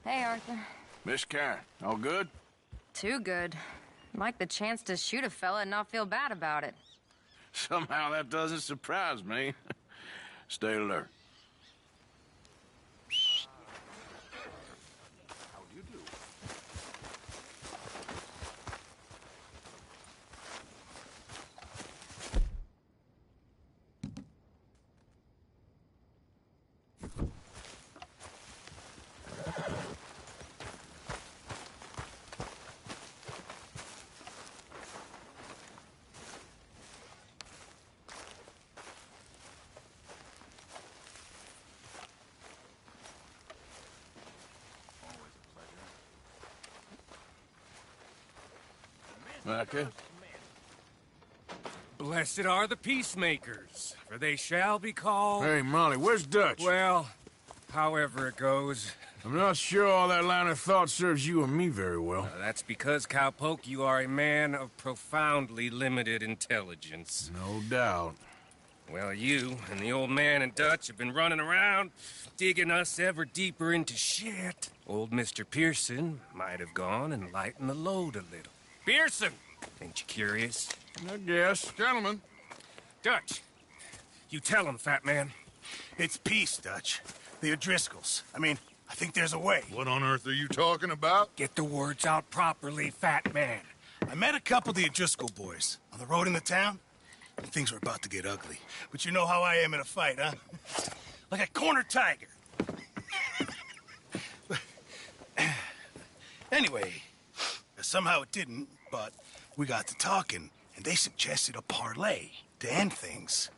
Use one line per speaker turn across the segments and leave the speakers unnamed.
Hey, Arthur.
Miss Karen, all good?
Too good. I'd like the chance to shoot a fella and not feel bad about it.
Somehow that doesn't surprise me. Stay alert. How do you do? Okay.
Blessed are the peacemakers, for they shall be called...
Hey, Molly, where's Dutch?
Well, however it goes.
I'm not sure all that line of thought serves you and me very well.
That's because, Cowpoke, you are a man of profoundly limited intelligence.
No doubt.
Well, you and the old man and Dutch have been running around, digging us ever deeper into shit. Old Mr. Pearson might have gone and lightened the load a little. Pearson! Ain't you curious?
I guess. Gentlemen.
Dutch, you tell him, fat man.
It's peace, Dutch. The O'Driscolls. I think there's a way.
What on earth are you talking about?
Get the words out properly, fat man.
I met a couple of the O'Driscoll boys on the road in the town. Things were about to get ugly. But you know how I am in a fight, huh? Like a corner tiger. Anyway, somehow it didn't, but we got to talking, and they suggested a parlay to end things.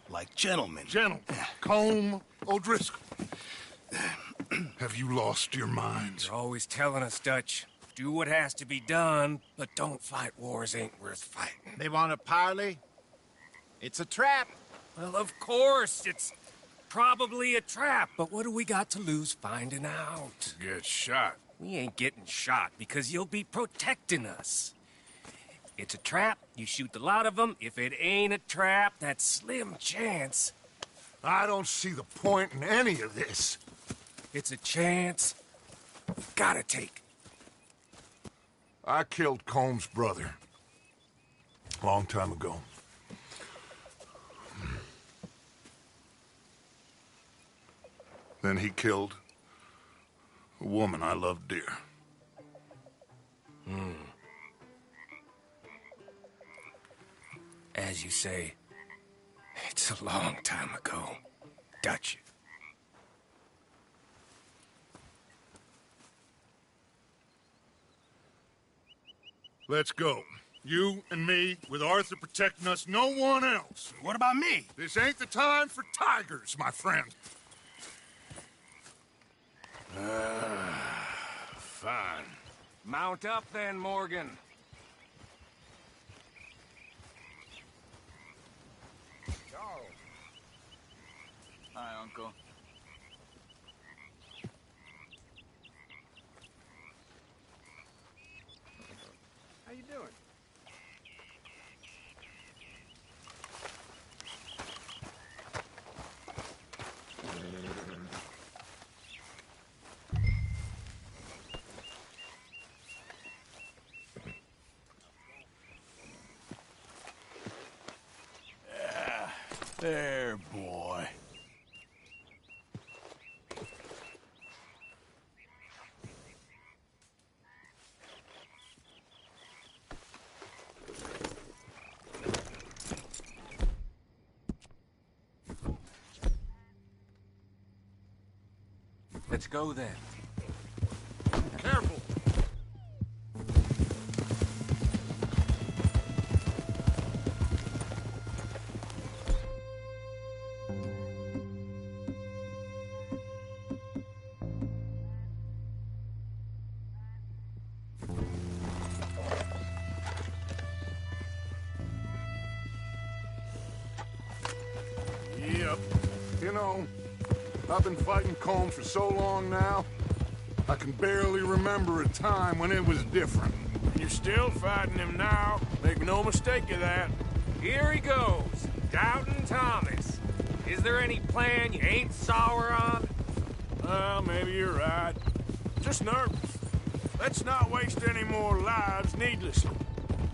Like gentlemen.
Gentlemen, Colm O'Driscoll. Have you lost your minds?
You're always telling us, Dutch. Do what has to be done, but don't fight wars ain't worth fighting.
They want a parley? It's a trap.
Well, of course, it's probably a trap, but what do we got to lose finding out?
Get shot.
We ain't getting shot because you'll be protecting us. It's a trap, you shoot the lot of them. If it ain't a trap, that's slim chance.
I don't see the point in any of this.
It's a chance you gotta take.
I killed Colm's brother. A long time ago. Then he killed a woman I loved dear.
As you say, it's a long time ago, Dutch.
Let's go. You and me, with Arthur protecting us, no one else.
What about me?
This ain't the time for tigers, my friend.
Fine.
Mount up then, Morgan.
Hi, Uncle.
How you doing?
There, boy.
Let's go then.
Careful. Yep. You know, I've been fighting Colm for so long now, I can barely remember a time when it was different.
You're still fighting him now. Make no mistake of that.
Here he goes, Doubting Thomas. Is there any plan you ain't sour on?
Well, maybe you're right. Just nervous. Let's not waste any more lives needlessly.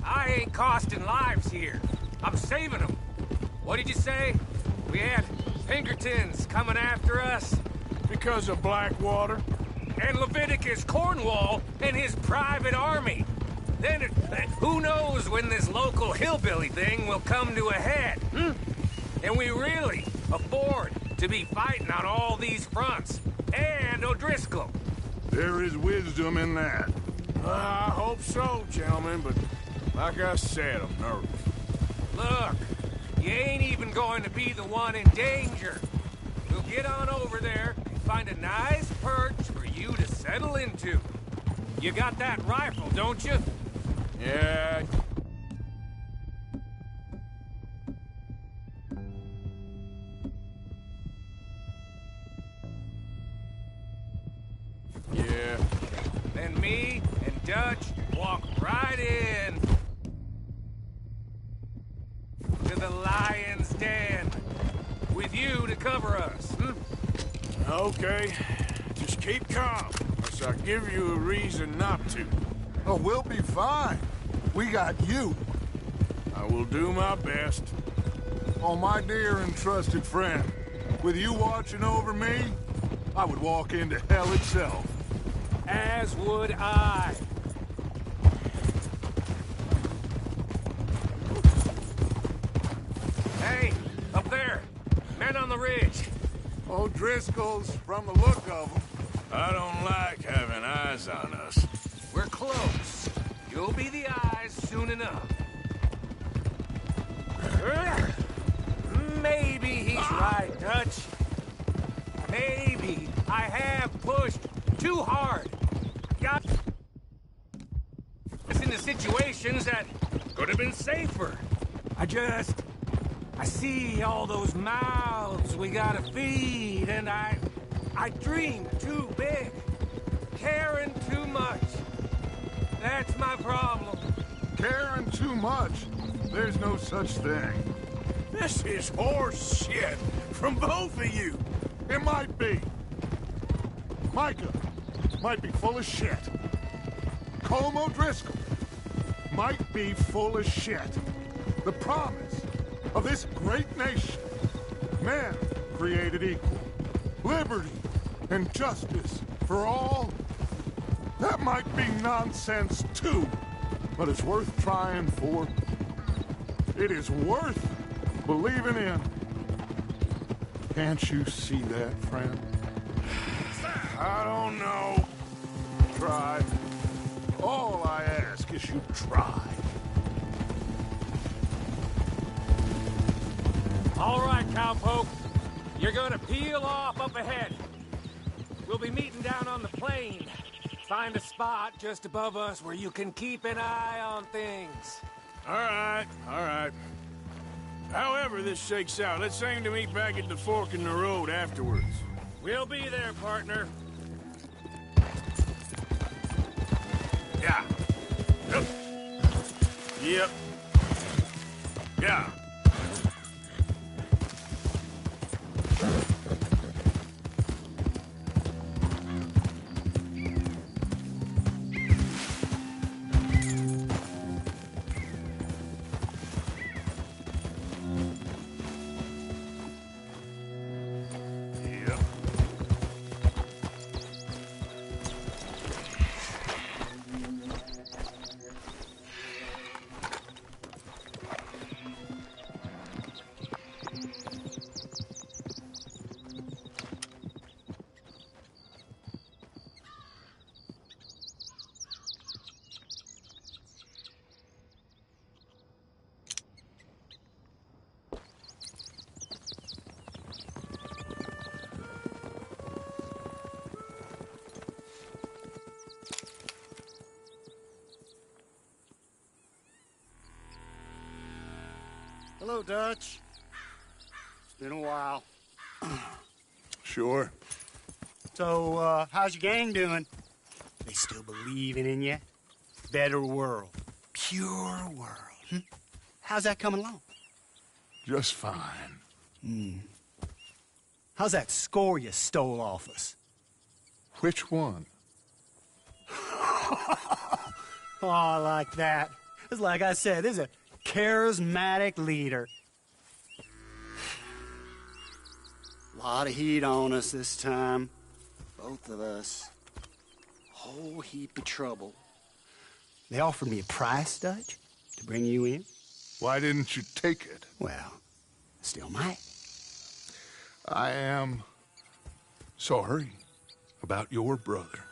I ain't costing lives here. I'm saving them. What did you say? We had Pinkertons coming after us?
Because of Blackwater?
And Leviticus Cornwall and his private army. Then who knows when this local hillbilly thing will come to a head? And we really afford to be fighting on all these fronts. And O'Driscoll.
There is wisdom in that.
I hope so, gentlemen, but like I said, I'm nervous.
Look, you ain't even going to be the one in danger. We'll get on over there and find a nice perch for you to settle into. You got that rifle, don't you?
Yeah. Yeah.
Then me and Dutch walk right in to the lion's den with you to cover us.
Okay. Just keep calm, unless I give you a reason not to.
Oh, we'll be fine. We got you.
I will do my best.
Oh, my dear and trusted friend. With you watching over me, I would walk into hell itself.
As would I. Hey, up there. Men on the ridge.
O'Driscoll's, from the look of them.
I don't like having eyes on us.
We're close. You'll be the eyes soon enough. Maybe he's right, Dutch. Maybe I have pushed too hard. Got us into situations that could have been safer. I see all those mouths we gotta feed, and I dream too big, caring too much. That's my problem.
Caring too much? There's no such thing.
This is horse shit from both of you.
It might be. Micah might be full of shit. Colm O'Driscoll might be full of shit. The promise of this great nation. Men created equal. Liberty and justice for all. That might be nonsense too, but it's worth trying for. It is worth believing in. Can't you see that, friend?
I don't know.
Try. All I ask is you try.
All right, cowpoke. You're gonna peel off up ahead. We'll be meeting down on the plain. Find a spot just above us where you can keep an eye on things.
All right, all right. However this shakes out, let's aim to meet back at the fork in the road afterwards.
We'll be there, partner.
Yeah. Yep. Yep. Yeah.
Hello, Dutch. It's been a while.
Sure.
So, how's your gang doing? They still believing in you? Better world. Pure world. How's that coming along?
Just fine.
How's that score you stole off us?
Which one?
Oh, I like that. It's like I said, this is a charismatic leader. A lot of heat on us this time. Both of us. Whole heap of trouble. They offered me a price, Dutch, to bring you in.
Why didn't you take it?
Well, still might.
I am sorry about your brother.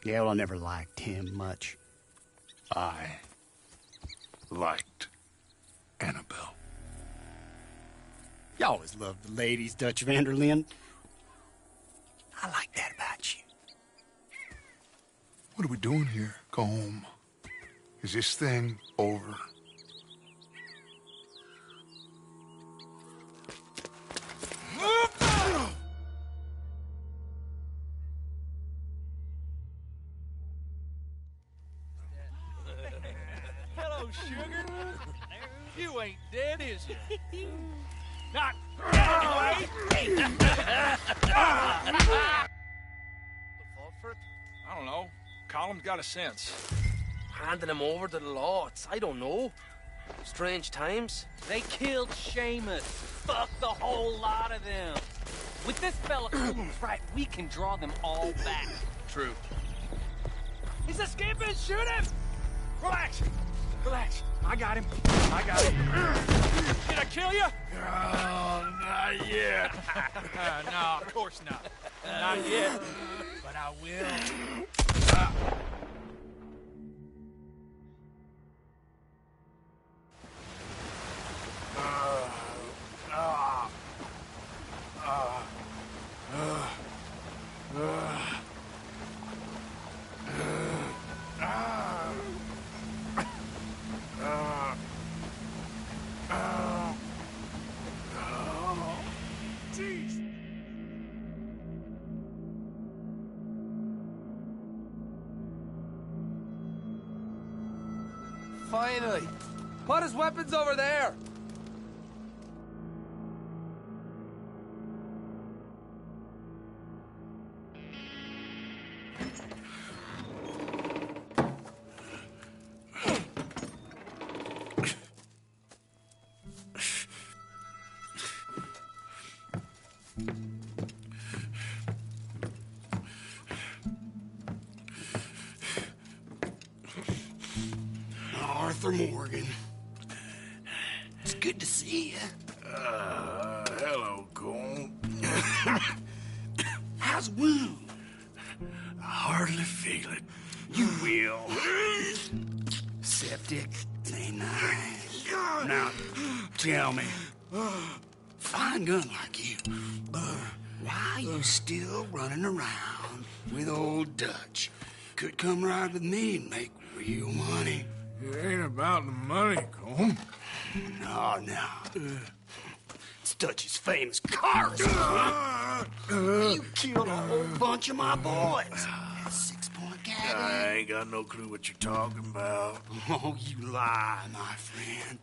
Yeah, well, I never liked him much.
I liked Annabelle.
You always loved the ladies, Dutch Vanderlyn. I like that about you.
What are we doing here? Go home. Is this thing over?
Hello, sugar. You ain't dead, is you? Not anyway. I don't know. Colum's got a sense.
Handing him over to the lords. I don't know. Strange times.
They killed Seamus. Fuck the whole lot of them. With this fella Cool's right, we can draw them all back.
True.
He's escaping! Shoot him!
Relax. Relax. I got him. I got him. Did I kill you?
Oh, not yet.
No, of course not. Not yet. But I will.
Finally. Put his weapons over there.
Arthur Morgan. It's good to see you.
Hello, Cole.
How's the wound?
I hardly feel it.
You will. Septic. Ain't nice. Now, tell me. Fine gun like you. Why you still running around with old Dutch? Could come right with me and make real money.
It ain't about the money, Cole.
No. It's Dutch's famous car. You killed a whole bunch of my boys. That 6-point cabin.
I ain't got no clue what you're talking about.
Oh, you lie, my friend.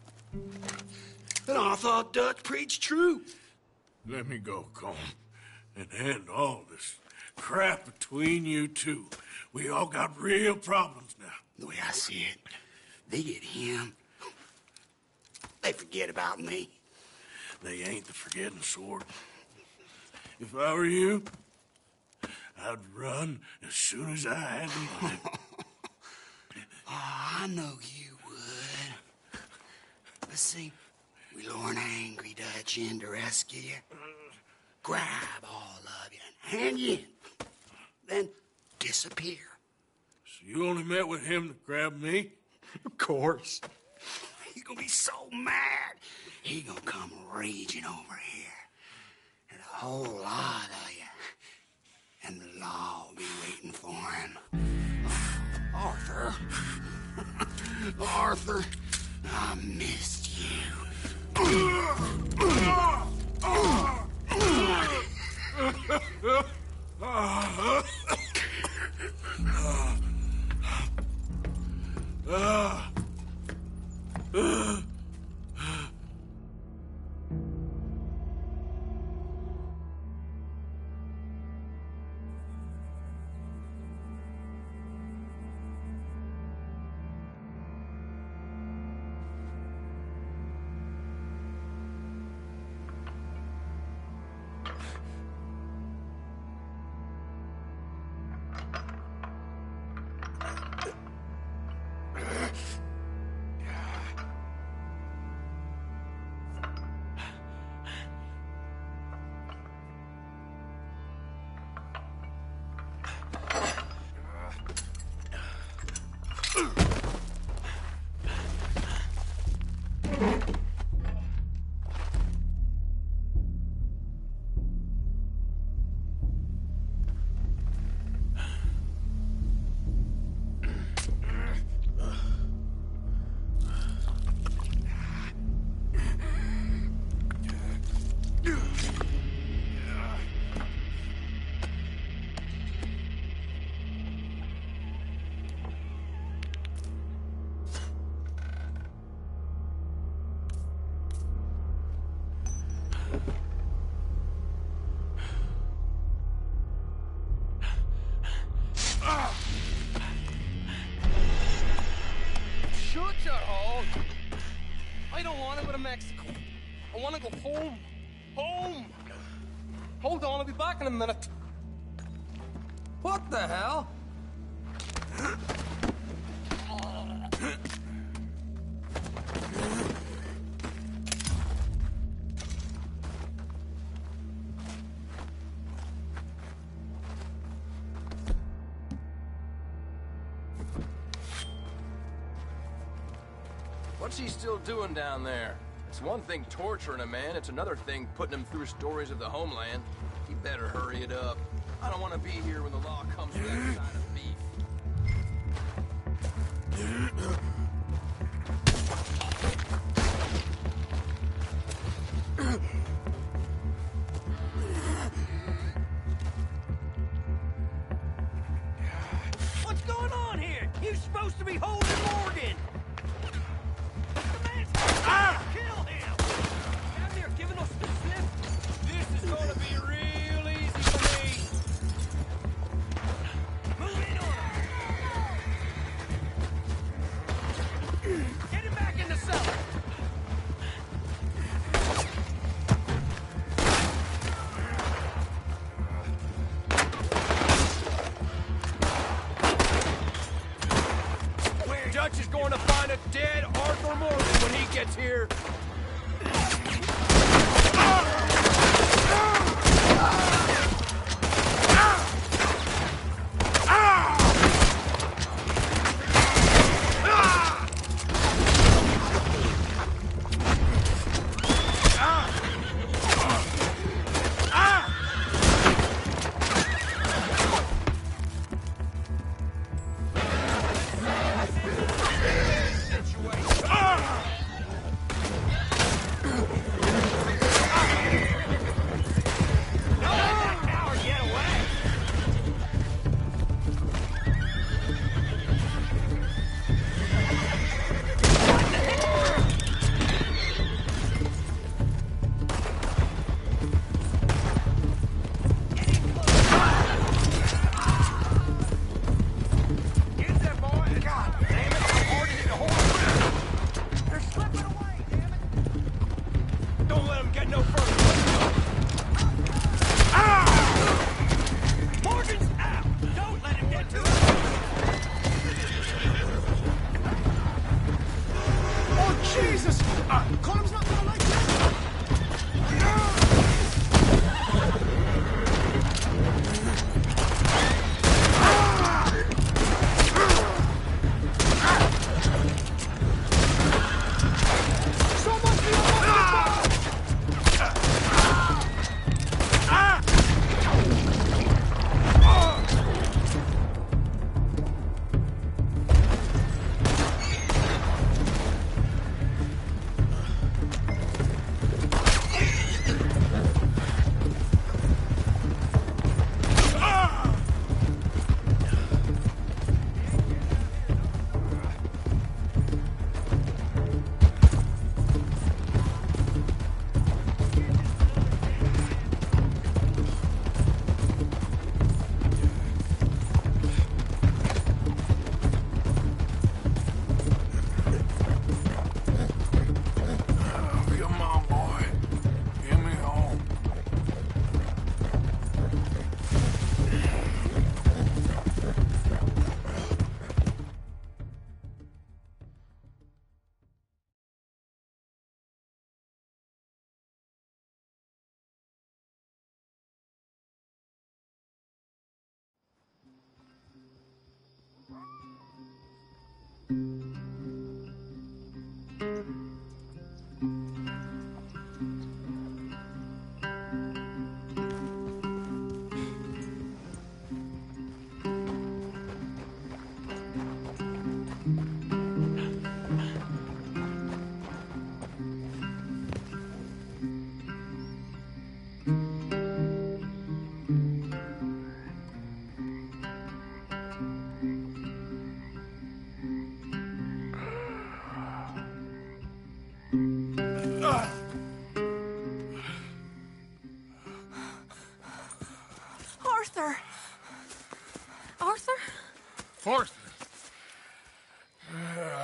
And I thought Dutch preached truth.
Let me go, Cole, and end all this crap between you two. We all got real problems now.
The way I see it, they get him. They forget about me.
They ain't the forgetting sort. If I were you, I'd run as soon as I had the money.
Oh, I know you would. Let's see. We lure an angry Dutch in to rescue you. Grab all of you and hand you in. Then disappear.
So you only met with him to grab me?
Of course. He's gonna be so mad. He gonna come raging over here. And a whole lot of you. And the law will be waiting for him. Arthur. Arthur, I missed you.
to Mexico. I want to go home. Home! Hold on, I'll be back in a minute.
What the hell?
What's he still doing down there? It's one thing torturing a man, it's another thing putting him through stories of the homeland. He better hurry it up. I don't want to be here when the law comes with that side of beef.
What's going on here? You're supposed to be holding Morgan. The man's kill him. Down there giving us the slip.
This is gonna be real easy for me.
Move in on him. Get him back in the cellar.
Dutch is going to find a dead Arthur Morgan when he gets here.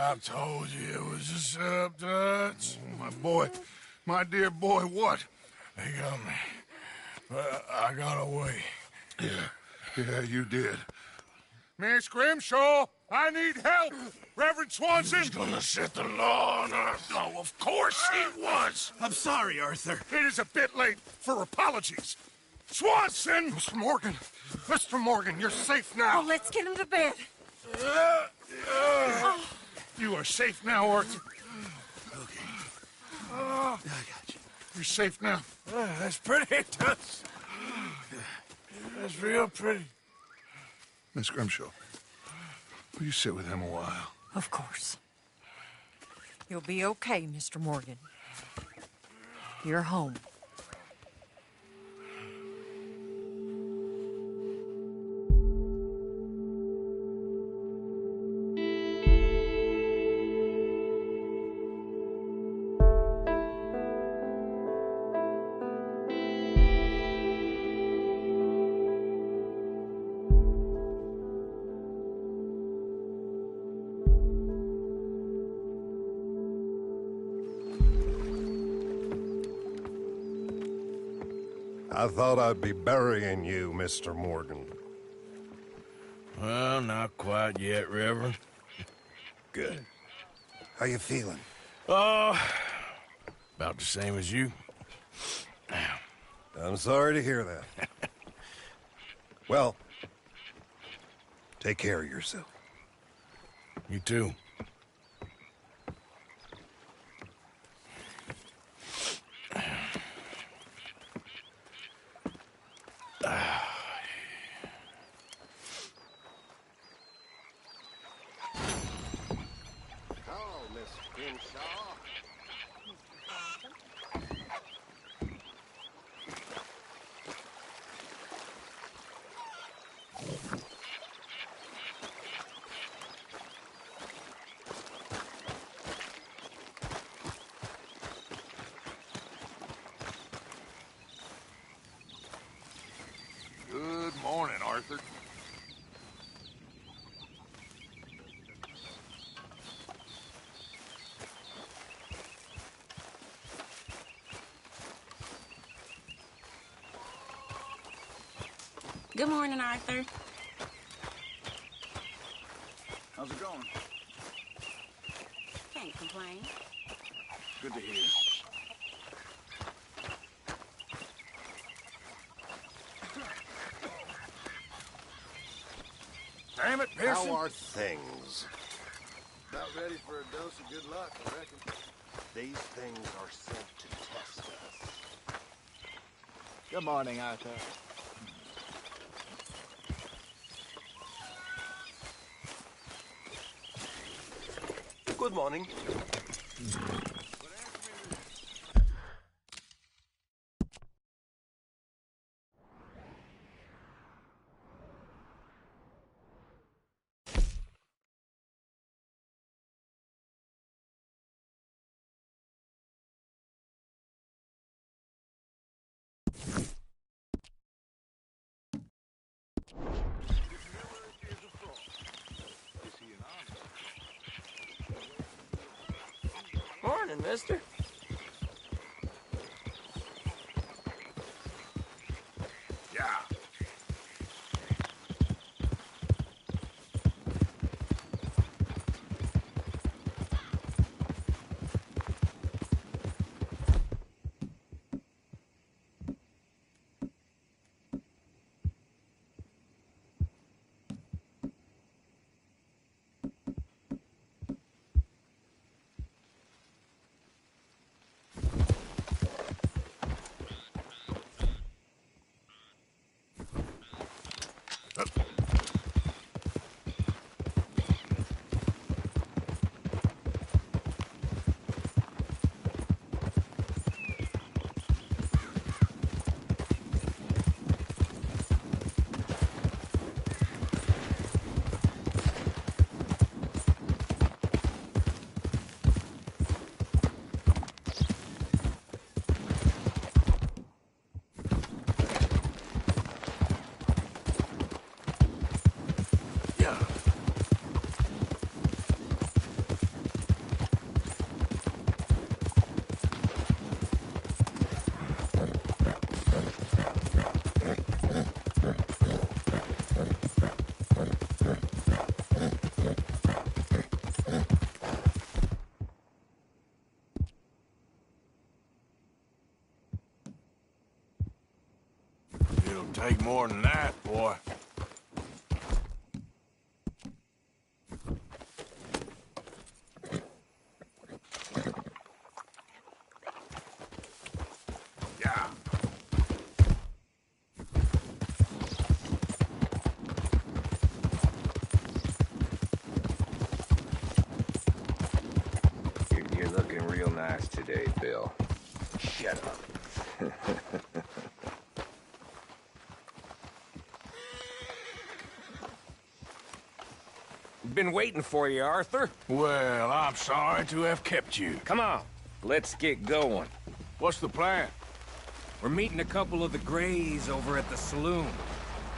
I told you it was a setup, Dutch.
My boy, my dear boy, what?
They got me. But I got away.
Yeah, you did. Miss Grimshaw, I need help! Reverend Swanson!
He's gonna set the law on our... Oh, of course he was!
I'm sorry, Arthur.
It is a bit late for apologies. Swanson! Mr. Morgan, you're safe now.
Oh, let's get him to bed.
You are safe now, Arthur.
Okay. I got you.
You're safe now.
That's pretty, Dutch. That's real pretty.
Miss Grimshaw, will you sit with him a while?
Of course. You'll be okay, Mr. Morgan. You're home.
I thought I'd be burying you, Mr. Morgan.
Well, not quite yet, Reverend.
Good. How you feeling?
About the same as you.
I'm sorry to hear that. Well, take care of yourself.
You too.
Good morning, Arthur.
Good morning, Arthur.
How's it going?
Can't complain.
Good to hear.
Damn it, Pearson.
How are things?
About ready for a dose of good luck, I reckon.
These things are sent to test us.
Good morning, Arthur.
Good morning. Morning, mister.
Yeah.
take more than that, boy. Yeah.
You're looking real nice today, Bill.
Shut up.
Been waiting for you, Arthur.
Well, I'm sorry to have kept you.
Come on, let's get going.
What's the plan?
We're meeting a couple of the Grays over at the saloon.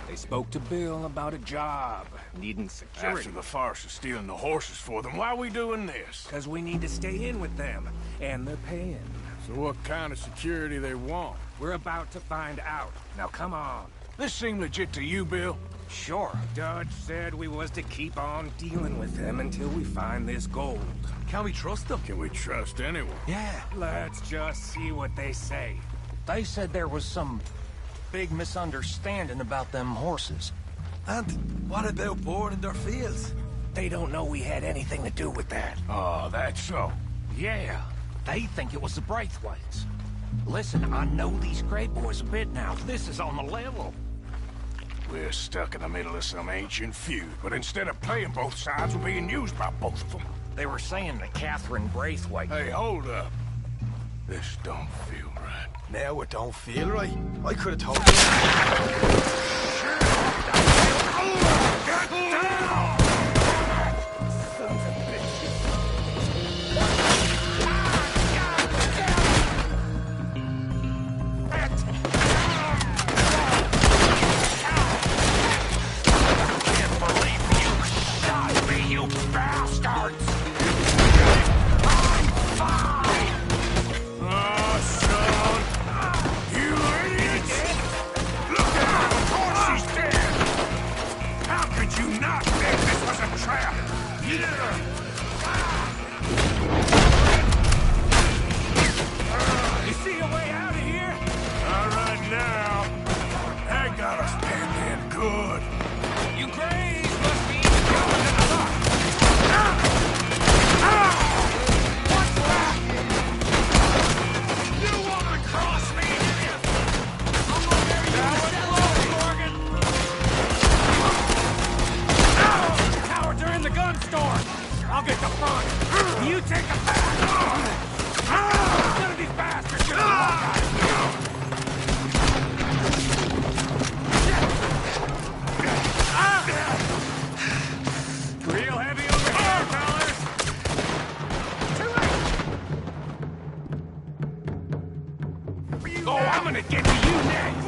They spoke to Bill about a job, needing security.
After the farce of stealing the horses for them, why are we doing this?
Because we need to stay in with them, and they're paying.
So what kind of security they want?
We're about to find out. Now come on.
This seem legit to you, Bill?
Sure. Dutch said we was to keep on dealing with them until we find this gold.
Can we trust them?
Can we trust anyone?
Yeah.
Let's just see what they say.
They said there was some big misunderstanding about them horses. And what about boarding their fields?
They don't know we had anything to do with that.
Oh, that's so.
Yeah. They think it was the Braithwaites. Listen, I know these Grey boys a bit now. This is on the level.
We're stuck in the middle of some ancient feud, but instead of playing both sides, we're being used by both of them.
They were saying that Catherine Braithwaite...
Hey, hold up. This don't feel right.
Now it don't feel right. I could have told you.
Get down! Sons of bitches.
Can't believe you shot me, you bastards! I'm fine!
Oh, son! You idiots! Look at her! Of course she's dead! How could you not think this was a trap?
You see a way out of here?
All right now. That got us pinned in good.
You Grays must be going to the lock.
What's that? You want to cross me?
I'm gonna bury you in the cellar, Morgan. Cowards are in the gun store. I'll get the front. You take the back. None of these bastards should have walked out of here. Real heavy over here, fellas. Oh, I'm gonna get to you next.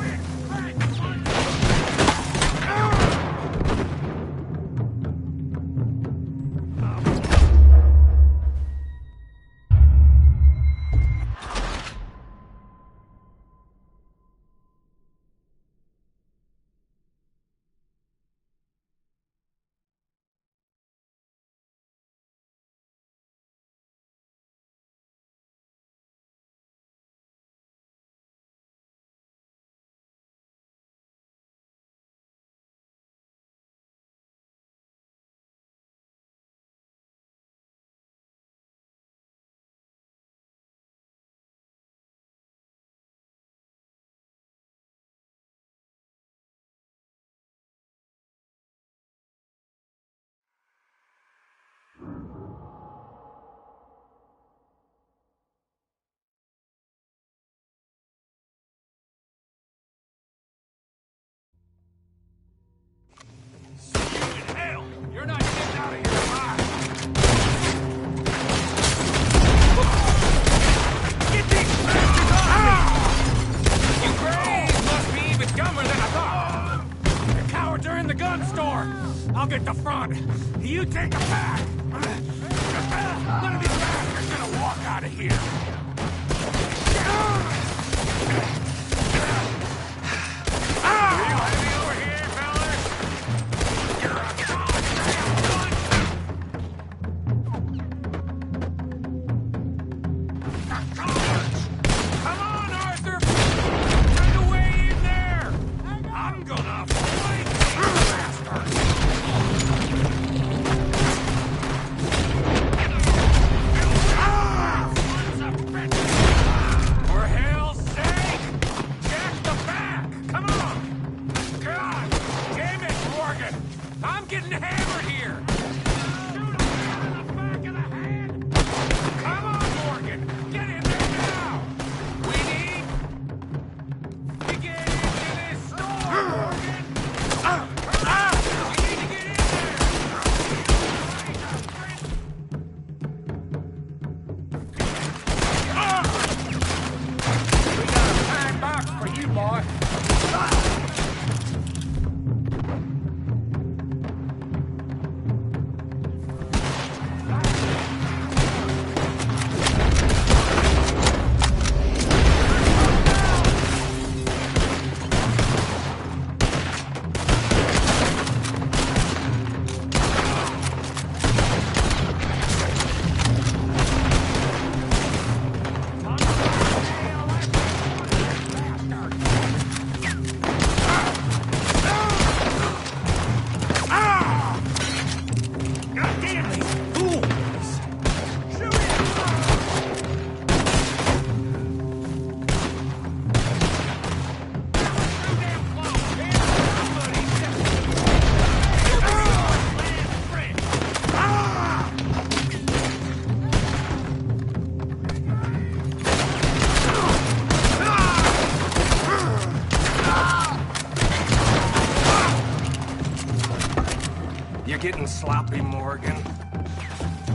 sloppy, Morgan.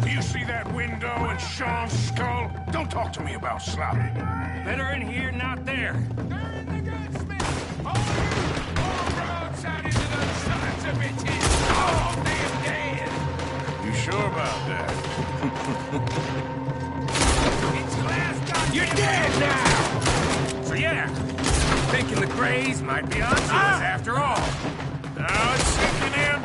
Do you see that window in Sean's skull? Don't talk to me about sloppy.
Better in here, not there.
They're in the gunsmith! All broadside into those sons of bitches! All damn dead! You sure about that? It's the last goddamn...
You're dead now! So yeah, thinking the Grays might be on to us after all.
Now it's sinking in.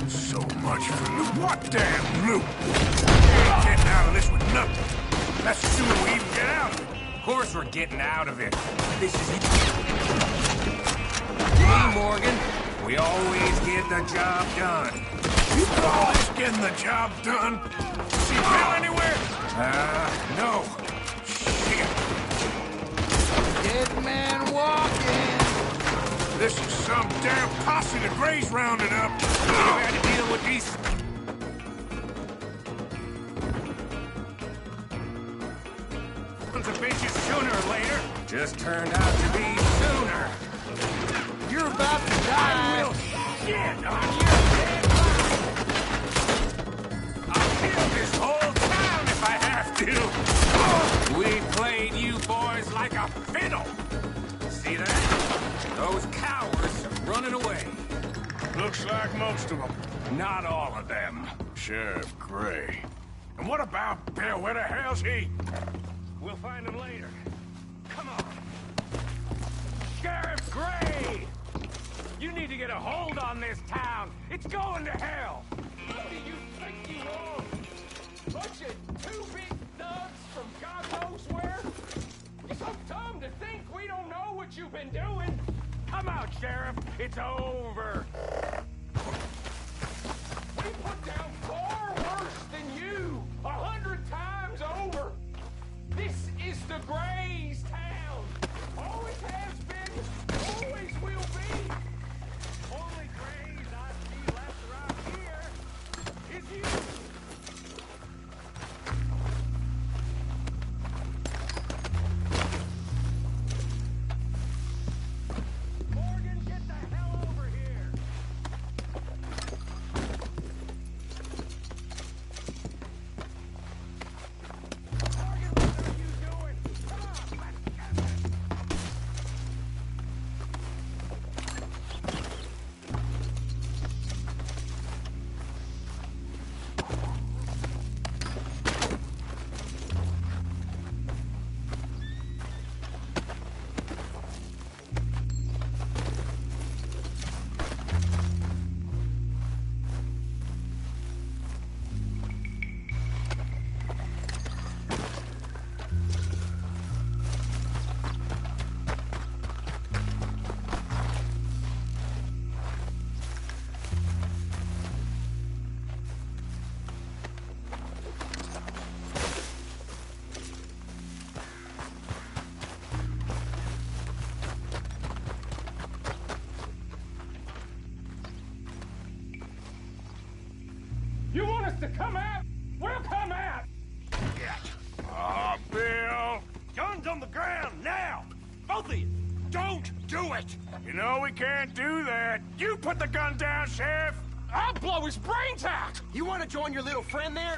So much for loot. What damn loot? We ain't getting out of this with nothing. That's assuming we even get out of it.
Of course we're getting out of it. This is me, Morgan. We always get the job done.
You call this getting the job done? See Bill anywhere?
No.
Shit.
Dead man walking.
This is some damn posse the Grays rounded up.
We've had to deal with these... sons of bitches sooner or later. Just turned out to be sooner.
You're about to die.
I will shit on your dead body.
I'll kill this whole town if I have to. We played you boys like a fiddle. See that? Those cowards are running away.
Looks like most of them.
Not all of them.
Sheriff Gray. And what about Bill? Where the hell's he?
We'll find him later. Come on. Sheriff Gray! You need to get a hold on this town. It's going to hell.
What do you think you are? Bunch of two big thugs from God knows where? You're so dumb to think we don't know what you've been doing.
Come out, Sheriff. It's over.
We put down far worse than you, 100 times over. This is the Grays town. Always has been, always will be.
Only Grays I see left around here is you. Morgan, get the hell over here. Morgan, what are you doing? Come on, let's get this.
You want us to come out? We'll come out.
Ah, Bill. Guns on the ground, now. Both of you. Don't do it. You know we can't do that. You put the gun down, Sheriff.
I'll blow his brains out.
You want to join your little friend there?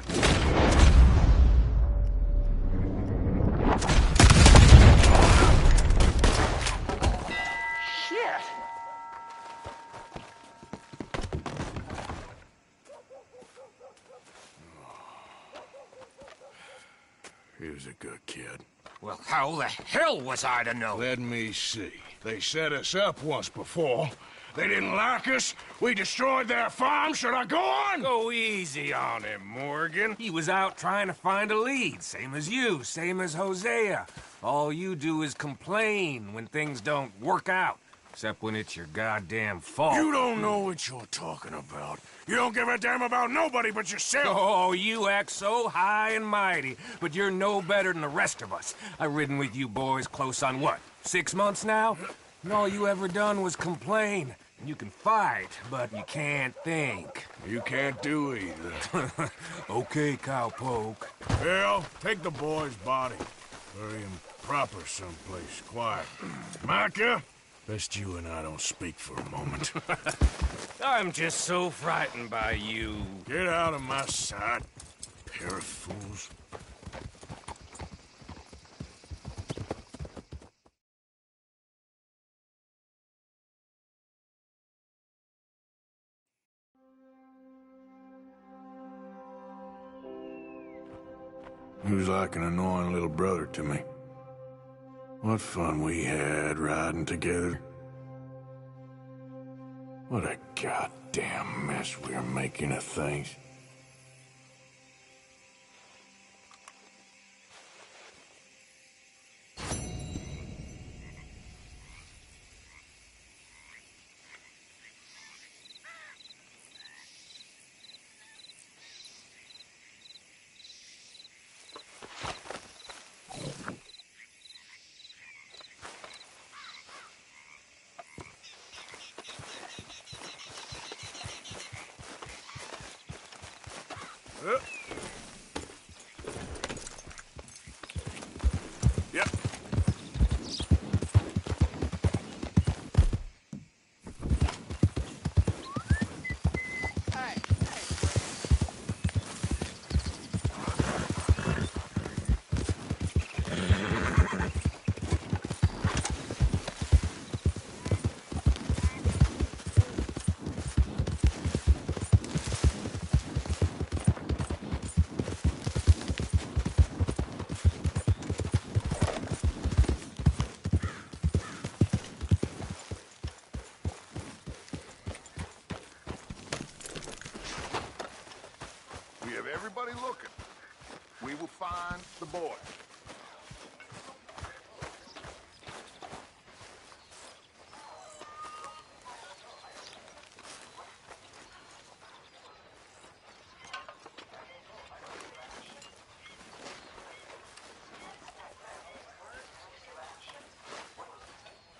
Shit. He was a good kid.
Well, how the hell was I to know?
Let me see. They set us up once before. They didn't like us. We destroyed their farm. Should I go on?
Go easy on him, Morgan. He was out trying to find a lead, same as you, same as Hosea. All you do is complain when things don't work out, except when it's your goddamn fault.
You don't know what you're talking about. You don't give a damn about nobody but yourself.
Oh, you act so high and mighty, but you're no better than the rest of us. I've ridden with you boys close on what, 6 months now? And all you ever done was complain. You can fight, but you can't think.
You can't do either.
Okay, cowpoke.
Bill, take the boy's body. Bury him proper someplace quiet. Micah, Best you and I don't speak for a moment.
I'm just so frightened by you.
Get out of my sight, pair of fools. He was like an annoying little brother to me. What fun we had riding together. What a goddamn mess we are making of things. Yep.
We have everybody looking. We will find the boy.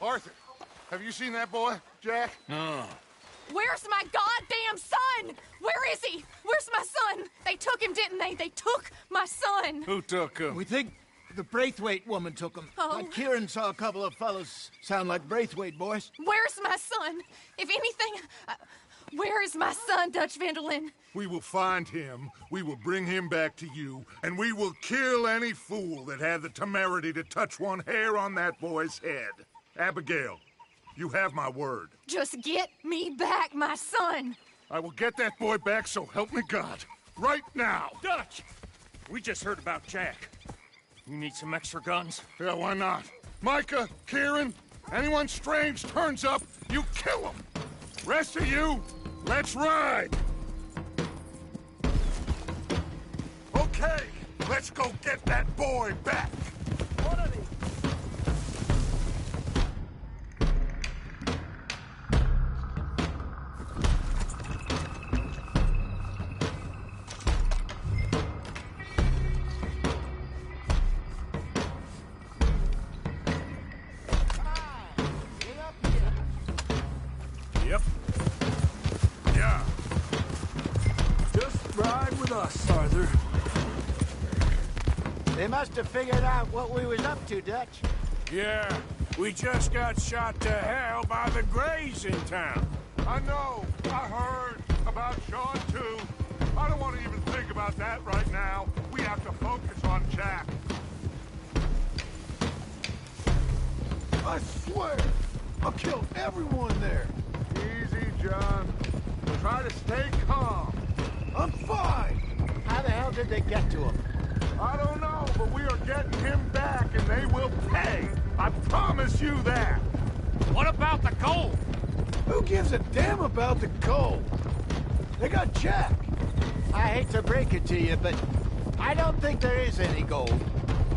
Arthur, have you seen that boy, Jack?
No.
Where's my goddamn son? Where is he? Where's my son? They took him, didn't they? They took my son.
Who took him?
We think the Braithwaite woman took him.
Oh.
Kieran saw a couple of fellows sound like Braithwaite boys.
Where's my son? If anything, where is my son, Dutch Van der Linde?
We will find him, we will bring him back to you, and we will kill any fool that had the temerity to touch one hair on that boy's head. Abigail, you have my word.
Just get me back, my son.
I will get that boy back, so help me God. Right now.
Dutch! We just heard about Jack. You need some extra guns?
Yeah, why not? Micah, Kieran, anyone strange turns up, you kill him. Rest of you, let's ride. Okay, let's go get that boy back.
What are they?
Yep. Yeah.
Just ride with us, Arthur.
They must have figured out what we was up to, Dutch.
Yeah, we just got shot to hell by the Greys in town.
I know, I heard about Sean too. I don't want to even think about that right now. We have to focus on Jack.
I swear, I'll kill everyone there.
Easy, John. Try to stay calm.
I'm fine.
How the hell did they get to him?
I don't know, but we are getting him back, and they will pay. I promise you that.
What about the gold?
Who gives a damn about the gold? They got Jack.
I hate to break it to you, but I don't think there is any gold.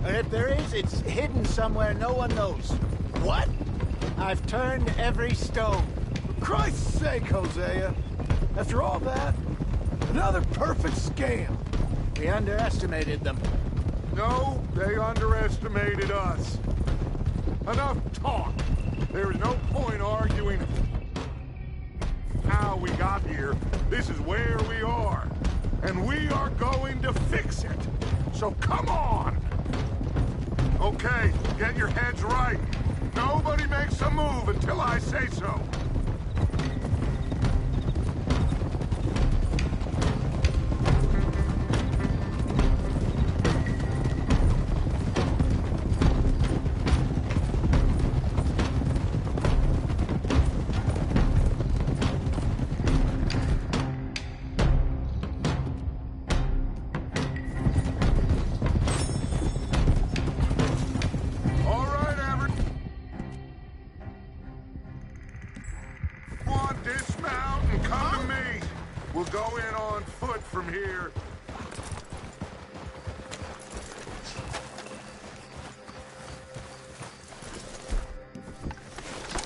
And if there is, it's hidden somewhere no one knows.
What?
I've turned every stone.
For Christ's sake, Hosea. After all that, another perfect scam.
We underestimated them.
No, they underestimated us. Enough talk. There is no point arguing how we got here. This is where we are. And we are going to fix it. So come on! Okay, get your heads right. Nobody makes a move until I say so. Dismount and come to me. We'll go in on foot from here.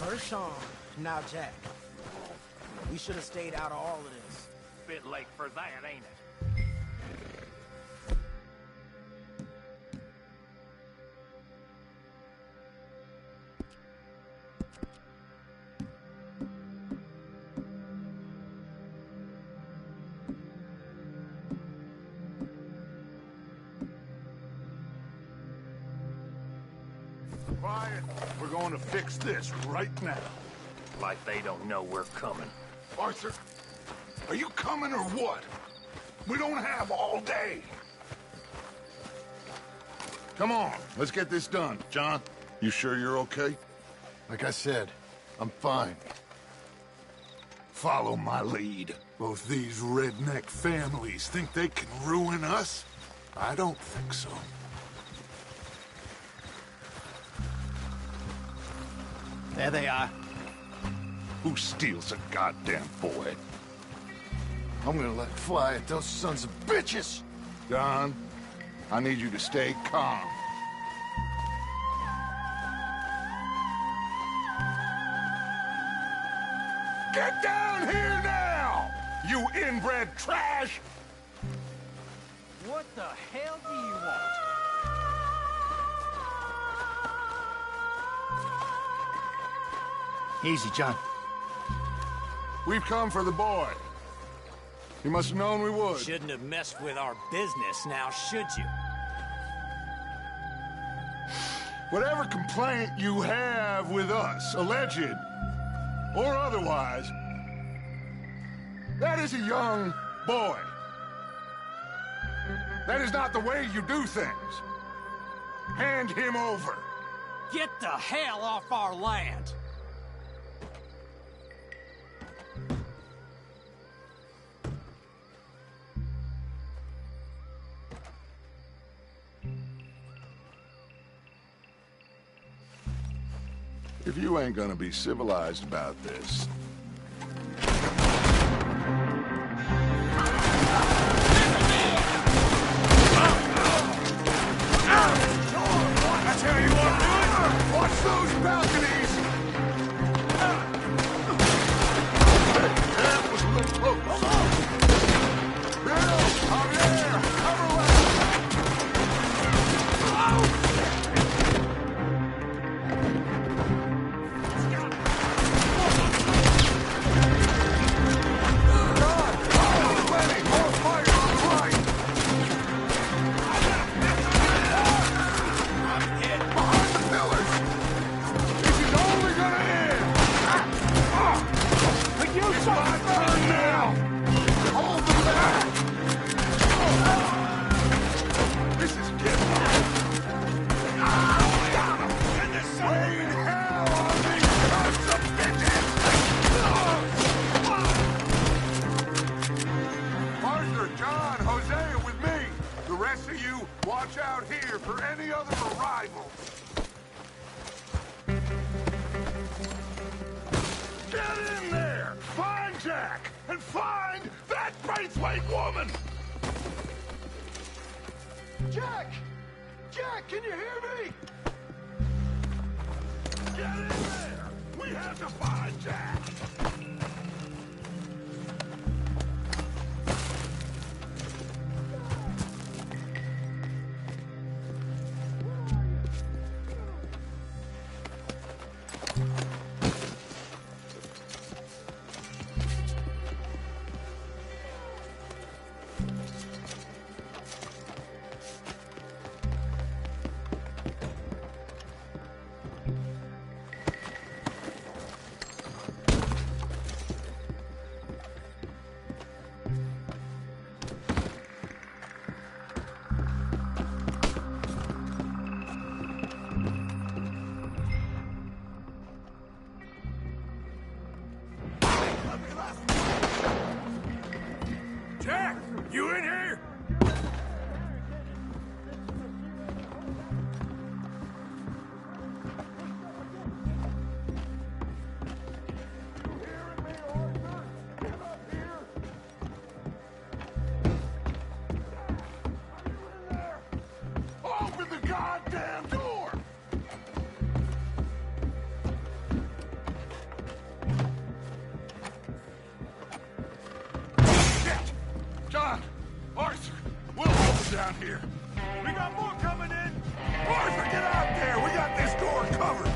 Hershon. Now, Jack. We should have stayed out of all of this.
Bit late for that, ain't it?
Quiet. We're going to fix this right now.
Like they don't know we're coming.
Arthur, are you coming or what? We don't have all day. Come on, let's get this done. John, you sure you're okay?
Like I said, I'm fine.
Follow my lead. Both these redneck families think they can ruin us? I don't think so.
There they are.
Who steals a goddamn boy?
I'm gonna let fly at those sons of bitches!
Don, I need you to stay calm. Get down here now! You inbred trash!
What the hell do you want?
Easy, John.
We've come for the boy. You must have known we would.
Shouldn't have messed with our business now, should you?
Whatever complaint you have with us, alleged or otherwise, that is a young boy. That is not the way you do things. Hand him over.
Get the hell off our land!
If you ain't gonna be civilized about this... That's how you want to do it? Watch those balconies! That was a little close. Bill, Javier, cover left! Watch out here for any other arrivals. Get in there! Find Jack! And find that Braithwaite woman! Jack! Jack, can you hear me? Get in there! We have to find Jack! down here. We got more coming in. Arthur, get out there. We got this door covered.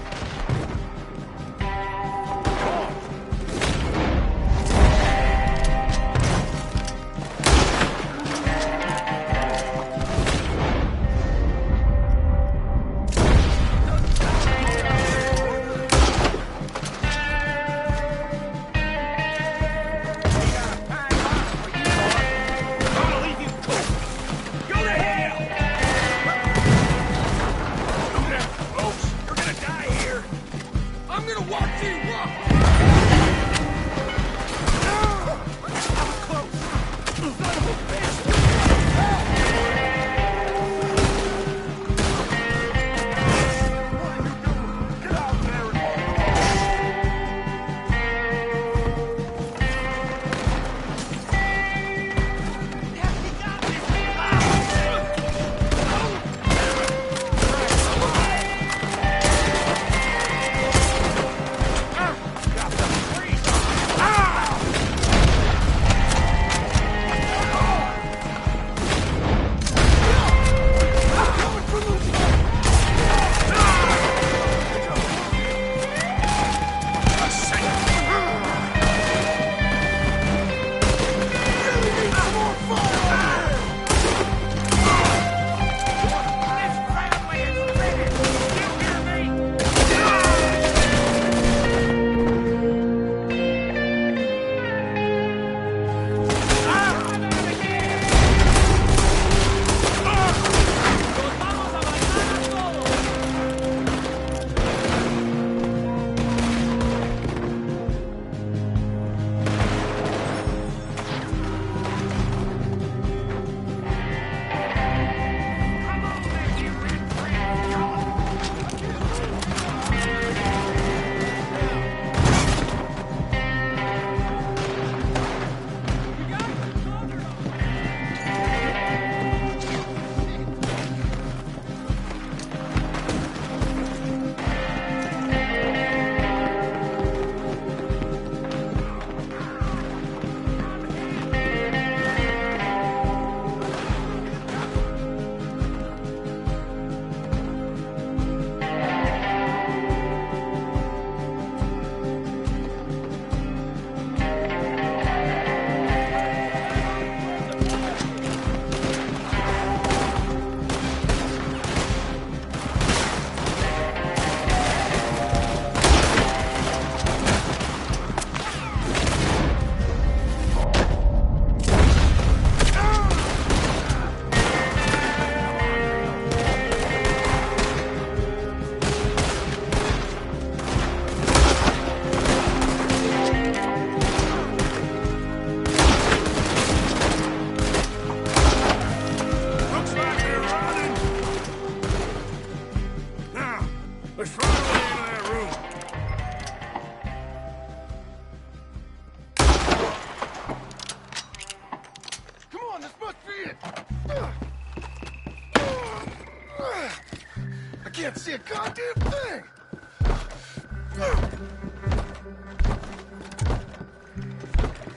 Can't see a goddamn thing!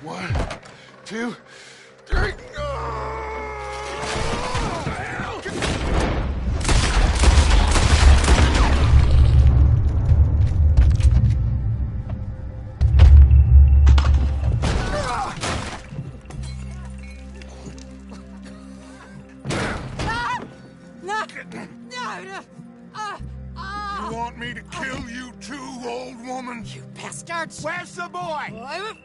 One, two, three.
You want me to kill you too, old woman?
You bastards!
Where's the boy?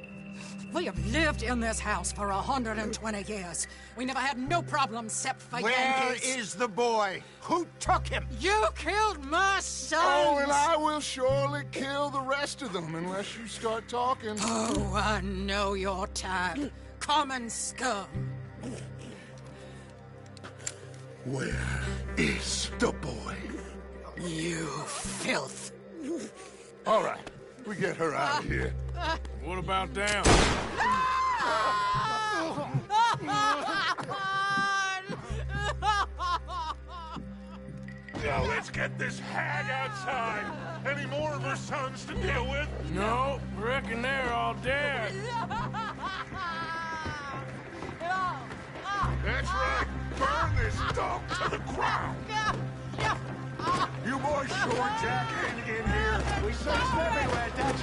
We have lived in this house for 120 years. We never had no problems except for
Where
Yankees.
is the boy? Who took him?
You killed my son!
Oh, and I will surely kill the rest of them unless you start talking.
Oh, I know your type. Common scum.
Where is the boy?
You filth.
All right, we get her out of here.
What about down?
Now let's get this hag outside. Any more of her sons to deal with?
No, reckon they're all dead.
That's right. Burn this dog to the ground! You boys sure jackhanding in here?
We searched everywhere, Dutch.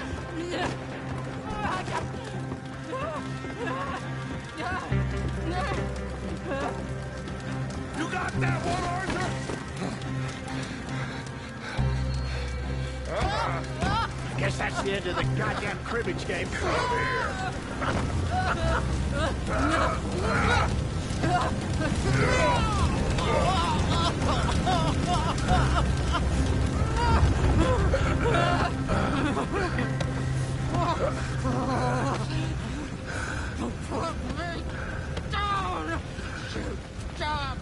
You got that one, Arthur?
Guess that's the end of the goddamn cribbage game.
Put me down! Stop!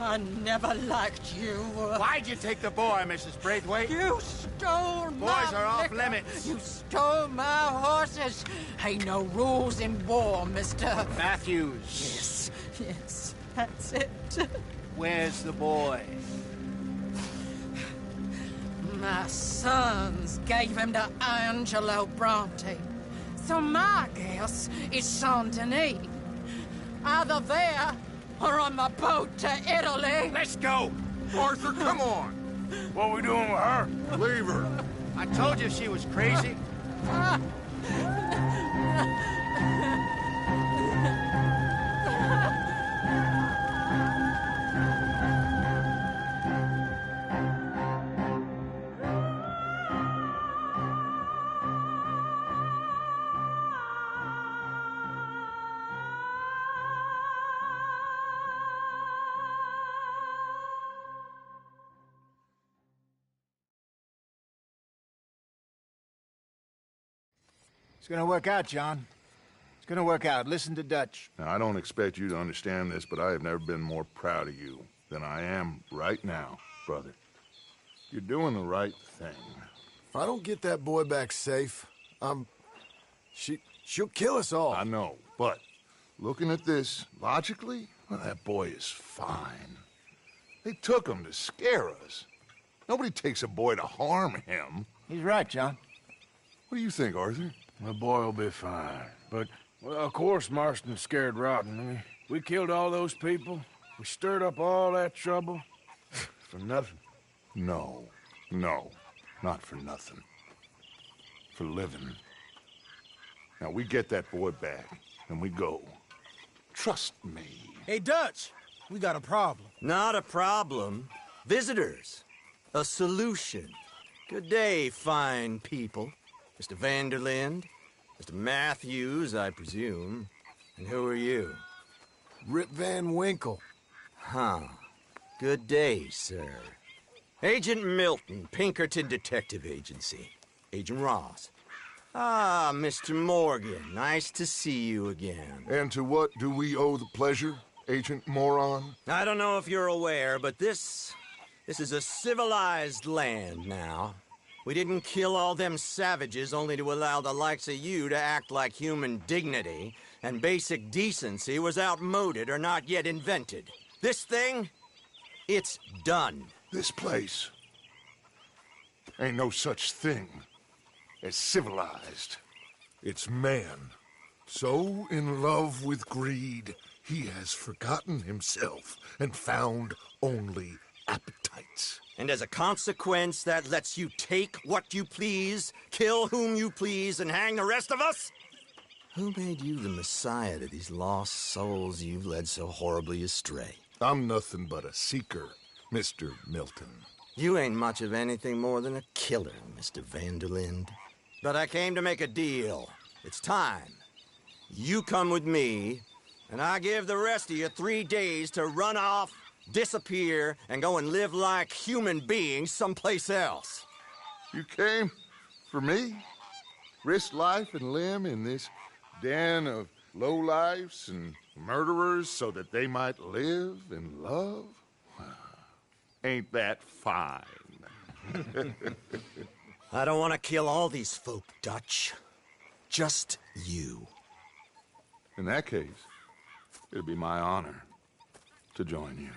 I never liked you.
Why'd you take the boy, Mrs. Braithwaite?
You stole my
Boys are off
liquor.
limits.
You stole my horses. Ain't no rules in war, mister.
Matthews.
Yes, that's it.
Where's the boy?
My sons gave him to Angelo Bronte. So my guess is Saint Denis. Either there or on the boat to Italy.
Let's go!
Arthur, come on! What are we doing with her? Leave her.
I told you she was crazy. It's gonna work out, John. It's gonna work out. Listen to Dutch.
Now, I don't expect you to understand this, but I have never been more proud of you than I am right now, brother. You're doing the right thing.
If I don't get that boy back safe, she'll kill us all.
I know, but looking at this logically, well, that boy is fine. They took him to scare us. Nobody takes a boy to harm him.
He's right, John.
What do you think, Arthur?
The boy will be fine. But, well, of course Marston's scared rotten. I mean, we killed all those people. We stirred up all that trouble. For nothing.
No, not for nothing. For living. Now, we get that boy back, and we go. Trust me.
Hey, Dutch, we got a problem.
Not a problem. Visitors. A solution. Good day, fine people. Mr. Vanderlinde, Mr. Matthews, I presume. And who are you?
Rip Van Winkle.
Huh. Good day, sir. Agent Milton, Pinkerton Detective Agency. Agent Ross. Ah, Mr. Morgan, nice to see you again.
And to what do we owe the pleasure, Agent Moron?
I don't know if you're aware, but this is a civilized land now. We didn't kill all them savages only to allow the likes of you to act like human dignity, and basic decency was outmoded or not yet invented. This thing, it's done.
This place ain't no such thing as civilized. It's man, so in love with greed, he has forgotten himself and found only appetites.
And as a consequence, that lets you take what you please, kill whom you please, and hang the rest of us? Who made you the messiah to these lost souls you've led so horribly astray?
I'm nothing but a seeker, Mr. Milton.
You ain't much of anything more than a killer, Mr. Vanderlinde. But I came to make a deal. It's time. You come with me, and I give the rest of you 3 days to run off, disappear, and go and live like human beings someplace else.
You came for me? Risk life and limb in this den of lowlifes and murderers so that they might live and love? Ain't that fine?
I don't want to kill all these folk, Dutch. Just you.
In that case, it'd be my honor to join you.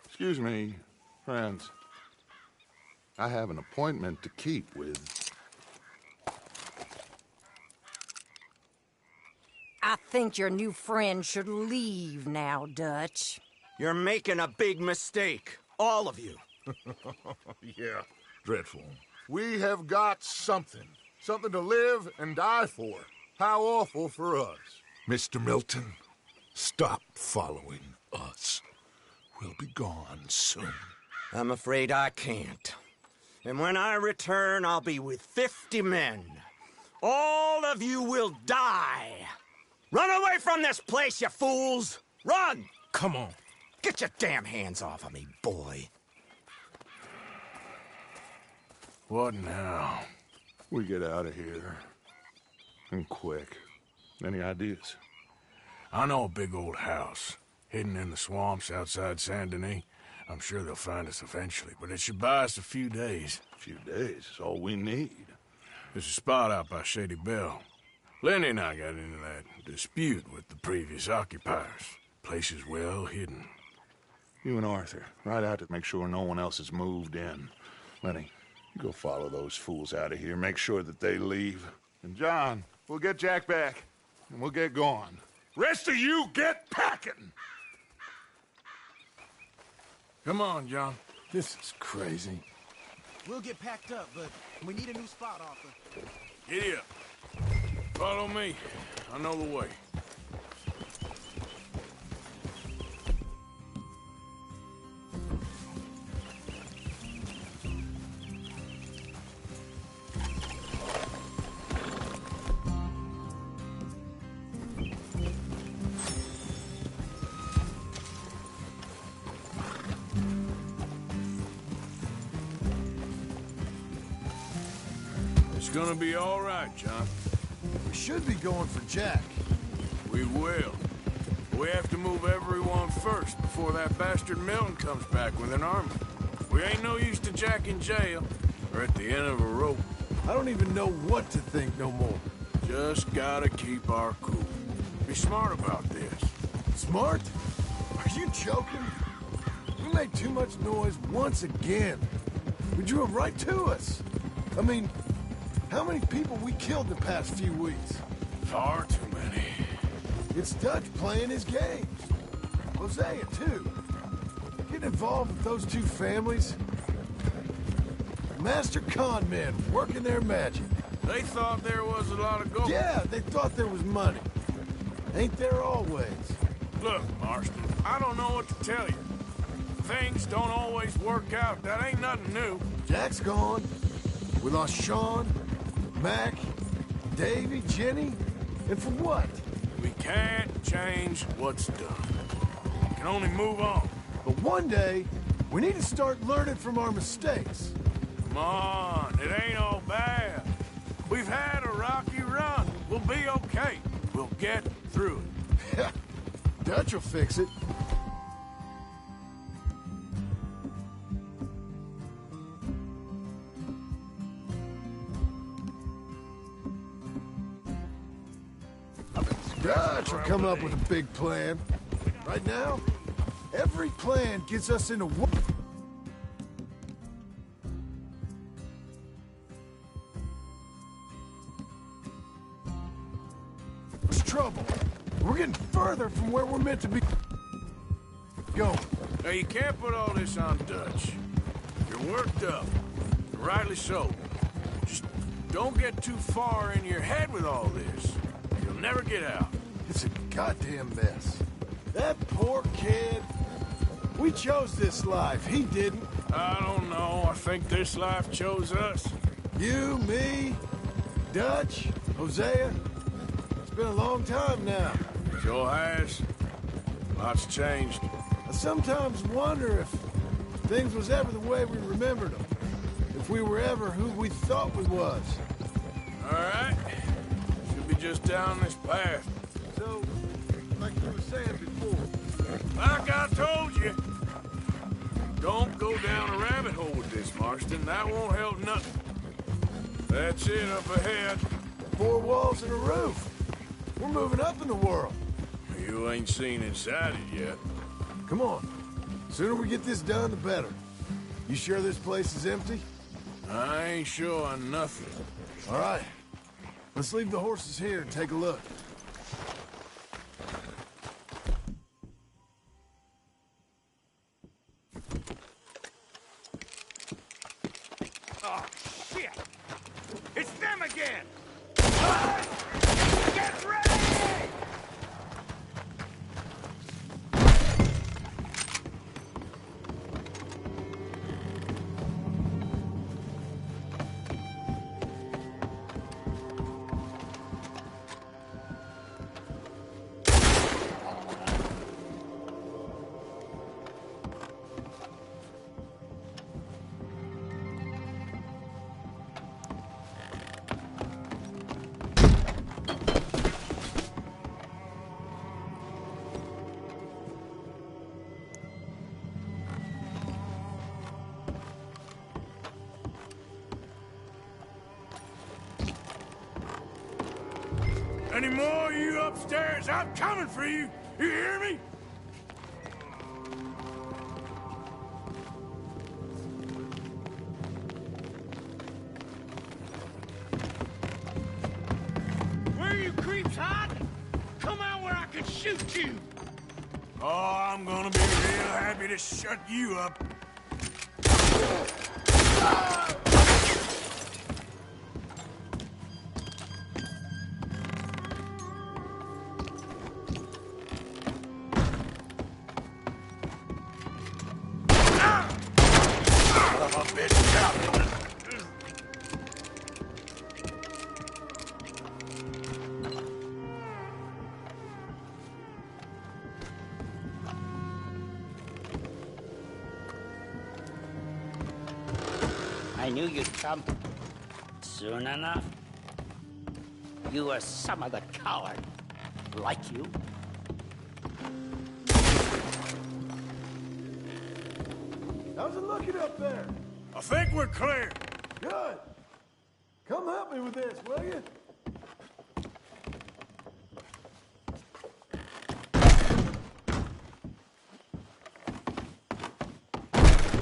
Excuse me, friends. I have an appointment to keep with
I think your new friend should leave now, Dutch.
You're making a big mistake. All of you.
Yeah, dreadful. We have got something. Something to live and die for. How awful for us.
Mr. Milton, stop following us. We'll be gone soon.
I'm afraid I can't. And when I return, I'll be with 50 men. All of you will die. Run away from this place, you fools! Run!
Come on.
Get your damn hands off of me, boy.
What now?
We get out of here. And quick. Any ideas?
I know a big old house, hidden in the swamps outside Saint Denis. I'm sure they'll find us eventually, but it should buy us a few days.
A few days is all we need.
There's a spot out by Shady Belle. Lenny and I got into that dispute with the previous occupiers. Place is well hidden.
You and Arthur, ride out to make sure no one else has moved in. Lenny, you go follow those fools out of here. Make sure that they leave. And John, we'll get Jack back, and we'll get going. Rest of you, get packing!
Come on, John. This is crazy.
We'll get packed up, but we need a new spot, Arthur.
Giddy up. Follow me. I know the way. It's gonna be all right, John.
We should be going for Jack.
We will. We have to move everyone first before that bastard Milton comes back with an army. We ain't no use to Jack in jail or at the end of a rope.
I don't even know what to think no more.
Just gotta keep our cool. Be smart about this.
Smart? Are you joking? We made too much noise once again. We drew him right to us. I mean, how many people we killed the past few weeks?
Far too many.
It's Dutch playing his games. Hosea, too. Getting involved with those two families. Master con men working their magic.
They thought there was a lot of gold.
Yeah, they thought there was money. Ain't there always?
Look, Marston, I don't know what to tell you. Things don't always work out. That ain't nothing new.
Jack's gone. We lost Sean, Mac, Davy, Jenny. And for what?
We can't change what's done. We can only move on.
But one day, we need to start learning from our mistakes.
Come on, it ain't all bad. We've had a rocky run. We'll be okay. We'll get through it.
Dutch will fix it. Dutch will come up with a big plan. Right now, every plan gets us into trouble. We're getting further from where we're meant to be. Go.
Now, you can't put all this on Dutch. You're worked up. Rightly so. Just don't get too far in your head with all this. You'll never get out.
It's a goddamn mess. That poor kid. We chose this life. He didn't.
I don't know. I think this life chose us.
You, me, Dutch, Hosea. It's been a long time now.
Sure has. Lots changed.
I sometimes wonder if things was ever the way we remembered them. If we were ever who we thought we was.
All right. Should be just down this path.
So, like you were saying before.
Like I told you. Don't go down a rabbit hole with this, Marston. That won't help nothing. That's it up ahead.
4 walls and a roof. We're moving up in the world.
You ain't seen inside it yet.
Come on. Sooner we get this done, the better. You sure this place is empty?
I ain't sure on nothing.
All right. Let's leave the horses here and take a look.
Any more of you upstairs? I'm coming for you. You hear me?
Where are you creeps hiding? Come out where I can shoot you.
Oh, I'm gonna be real happy to shut you up.
I knew you'd come. Soon enough. You were some of the coward. Like you.
How's it looking up there?
I think we're clear.
Good. Come help me with this, will you?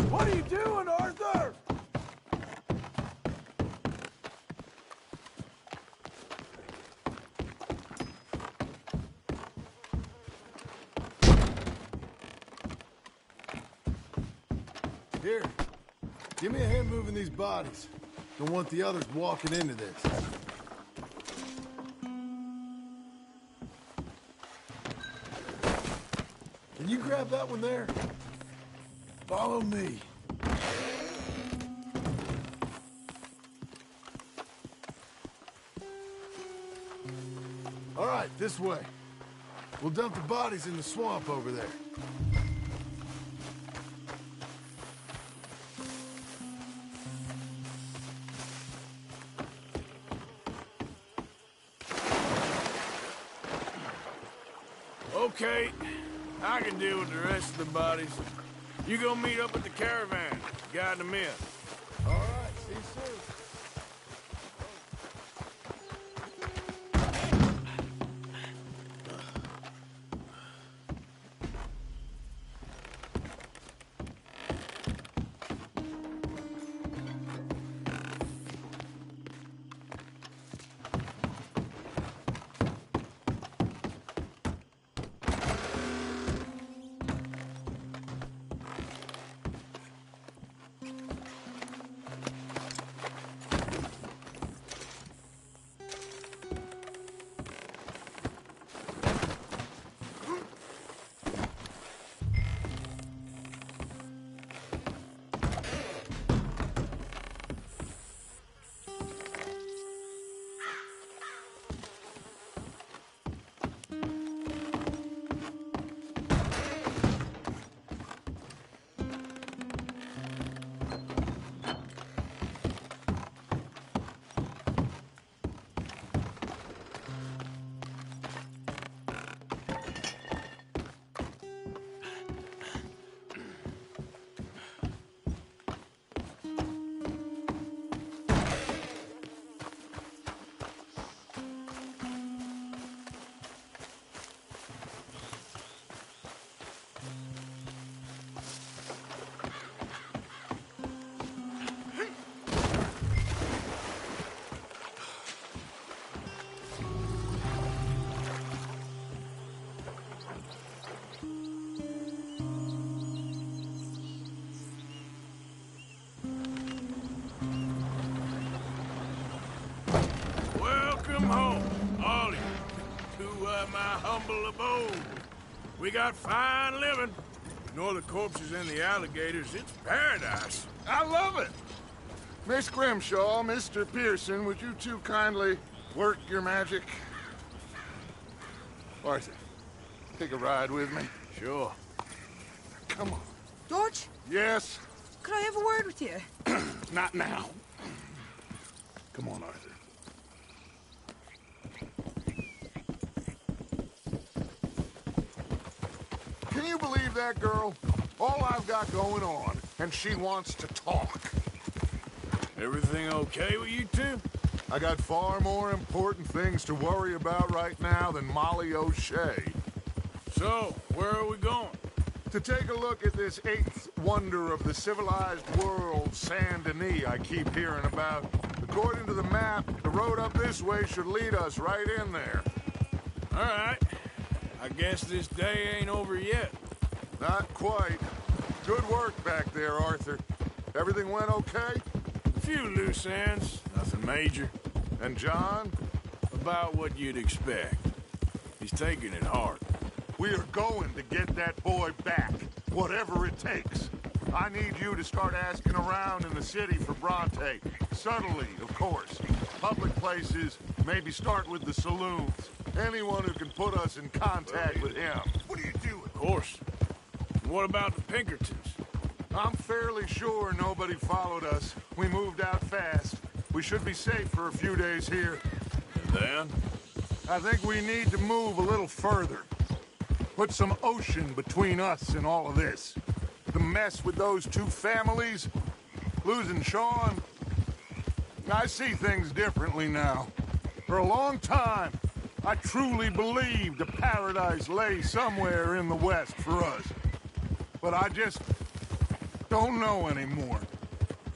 What are you doing, Arthur? Here, give me a hand moving these bodies. Don't want the others walking into this. Can you grab that one there? Follow me. All right, this way. We'll dump the bodies in the swamp over there.
Okay, I can deal with the rest of the bodies. You go meet up with the caravan, guide them in.
All right, see you soon.
Welcome home, all of you, to my humble abode. We got fine living. Ignore the corpses and the alligators. It's paradise.
I love it. Miss Grimshaw, Mr. Pearson, would you two kindly work your magic? Arthur, take a ride with me.
Sure.
Come on.
George?
Yes?
Could I have a word with you?
Not now. Come on, Arthur. Can you believe that girl? All I've got going on, and she wants to talk.
Everything okay with you two?
I got far more important things to worry about right now than Molly O'Shea.
So, where are we going?
To take a look at this eighth wonder of the civilized world, Saint Denis, I keep hearing about. According to the map, the road up this way should lead us right in there.
All right. I guess this day ain't over yet.
Not quite. Good work back there, Arthur. Everything went okay?
A few loose ends, nothing major.
And John?
About what you'd expect. He's taking it hard.
We are going to get that boy back, whatever it takes. I need you to start asking around in the city for Bronte. Subtly, of course. Public places, maybe start with the saloons. Anyone who can put us in contact with him.
What are you doing? Of course. And what about the Pinkertons?
I'm fairly sure nobody followed us. We moved out fast. We should be safe for a few days here.
And then?
I think we need to move a little further. Put some ocean between us and all of this. The mess with those two families, losing Sean. I see things differently now. For a long time, I truly believed a paradise lay somewhere in the West for us. But I just don't know anymore.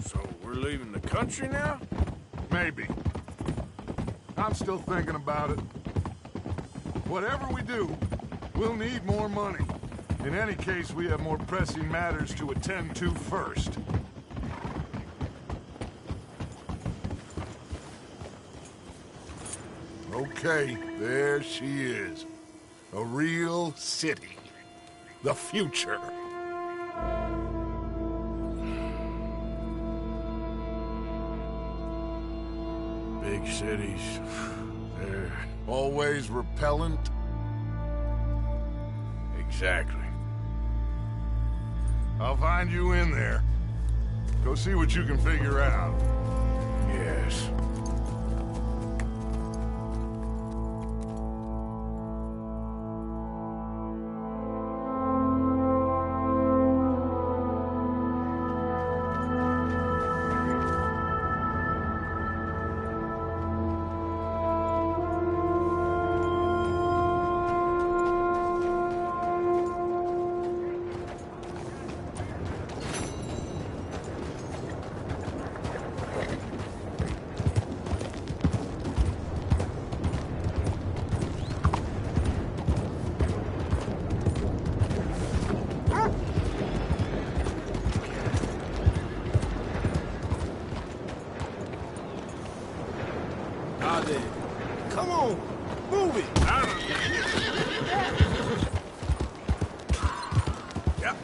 So we're leaving the country now?
Maybe. I'm still thinking about it. Whatever we do, we'll need more money. In any case, we have more pressing matters to attend to first. Okay, there she is. A real city. The future.
Big cities. They're
always repellent.
Exactly.
I'll find you in there. Go see what you can figure out.
Yes.
Come on, move it.
Yep.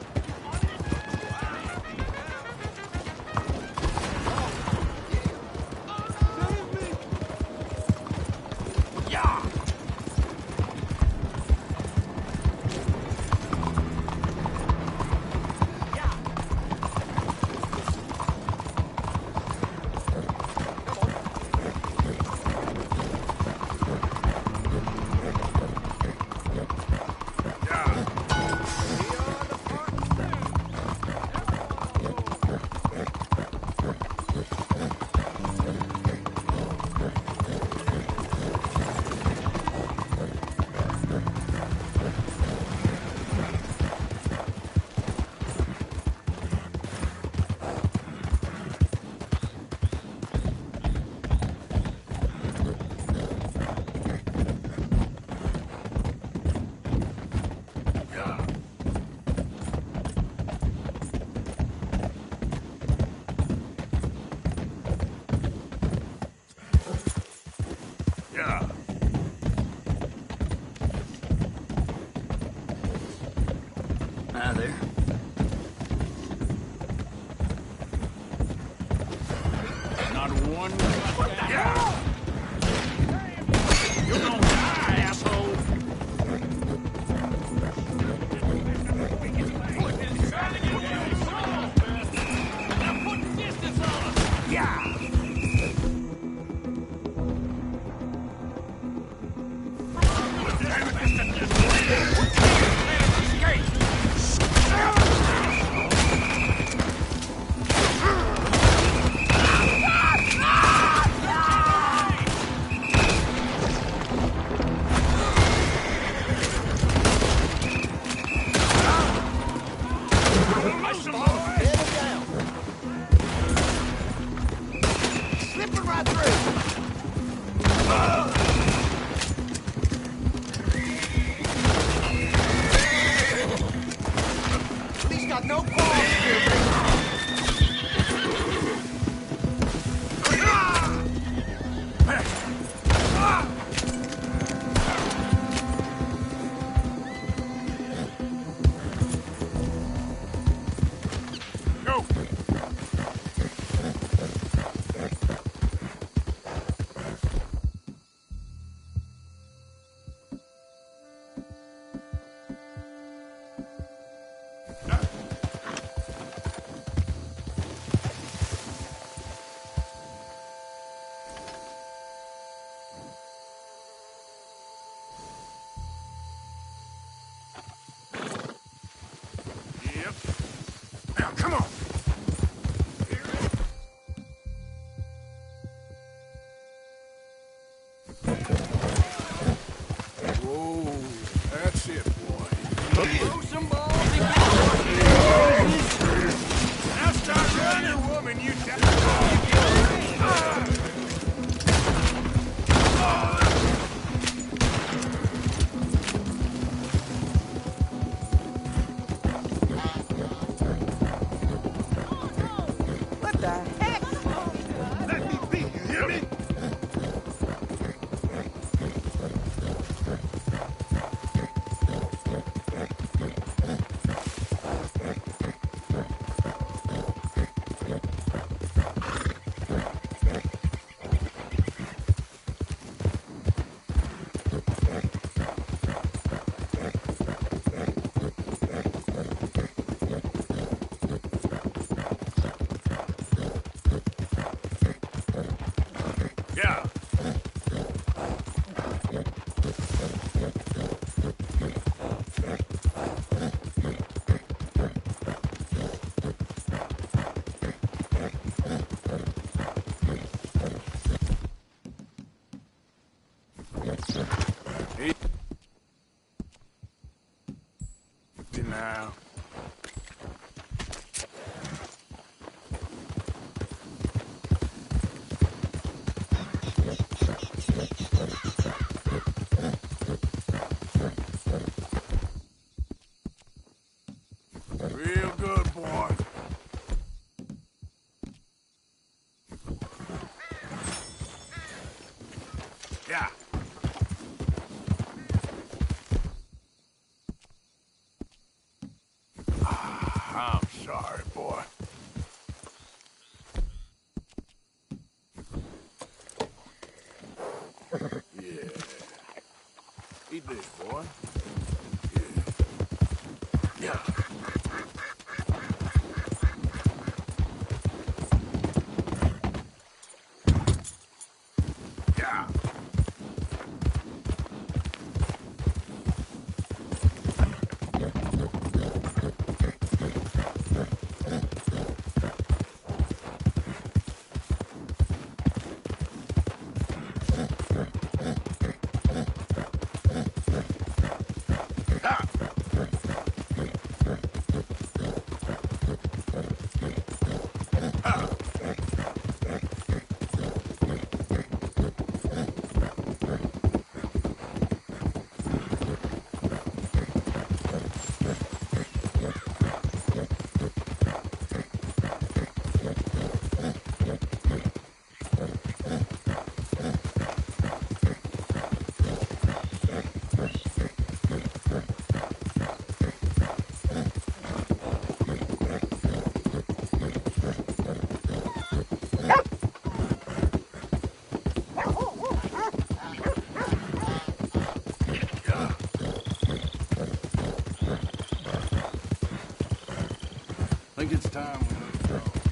Yeah. Hi there.
Not one. Yeah. You're gonna die, asshole. Now put distance on us. Yeah. Now, come on. Whoa, that's it, boy.
Throw some balls and
Now start running, woman, you
What the heck?
Let me be, you hear me?
Yeah. Easy now. Real good, boy. Yeah. I'm sorry, boy. Yeah. Eat this, boy. Yeah. Yeah. Yeah. I think it's time we let it go.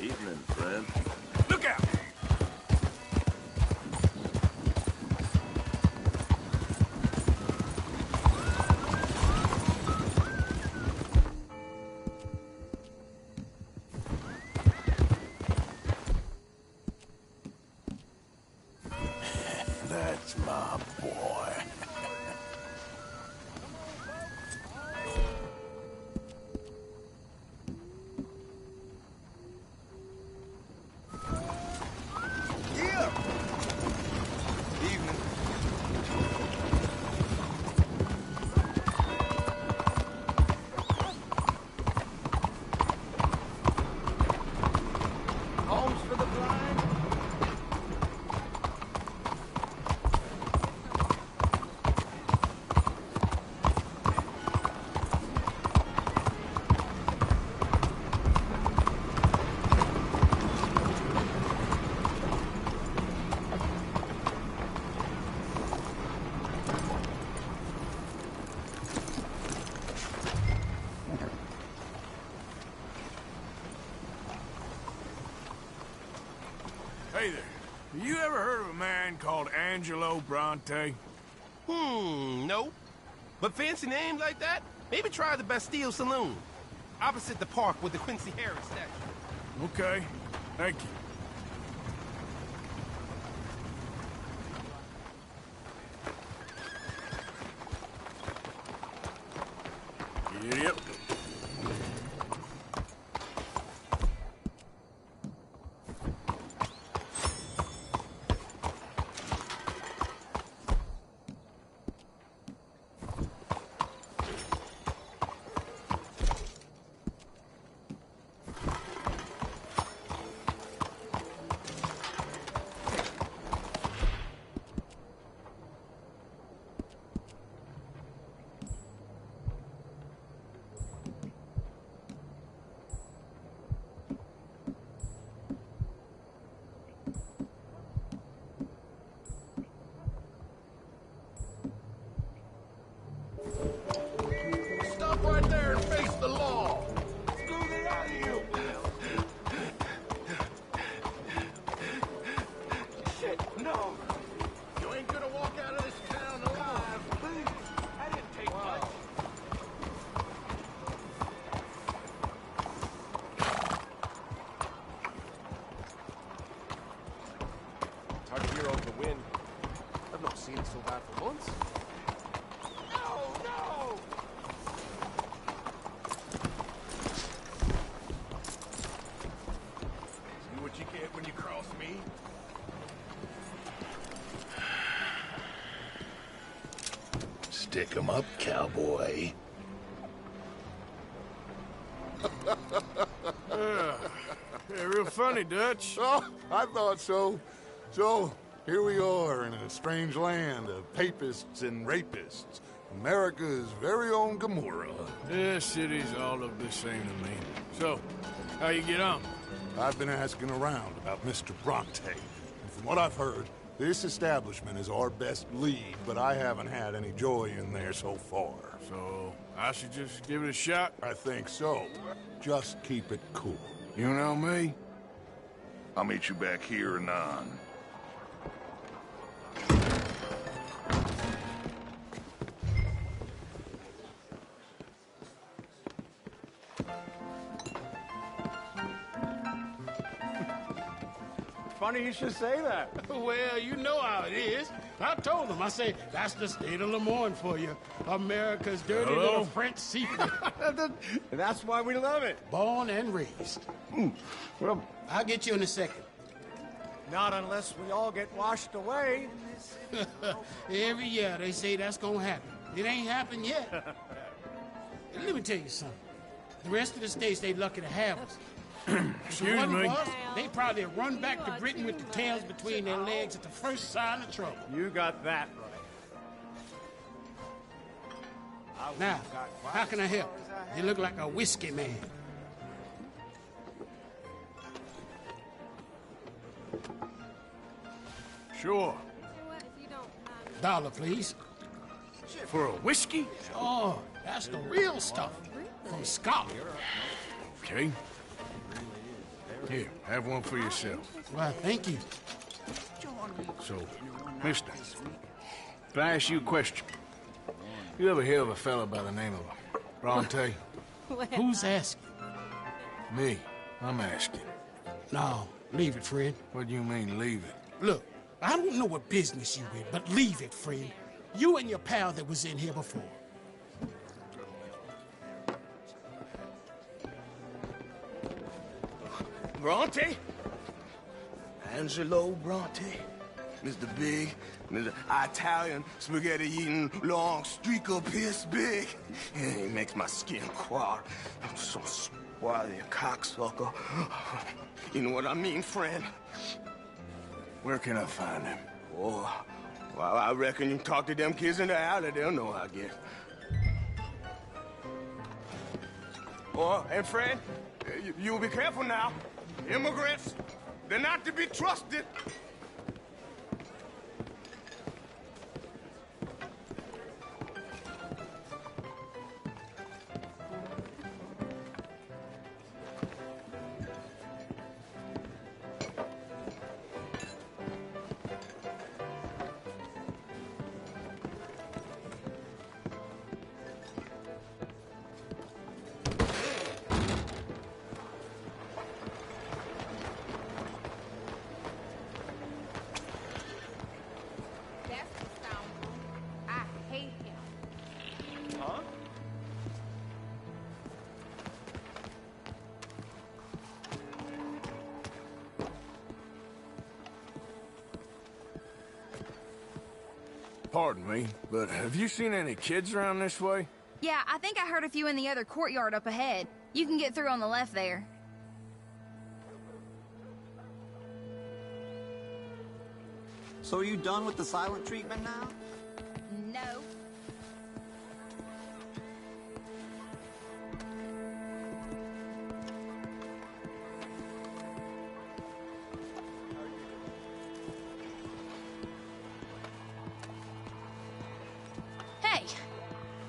Evening, friend.
Look out!
That's my boy.
Homes for the blind?
Hey there. You ever heard of a man called Angelo Bronte?
No. But fancy names like that? Maybe try the Bastille Saloon. Opposite the park with the Quincy Harris statue.
Okay. Thank you. Yep.
Stop right there and face the law. Screw the lot of you. Shit, no. You ain't gonna walk out of this town alive. Please. I didn't take much. It's hard to hear over the wind. I've not seen it so bad for months. No, no!
See what you get when you cross me?
Stick 'em up, cowboy.
Yeah, real funny, Dutch.
Oh, I thought so. So, here we are in a strange land of papists and rapists. America's very own Gomorrah.
This city's all look the same to me. So, how you get on?
I've been asking around about Mr. Bronte. And from what I've heard, this establishment is our best lead, but I haven't had any joy in there so far.
So, I should just give it a shot?
I think so. Just keep it cool.
You know me?
I'll meet you back here anon.
Funny you should say that.
Well, you know how it is. I told them. I say, that's the state of Lemoyne for you. America's dirty little French secret.
That's why we love it.
Born and raised.
Well,
I'll get you in a second.
Not unless we all get washed away.
Every year they say that's gonna happen. It ain't happened yet. Let me tell you something. The rest of the states, they lucky to have us.
Excuse me.
Us, they probably run back to Britain with the tails between their legs at the first sign of trouble.
You got that right.
Now, how can I help? You look like a whiskey man.
Sure.
$1, please.
For a whiskey?
Oh, that's the real stuff. From Scotland.
Okay. Here, have one for yourself.
Well, thank you.
So, mister, if I ask you a question, you ever hear of a fellow by the name of Bronte?
Who's asking?
Me. I'm asking.
No, leave it, friend.
What do you mean, leave it?
Look, I don't know what business you in, but leave it, friend. You and your pal that was in here before.
Bronte? Angelo Bronte. Mr. Big, Mr. Italian, spaghetti-eating, long streaker piss big. He makes my skin crawl. I'm so swarthy, a cocksucker. You know what I mean, friend?
Where can I find him?
Oh, well, I reckon you talk to them kids in the alley, they'll know, I guess. Oh, and friend, you be careful now. Immigrants, they're not to be trusted.
Pardon me, but have you seen any kids around this way?
Yeah, I think I heard a few in the other courtyard up ahead. You can get through on the left there.
So are you done with the silent treatment now?
No.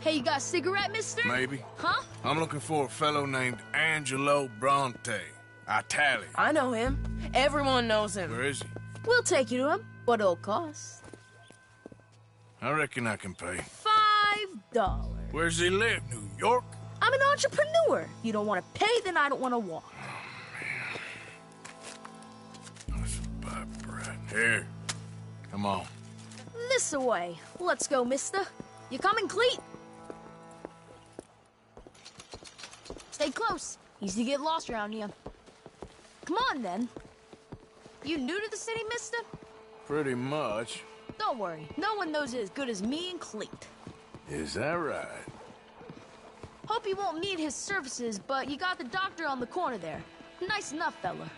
Hey, you got a cigarette, mister?
Maybe.
Huh?
I'm looking for a fellow named Angelo Bronte. Italian.
I know him. Everyone knows him.
Where is he?
We'll take you to him. What it'll cost?
I reckon I can pay.
$5.
Where's he live? New York?
I'm an entrepreneur. You don't want to pay, then I don't want to walk.
That's a bad bread. Here. Come on.
This way. Let's go, mister. You coming, Cleet? Stay close. Easy to get lost around here. Come on, then. You new to the city, mister?
Pretty much.
Don't worry. No one knows it as good as me and Cleet.
Is that right?
Hope you won't need his services, but you got the doctor on the corner there. Nice enough, fella.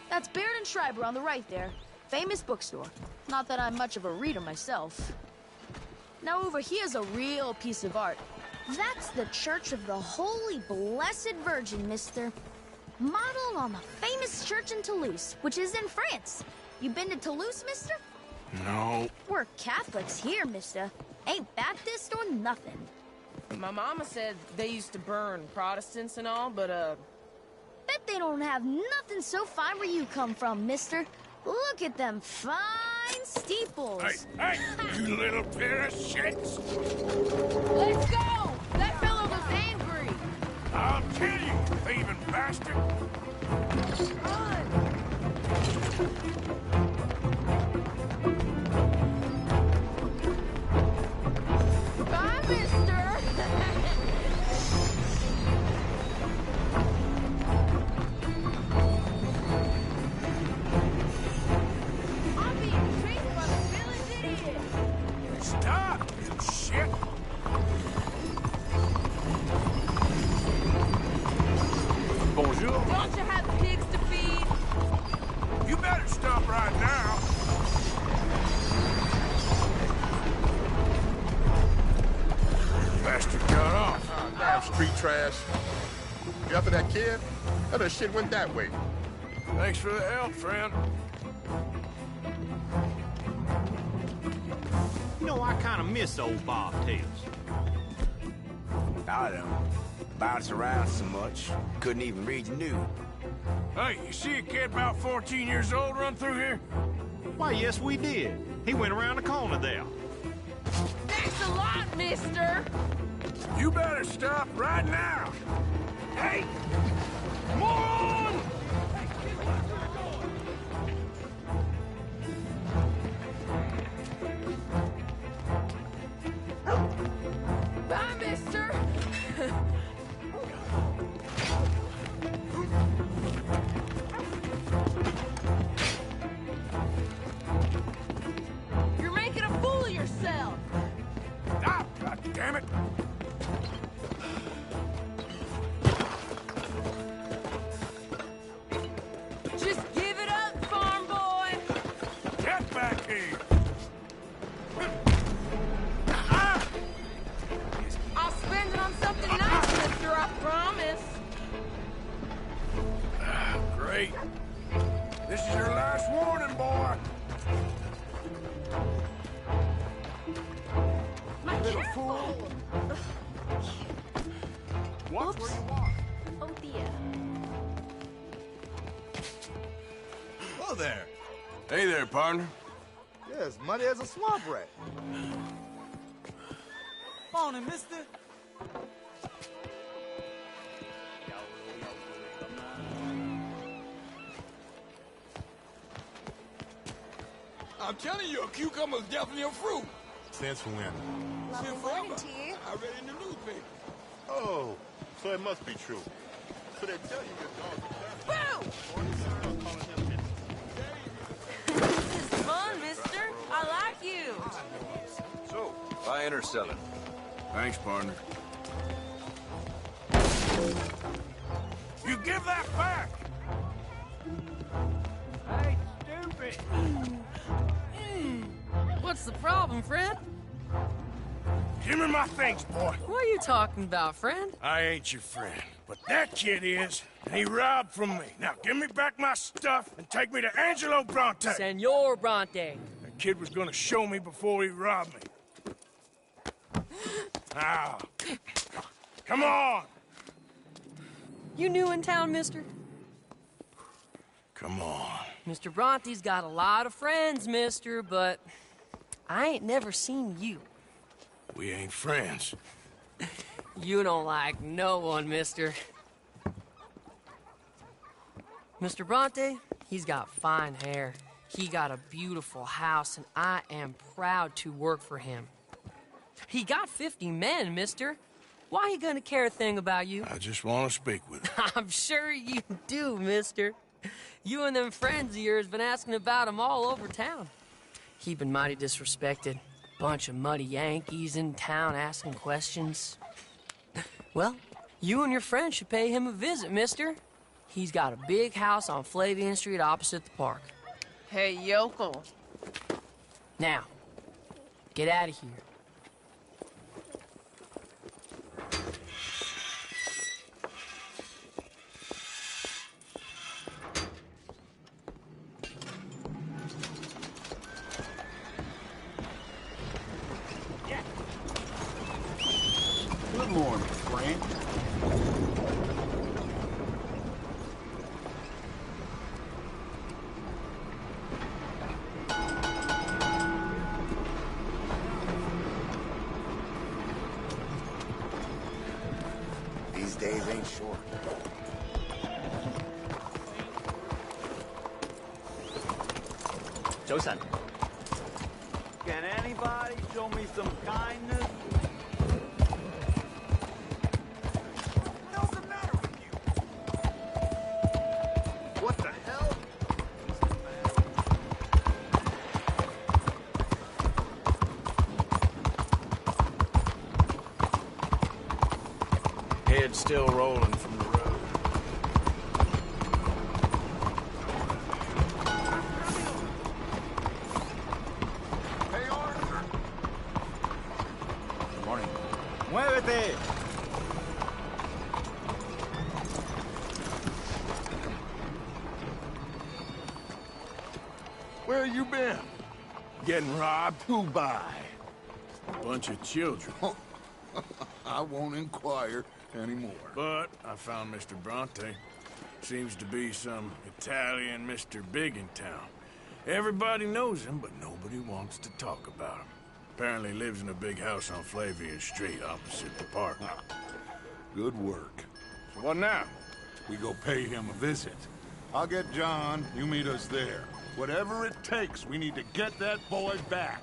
That's Baird and Schreiber on the right there. Famous bookstore. Not that I'm much of a reader myself. Now over here's a real piece of art. That's the Church of the Holy Blessed Virgin, mister. Modeled on the famous church in Toulouse, which is in France. You been to Toulouse, mister?
No.
We're Catholics here, mister. Ain't Baptist or nothing.
My mama said they used to burn Protestants and all, but,
Bet they don't have nothing so fine where you come from, mister. Look at them fine steeples.
Hey, you little pair of shits!
Let's go! That fellow was angry!
I'll kill you, thieving bastard!
Bye, mister!
Stop, you shit! Bonjour.
Don't you have pigs to feed?
You better stop right now.
Bastard got off.
Oh, damn street trash. You after that kid? That shit went that way.
Thanks for the help, friend.
You know, I kind of miss old Bob Tales.
I don't.
bounce around so much, couldn't even read the news.
Hey, you see a kid about 14 years old run through here?
Why, yes, we did. He went around the corner there.
Thanks a lot, mister.
You better stop right now. Hey! Moron!
Bye, mister. You're making a fool of yourself.
Stop, goddammit!
Just give it up, farm boy.
Get back here!
I'll spend it on something nice, mister, I promise.
Great. This is your last warning, boy.
Little fool.
Watch where you walk.
Oh dear.
Hello there. Hey there, partner.
Yeah, as muddy as a swamp rat.
Morning, mister.
I'm telling you, a cucumber's definitely a fruit.
Since when?
Since forever. I read it in the newspaper.
Oh, so it must be true. So they tell you your dog
This is fun, mister. I like you.
So, buying or selling?
Thanks, partner. You give that back!
Hey, stupid!
What's the problem, friend?
Give me my things, boy.
What are you talking about, friend?
I ain't your friend, but that kid is, and he robbed from me. Now give me back my stuff and take me to Angelo Bronte.
Senor Bronte.
That kid was gonna show me before he robbed me. Now, come on!
You new in town, mister?
Come on.
Mr. Bronte's got a lot of friends, mister, but I ain't never seen you.
We ain't friends.
You don't like no one, mister. Mr. Bronte, he's got fine hair. He got a beautiful house, and I am proud to work for him. He got 50 men, mister. Why he gonna care a thing about you?
I just want to speak with him.
I'm sure you do, mister. You and them friends of yours been asking about him all over town. He been mighty disrespected. Bunch of muddy Yankees in town asking questions. Well, you and your friend should pay him a visit, mister. He's got a big house on Flavian Street opposite the park. Hey, yokel. Now, get out of here.
Good morning, friend.
These days ain't short.
Joe-san. Can anybody show me some kindness?
What the hell?
Head still rolling from the road.
Hey, Arthur.
Good morning. Muévete!
Where you been? Getting robbed? Who by? A bunch of children.
I won't inquire.
anymore. But I found Mr. Bronte. Seems to be some Italian Mr. Big in town. Everybody knows him, but nobody wants to talk about him. Apparently lives in a big house on Flavia Street, opposite the park.
Good work.
So what now?
We go pay him a visit. I'll get John, you meet us there. Whatever it takes, we need to get that boy back.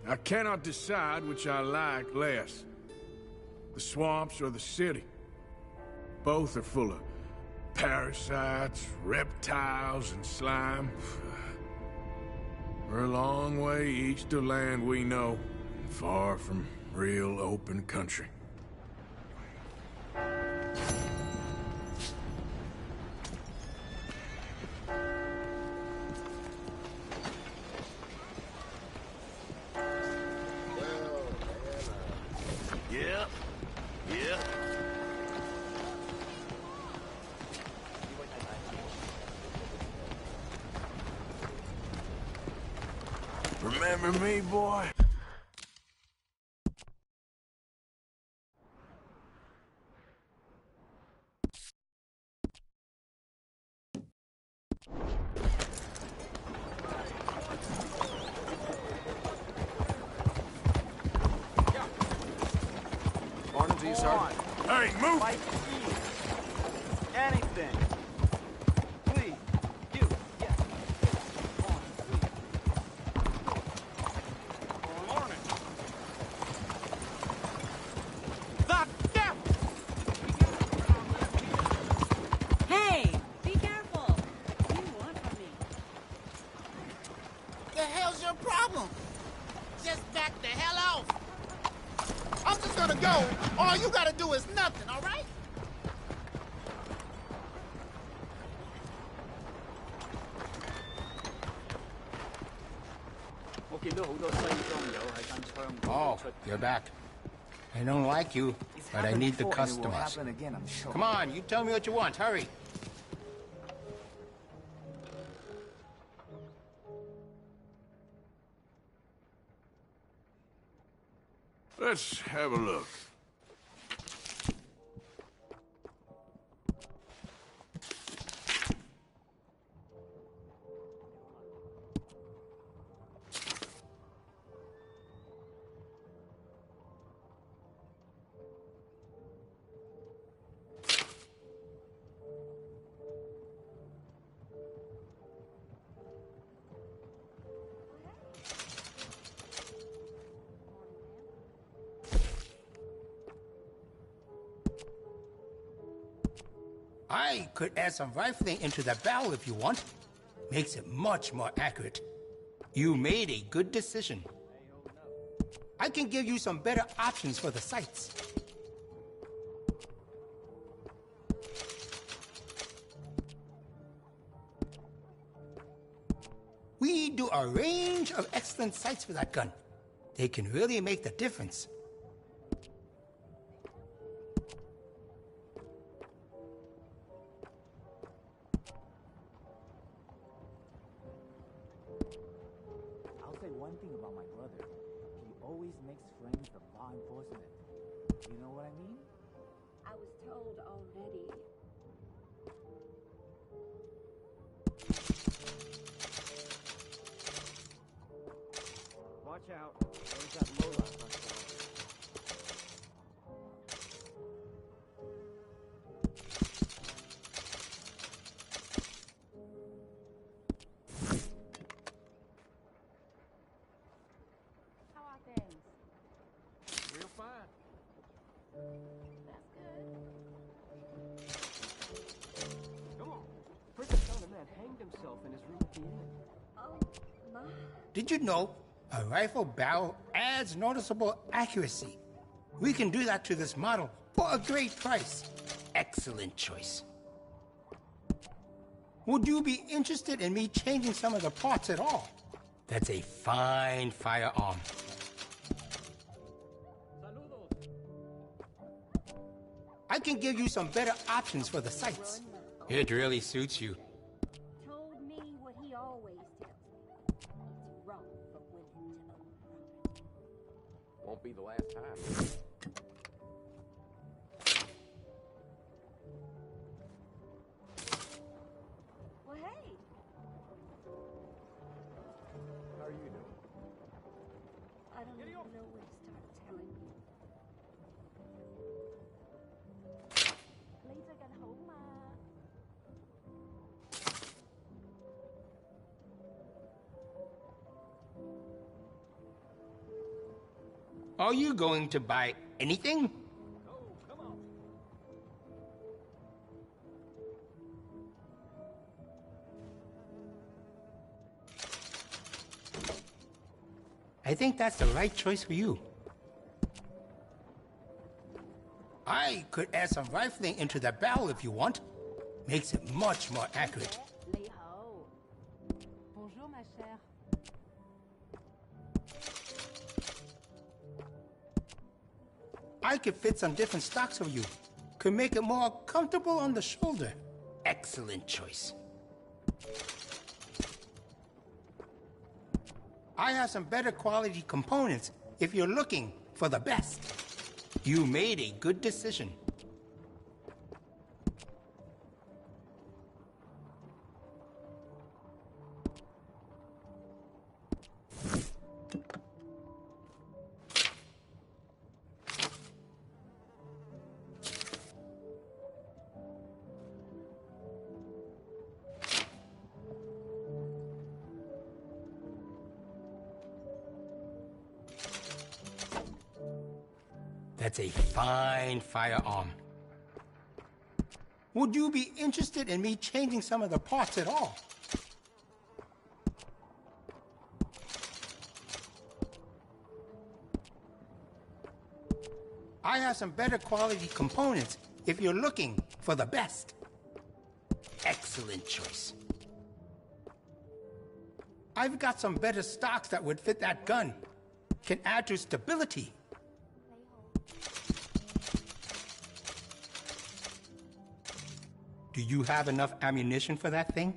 I cannot decide which I like less. The swamps or the city. Both are full of parasites, reptiles, and slime. We're a long way east of land we know, and far from real open country.
Yep. Yep.
Remember me, boy?
Morning to you, Sergeant.
Hey, move!
Fight anything. Please. You. Yes. Come on, please. Morning. The devil!
Hey, be careful. What do you want from me?
The hell's your problem? Just back the hell off. I'm just gonna go. All you gotta do is nothing, all right?
Oh, you're back. I don't like you, but I need the customers. Come on, you tell me what you want. Hurry.
Let's have a look.
I could add some rifling into the barrel if you want. Makes it much more accurate. You made a good decision. I can give you some better options for the sights. We do a range of excellent sights for that gun. They can really make the difference.
I'll say one thing about my brother. He always makes friends with law enforcement. You know what I mean?
I was told already.
Watch out. There's that Lola.
How are things?
Real fine.
That's good.
Come on. Pretty son of man hanged himself in his room at the inn.
Oh, my.
Did you know a rifle barrel adds noticeable accuracy? We can do that to this model for a great price. Excellent choice. Would you be interested in me changing some of the parts at all? That's a fine firearm. I can give you some better options for the sights. It really suits you.
Told me what he always tells me. It's wrong for women to own property.
Won't be the last time.
Well, hey.
How are you doing?
I don't even know where to start telling you. Lấy cho cành hữu mà.
Are you going to buy anything? I think that's the right choice for you. I could add some rifling into the barrel if you want. Makes it much more accurate.
Lấy hậu. Bonjour, ma chère.
I could fit some different stocks for you. Could make it more comfortable on the shoulder. Excellent choice. I have some better quality components if you're looking for the best. You made a good decision. That's a fine firearm. Would you be interested in me changing some of the parts at all? I have some better quality components if you're looking for the best. Excellent choice. I've got some better stocks that would fit that gun. Can add to stability. Do you have enough ammunition for that thing?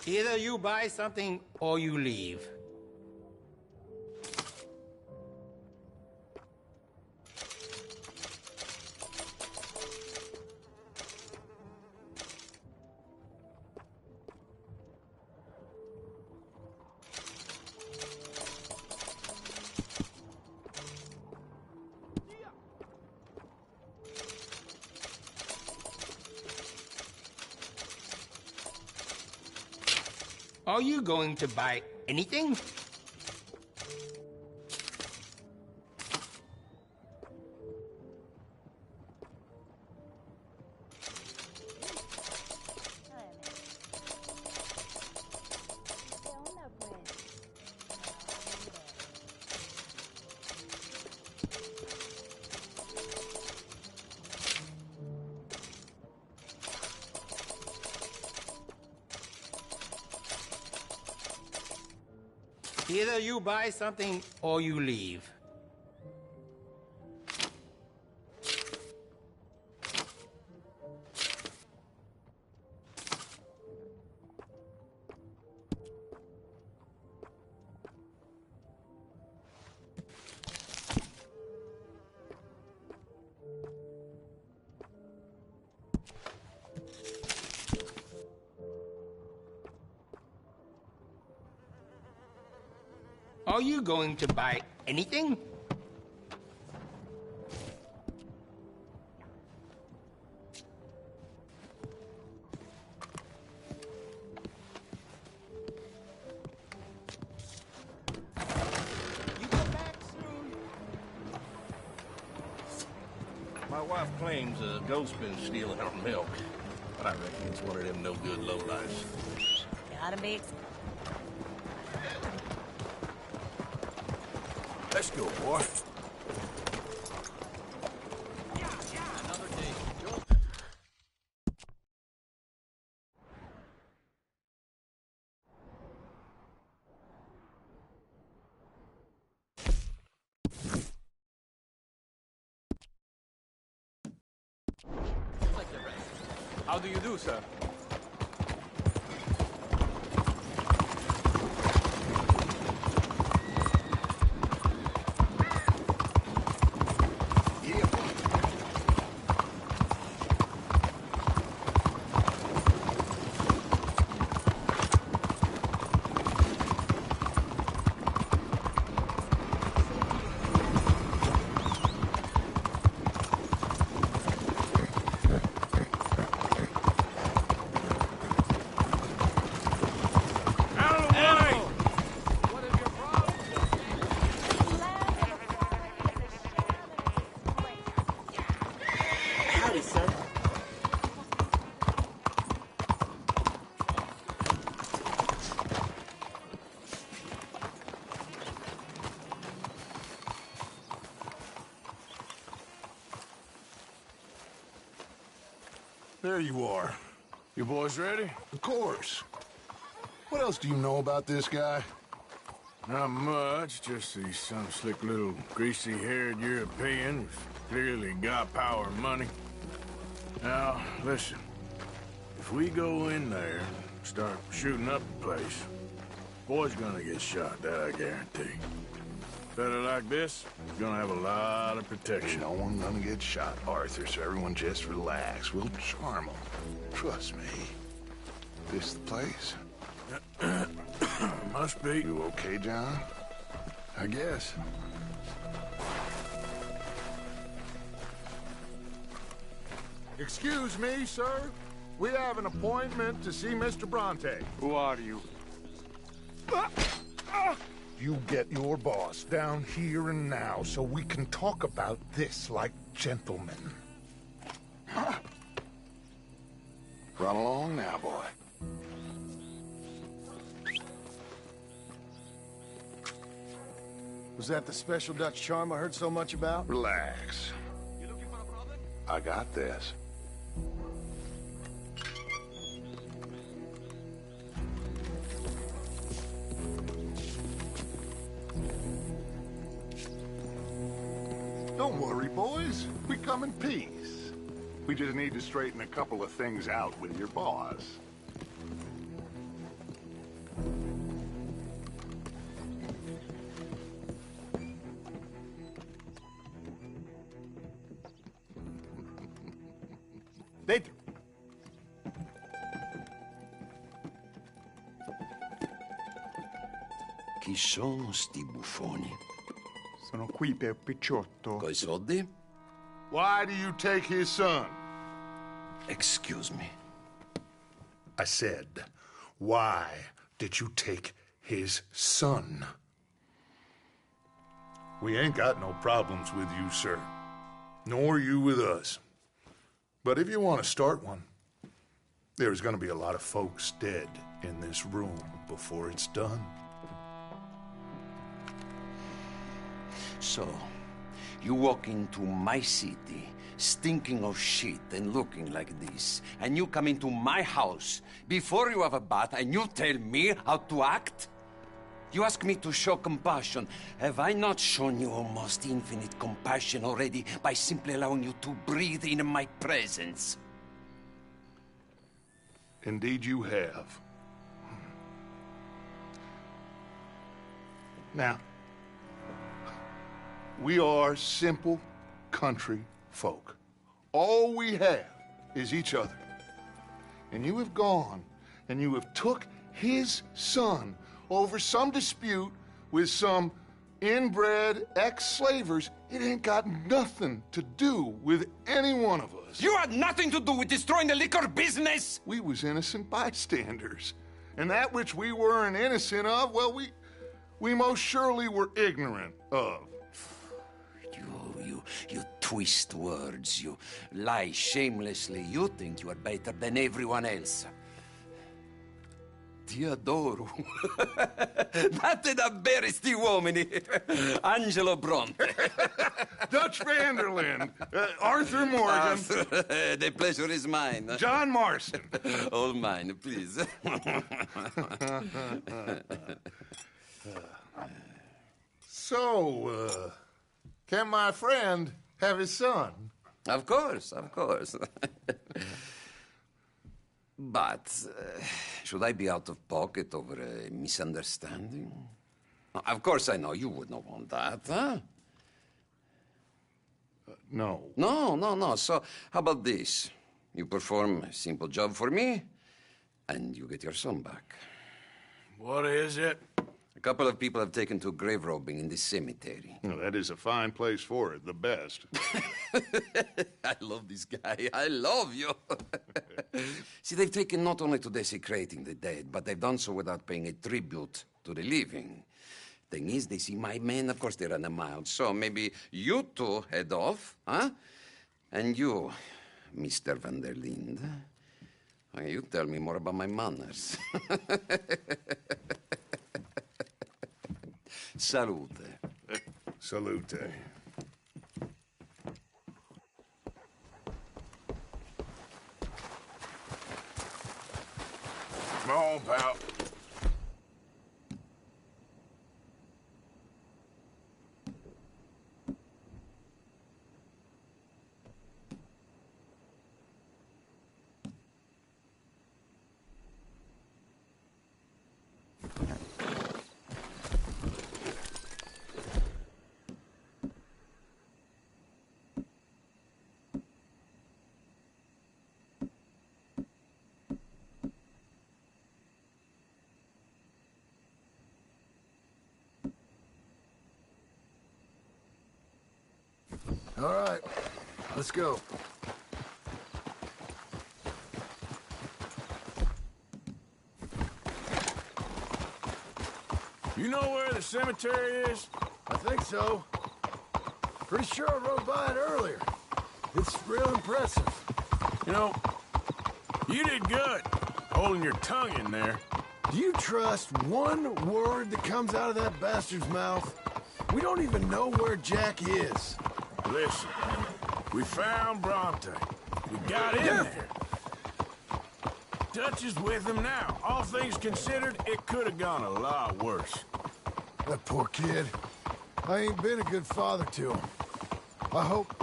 Either you buy something or you leave. Are you going to buy anything? Either you buy something or you leave. Are you going to buy anything? You got
My wife claims a ghost's been stealing her milk, but I reckon it's one of them no-good lowlifes.
Gotta be.
Let's go, boy.
How do you do, sir?
There you are.
You boys ready?
Of course. What else do you know about this guy?
Not much, just he's some slick little greasy-haired European who's clearly got power and money. Now, listen. If we go in there and start shooting up the place, boy's gonna get shot, that I guarantee. Fella like this is gonna have a lot of protection.
No one gonna get shot, Arthur, so everyone just relax. We'll charm them. Trust me. This the place?
Must be.
You okay, John? I guess. Excuse me, sir. We have an appointment to see Mr. Bronte.
Who are you?
You get your boss down here and now so we can talk about this like gentlemen. Run along now, boy.
Was that the special Dutch charm I heard so much about?
Relax. I got this. Don't worry, boys. We come in peace. We just need to straighten a couple of things out with your boss.
Dentro.
Chi sono sti buffoni?
Sono qui per Picciotto.
Coi soldi?
Why do you take his son?
Excuse me.
I said, why did you take his son? We ain't got no problems with you, sir. Nor you with us. But if you want to start one, there's going to be a lot of folks dead in this room before it's done.
So, you walk into my city, stinking of shit and looking like this, and you come into my house before you have a bath and you tell me how to act? You ask me to show compassion. Have I not shown you almost infinite compassion already by simply allowing you to breathe in my presence?
Indeed you have. Now, we are simple country folk. All we have is each other. And you have gone and you have took his son over some dispute with some inbred ex-slavers. It ain't got nothing to do with any one of us.
You had nothing to do with destroying the liquor business!
We was innocent bystanders. And that which we weren't innocent of, well, we most surely were ignorant of.
You twist words, you lie shamelessly. You think you are better than everyone else. Ti adoro. Date davvero sti uomini. Angelo Bronte.
Dutch Vanderlyn. Arthur Morgan.
Arthur, the pleasure is mine.
John Marston.
All mine, please.
So, can my friend have his son?
Of course, of course. But should I be out of pocket over a misunderstanding? Of course I know you would not want that, huh?
No.
No. So how about this? You perform a simple job for me, and you get your son back.
What is it?
A couple of people have taken to grave robbing in this cemetery.
Well, that is a fine place for it, the best.
I love this guy. I love you. See, they've taken not only to desecrating the dead, but they've done so without paying a tribute to the living. Thing is, they see my men, of course they run a mile. So maybe you two head off, huh? And you, Mr. Van der Linde, you tell me more about my manners. Salute.
Salute.
Come on, pal.
All right, let's go.
You know where the cemetery is?
I think so. Pretty sure I rode by it earlier. It's real impressive.
You know, you did good, holding your tongue in there.
Do you trust one word that comes out of that bastard's mouth? We don't even know where Jack is.
Listen, we found Bronte. We got in there. Dutch is with him now. All things considered, it could have gone a lot worse.
That poor kid. I ain't been a good father to him. I hope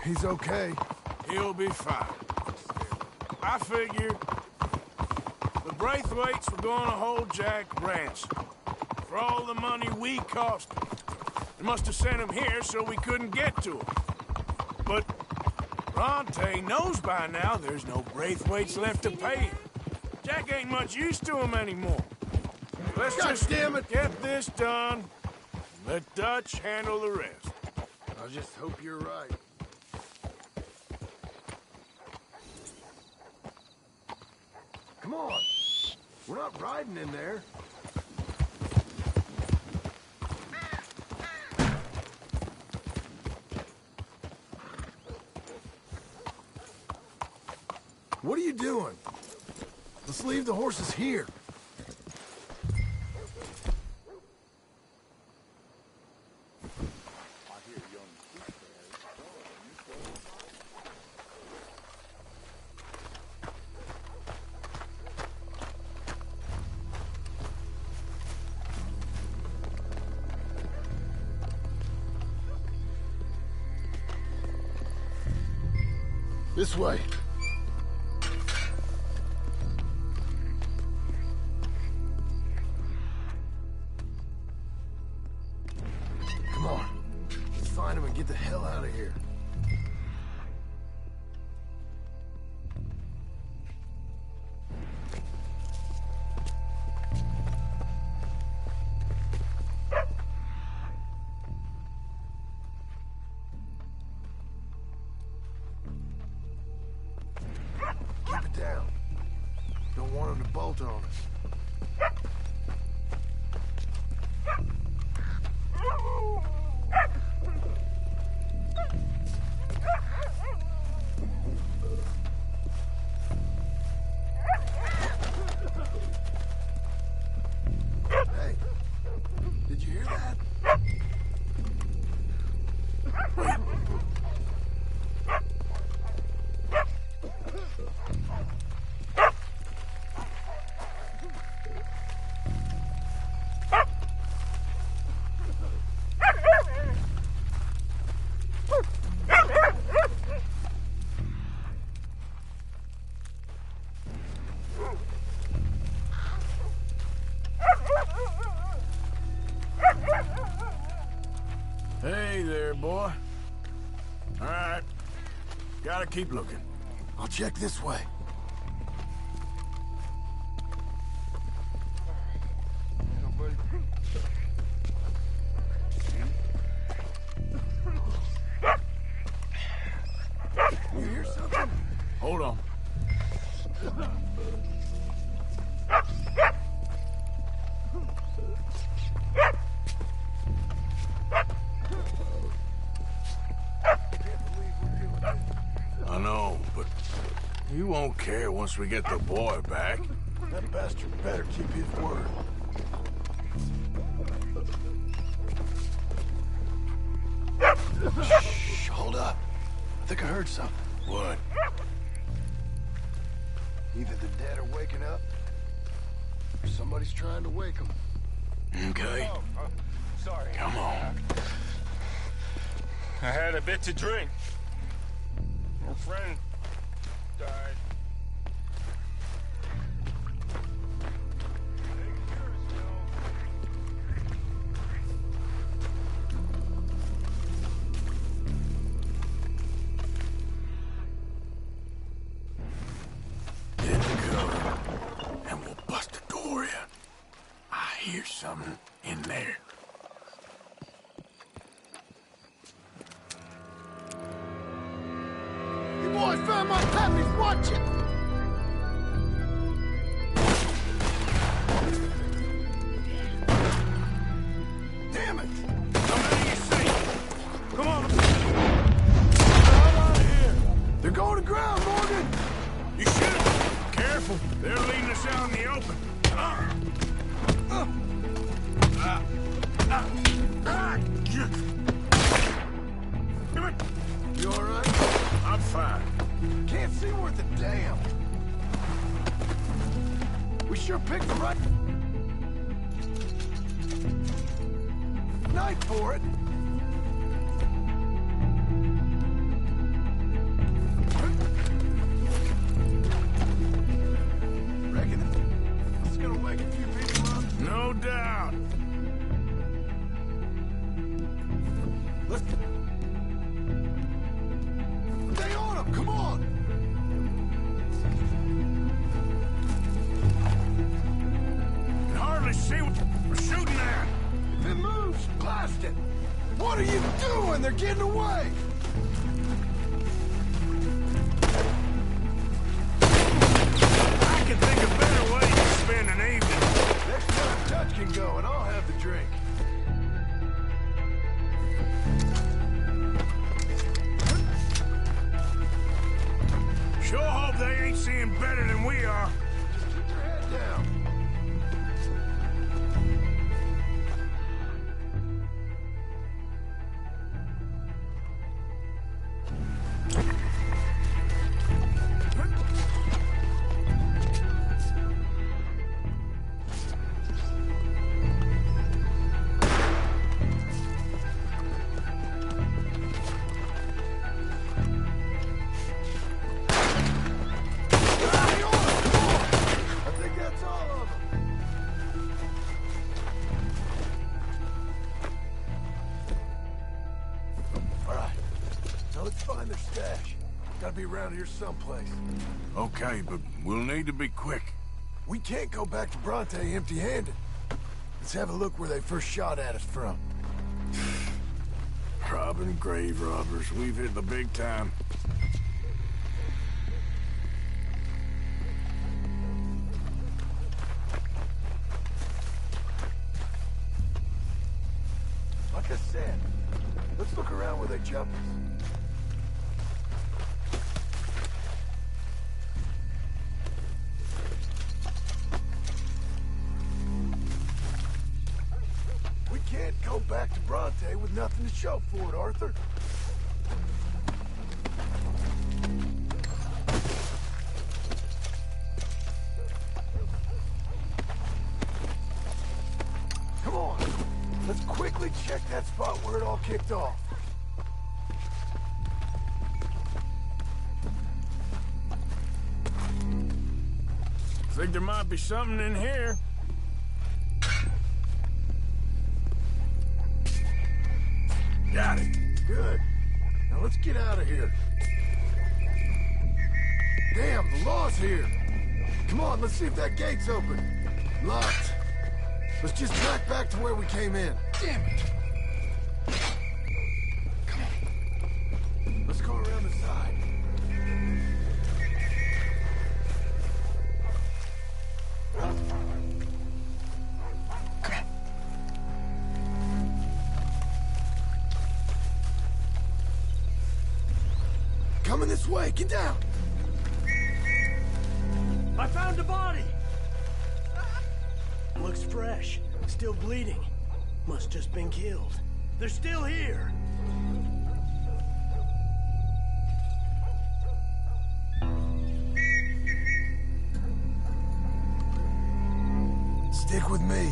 he's okay.
He'll be fine. I figured the Braithwaites were going to hold Jack ransom for all the money we cost him. They must have sent him here so we couldn't get to him. But Bronte knows by now there's no Braithwaites left to pay him. Jack ain't much use to him anymore. Let's just
damn it.
Get this done. Let Dutch handle the rest.
I just hope you're right. Come on. We're not riding in there. What are you doing? Let's leave the horses here. This way. Come on. Let's find him and get the hell out of here. Keep it down. Don't want him to bolt on us.
All right. Gotta keep looking.
I'll check this way. You hear something?
Hold on. I know, but you won't care once we get the boy back.
That bastard better keep his word. Shh, hold up. I think I heard something.
What?
Either the dead are waking up, or somebody's trying to wake them.
Okay.
Sorry.
Come on.
I had a bit to drink. Your friend died.
Get the cover, and we'll bust the door in. I hear something in there.
You boys found my puppies watching! Damn it!
Somebody you see. Come on.
They're going to ground, Morgan!
You should. Careful. They're leading us out in the open.
You all right?
I'm fine.
Can't see worth a damn. We sure picked the right night for it. Reckon it's gonna wake a few people up.
No doubt.
Let's stay on them. Come on.
Can hardly see what we're shooting at.
If it moves, blast it. What are you doing? They're getting away.
I can think of better ways to spend an evening.
Next time Touch can go, and I'll have the drink.
Sure hope they ain't seeing better than we are.
Just keep your head down. I think that's all of them. All right, so let's find their stash. Gotta be around here someplace.
Okay, but we'll need to be quick.
We can't go back to Bronte empty-handed. Let's have a look where they first shot at us from.
Robbing grave robbers. We've hit the big time.
Like I said, let's look around where they jumped us. We can't go back to Bronte with nothing to show for it, Arthur. Come on, let's quickly check that spot where it all kicked off.
Think there might be something in here. Got it.
Good. Now
let's get out of here. Damn, the law's here. Come on, let's see if that gate's open. Locked. Let's just track back to where we came in.
Damn it.
Come on. Let's go around the side. Coming this way, get down!
I found a body! Looks fresh, still bleeding. Must just been killed. They're still here!
Stick with me.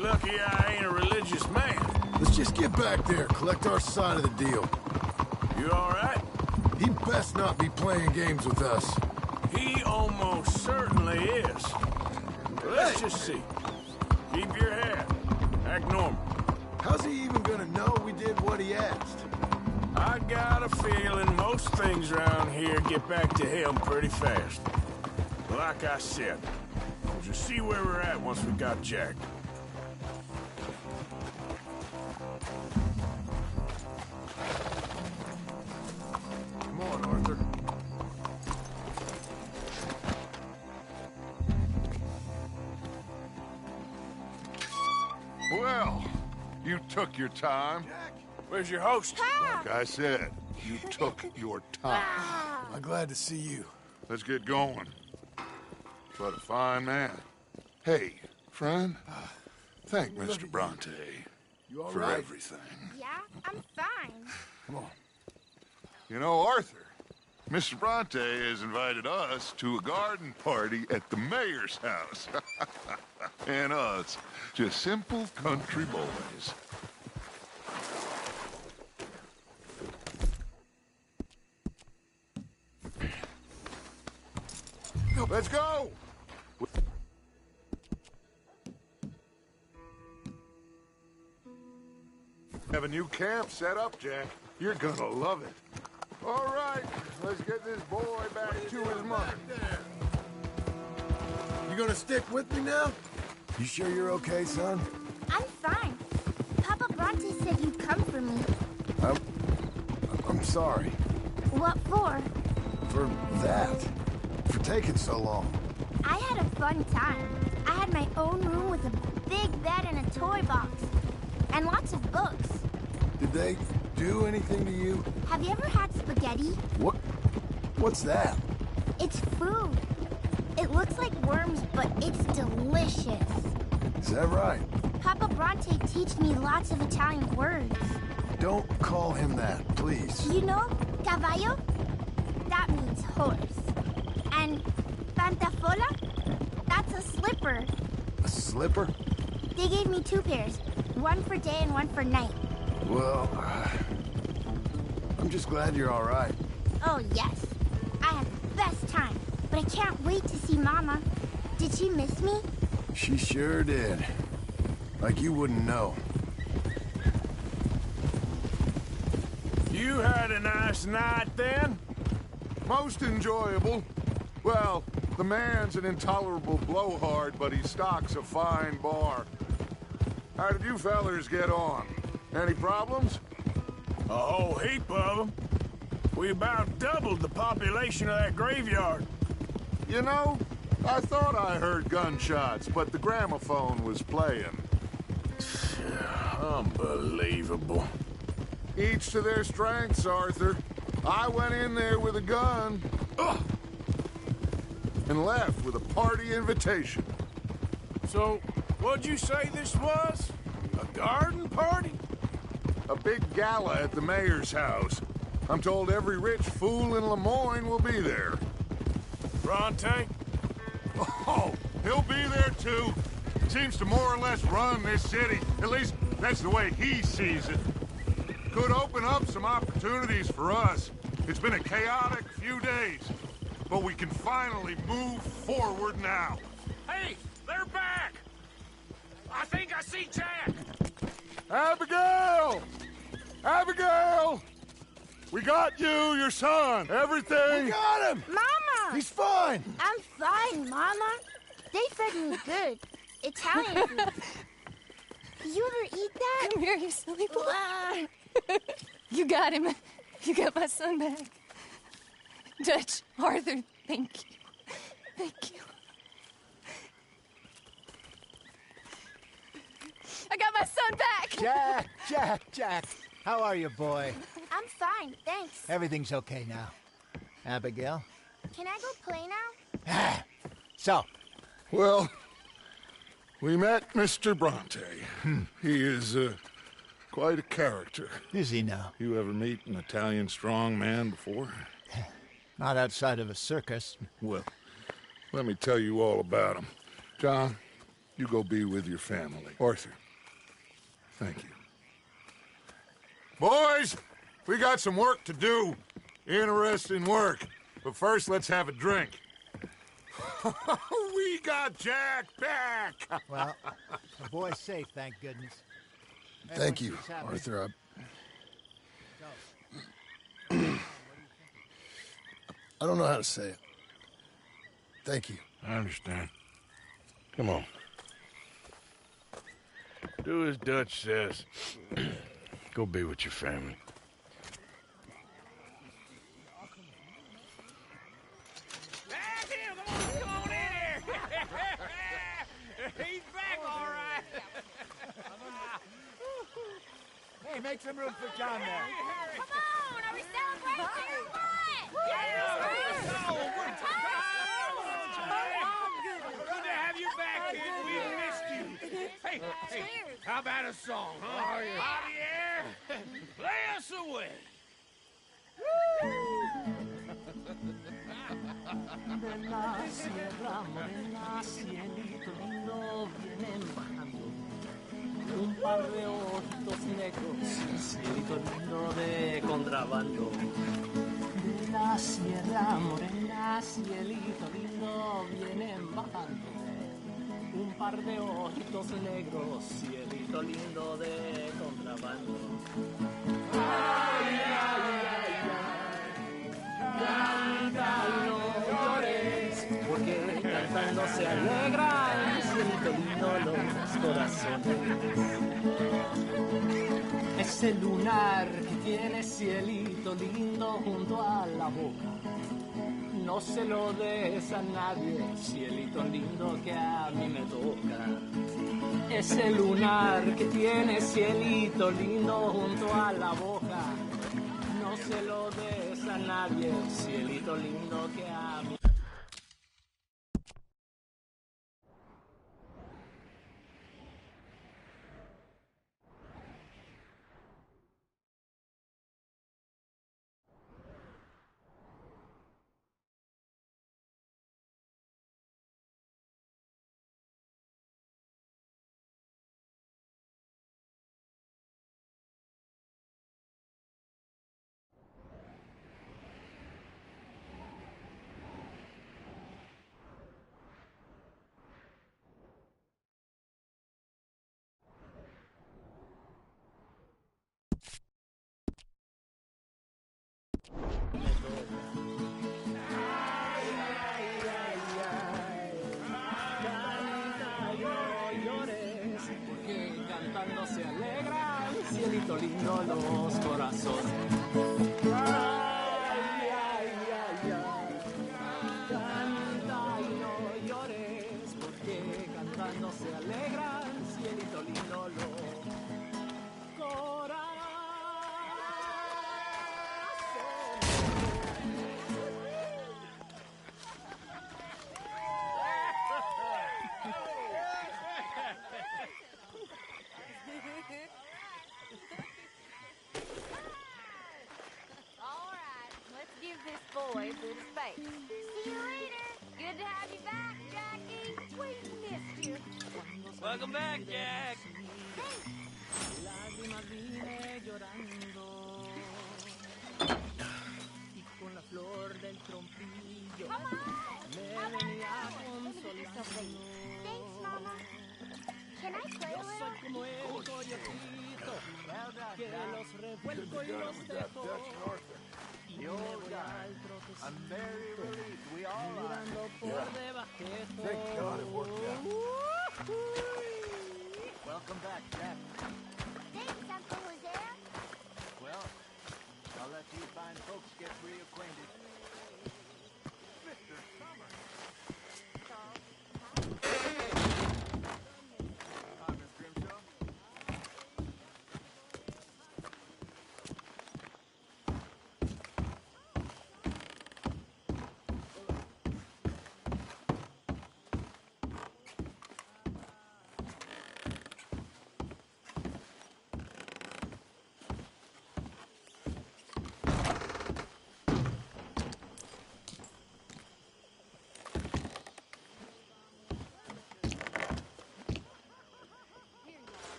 Lucky I ain't a religious man.
Let's just get back there, collect our side of the deal.
You all right?
He best not be playing games with us.
He almost certainly is. Let's just see. Keep your head. Act normal.
How's he even gonna know we did what he asked?
I got a feeling most things around here get back to him pretty fast. Like I said, we'll just see where we're at once we got Jack.
Well, you took your time.
Jack, where's your host?
Like I said, you took your time.
I'm glad to see you.
Let's get going. What a fine man. Hey, friend, thank Mr. Bronte for everything.
Yeah, I'm fine.
Come on.
You know, Arthur, Mr. Bronte has invited us to a garden party at the mayor's house. And us, just simple country boys. Let's go! Have a new camp set up, Jack. You're gonna love it. All right, let's get this boy back to his mother.
You gonna stick with me now? You sure you're okay, son?
I'm fine. Papa Bronte said you'd come for me.
I'm sorry.
What for?
For that. For taking so long.
I had a fun time. I had my own room with a big bed and a toy box. And lots of books.
Did they do anything to you?
Have you ever had spaghetti?
What's that?
It's food. It looks like worms, but it's delicious.
Is that right?
Papa Bronte teach me lots of Italian words.
Don't call him that, please.
You know, cavallo? That means horse. And slipper.
A slipper?
They gave me 2 pairs. One for day and one for night.
Well, I'm just glad you're all right.
Oh, yes. I had the best time. But I can't wait to see Mama. Did she miss me?
She sure did. Like you wouldn't know.
You had a nice night then?
Most enjoyable. Well, the man's an intolerable blowhard, but he stocks a fine bar. How did you fellers get on? Any problems?
A whole heap of them. We about doubled the population of that graveyard.
You know, I thought I heard gunshots, but the gramophone was playing.
Unbelievable.
Each to their strengths, Arthur. I went in there with a gun. Ugh, and left with a party invitation.
So, what'd you say this was? A garden party?
A big gala at the mayor's house. I'm told every rich fool in Lemoyne will be there.
Bronte?
Oh, he'll be there too. Seems to more or less run this city. At least, that's the way he sees it. Could open up some opportunities for us. It's been a chaotic few days, but we can finally move forward now.
Hey, they're back! I think I see Jack!
Abigail! Abigail! We got you, your son, everything.
We got him!
Mama!
He's fine!
I'm fine, Mama. They fed me good. Italian food. Did you ever eat that?
Come here, you silly boy. You got him. You got my son back. Dutch, Arthur, thank you. Thank you. I got my son back!
Jack. How are you, boy?
I'm fine, thanks.
Everything's okay now. Abigail?
Can I go play now?
So?
Well, we met Mr. Bronte. He is quite a character.
Is he now?
You ever meet an Italian strongman before?
Not outside of a circus.
Well, let me tell you all about him. John, you go be with your family. Arthur, thank you. Boys, we got some work to do. Interesting work. But first, let's have a drink. We got Jack back!
Well, the boy's safe, thank goodness.
Thank you, Arthur. I don't know how to say it. Thank you.
I understand. Come on. Do as Dutch says. Go be with your family.
Come on in here! He's back, all right.
Hey, make some room for John there.
Come on, are we celebrating or what?
Good to have you back, kid. We missed you. Hey, how about a song, huh? Javier, play us away.
De la sierra morena, cielito lindo, vienen bajando un par de ojitos negros, cielito lindo de contrabando. De la sierra morena, cielito lindo, vienen bajando un par de ojitos negros, cielito lindo de contrabando. Ay, ay, ay, ay. Canta, no llores, porque cantando se alegran, cielito lindo los corazones. Ese lunar que tiene cielito lindo junto a la boca, no se lo des a nadie, cielito lindo que a mí me toca. Ese lunar que tiene cielito lindo junto a la boca, no se lo des a nadie, cielito lindo que a mí cielito lindo, los corazones. Ay, ay, ay, ay. Canta y no llores, porque cantando se alegran, cielito lindo, los corazones.
All right, let's give this boy a bit of space. See you later. Good to have you back, Jackie. We missed you.
Welcome back, Jack.
Lágrimas vine llorando y con la flor del trompillo me venía consolando.
Thanks, Mama. Can I play
Yo
a
soy
little?
como el coyotito que los revuelco y los dejo. Y me voy al trotecito, mirando por debajejo.
Thank God it worked out.
Welcome back, Jack.
Thanks, Uncle Jose.
Well, I'll let you fine folks get reacquainted. Mr. Summer. Hi, Miss Grimshaw.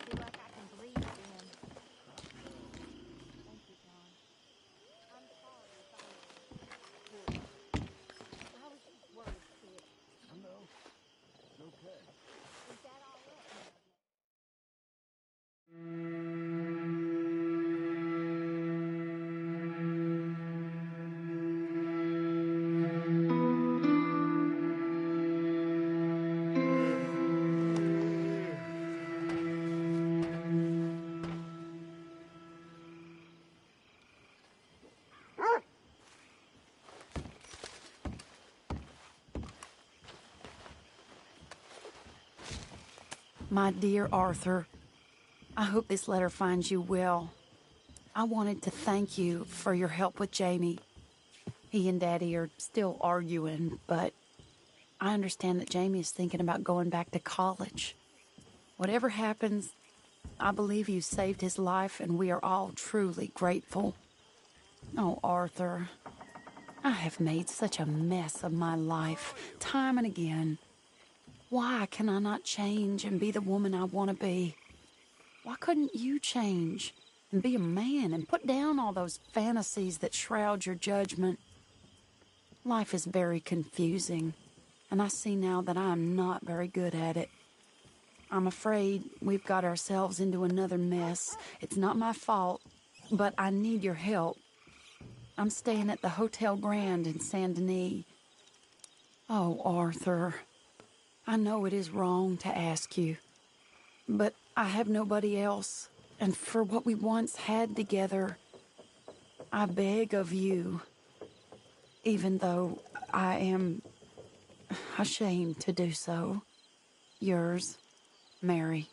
Feel like I can breathe again. Thank you, John. I'm sorry if I was just worried, kid.
No, it's okay.
Is that all right?
My dear Arthur, I hope this letter finds you well. I wanted to thank you for your help with Jamie. He and Daddy are still arguing, but I understand that Jamie is thinking about going back to college. Whatever happens, I believe you saved his life, and we are all truly grateful. Oh, Arthur, I have made such a mess of my life, time and again. Why can I not change and be the woman I want to be? Why couldn't you change and be a man and put down all those fantasies that shroud your judgment? Life is very confusing, and I see now that I am not very good at it. I'm afraid we've got ourselves into another mess. It's not my fault, but I need your help. I'm staying at the Hotel Grand in Saint Denis. Oh, Arthur, I know it is wrong to ask you, but I have nobody else, and for what we once had together, I beg of you, even though I am ashamed to do so. Yours, Mary.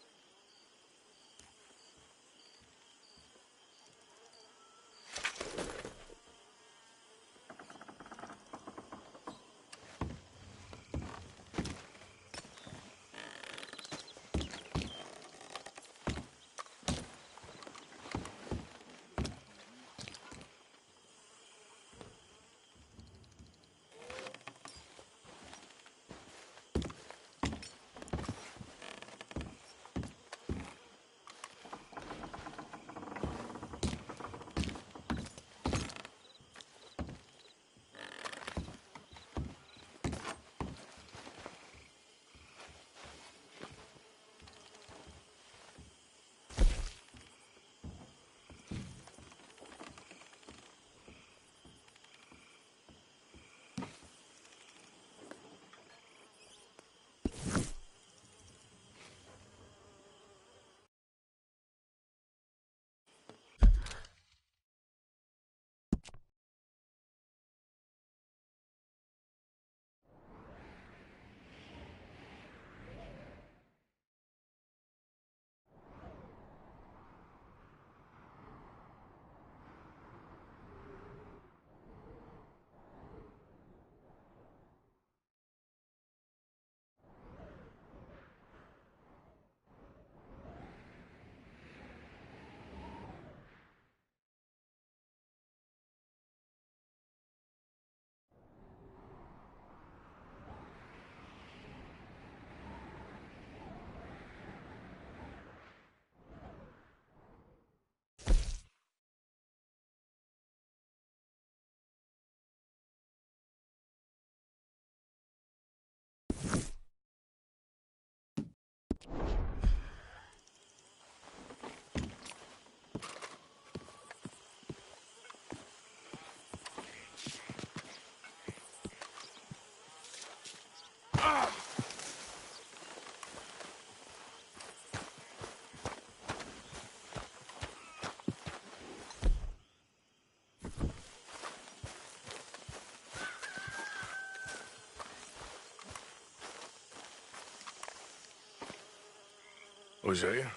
Hosea?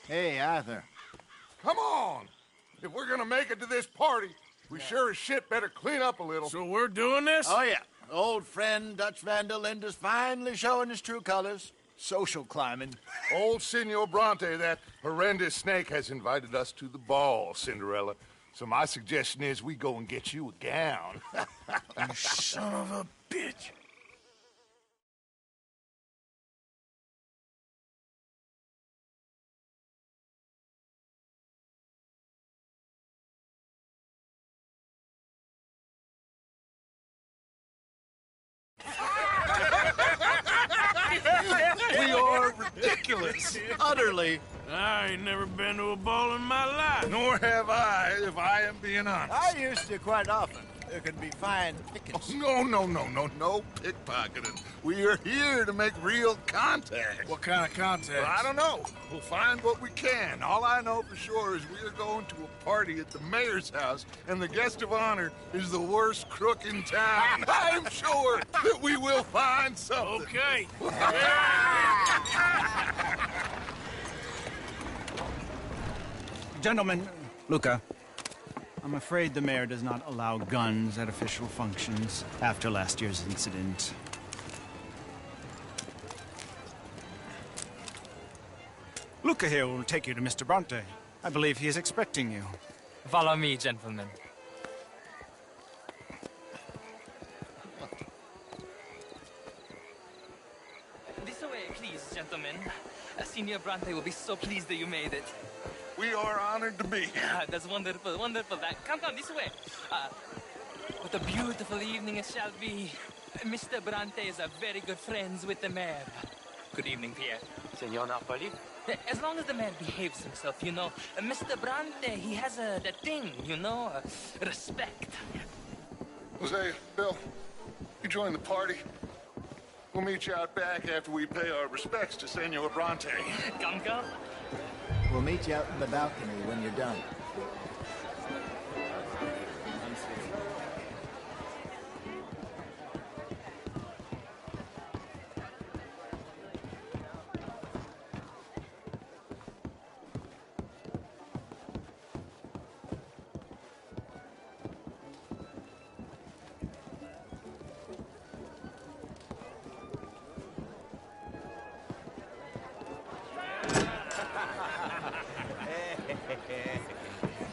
Hey, Arthur.
Come on! If we're gonna make it to this party, we sure as shit better clean up a little.
So we're doing this?
Oh, yeah. Old friend Dutch Van der Linde's finally showing his true colors. Social climbing.
Old Senor Bronte, that horrendous snake, has invited us to the ball, Cinderella. So my suggestion is we go and get you a gown.
You son of a bitch. We are ridiculous. Utterly.
I ain't never been to a ball in my life.
Nor have I, if I am being honest.
I used to quite often. There can be fine pickings.
No pickpocketing. We are here to make real contact.
What kind of contact?
Well, I don't know. We'll find what we can. All I know for sure is we are going to a party at the mayor's house, and the guest of honor is the worst crook in town. I'm sure that we will find something.
Okay.
Gentlemen, Luca, I'm afraid the mayor does not allow guns at official functions after last year's incident. Luca here will take you to Mr. Bronte. I believe he is expecting you.
Follow me, gentlemen. This way, please, gentlemen. Senior Bronte will be so pleased that you made it.
We are honored to be here.
That's wonderful, wonderful. Come, this way. What a beautiful evening it shall be. Mr. Bronte is a very good friends with the mayor. Good evening, Pierre. Senor Napoli? As long as the mayor behaves himself, you know. Mr. Bronte, he has that thing, you know, respect.
Jose, Bill, you join the party. We'll meet you out back after we pay our respects to Senor Bronte.
Come.
We'll meet you out in the balcony when you're done.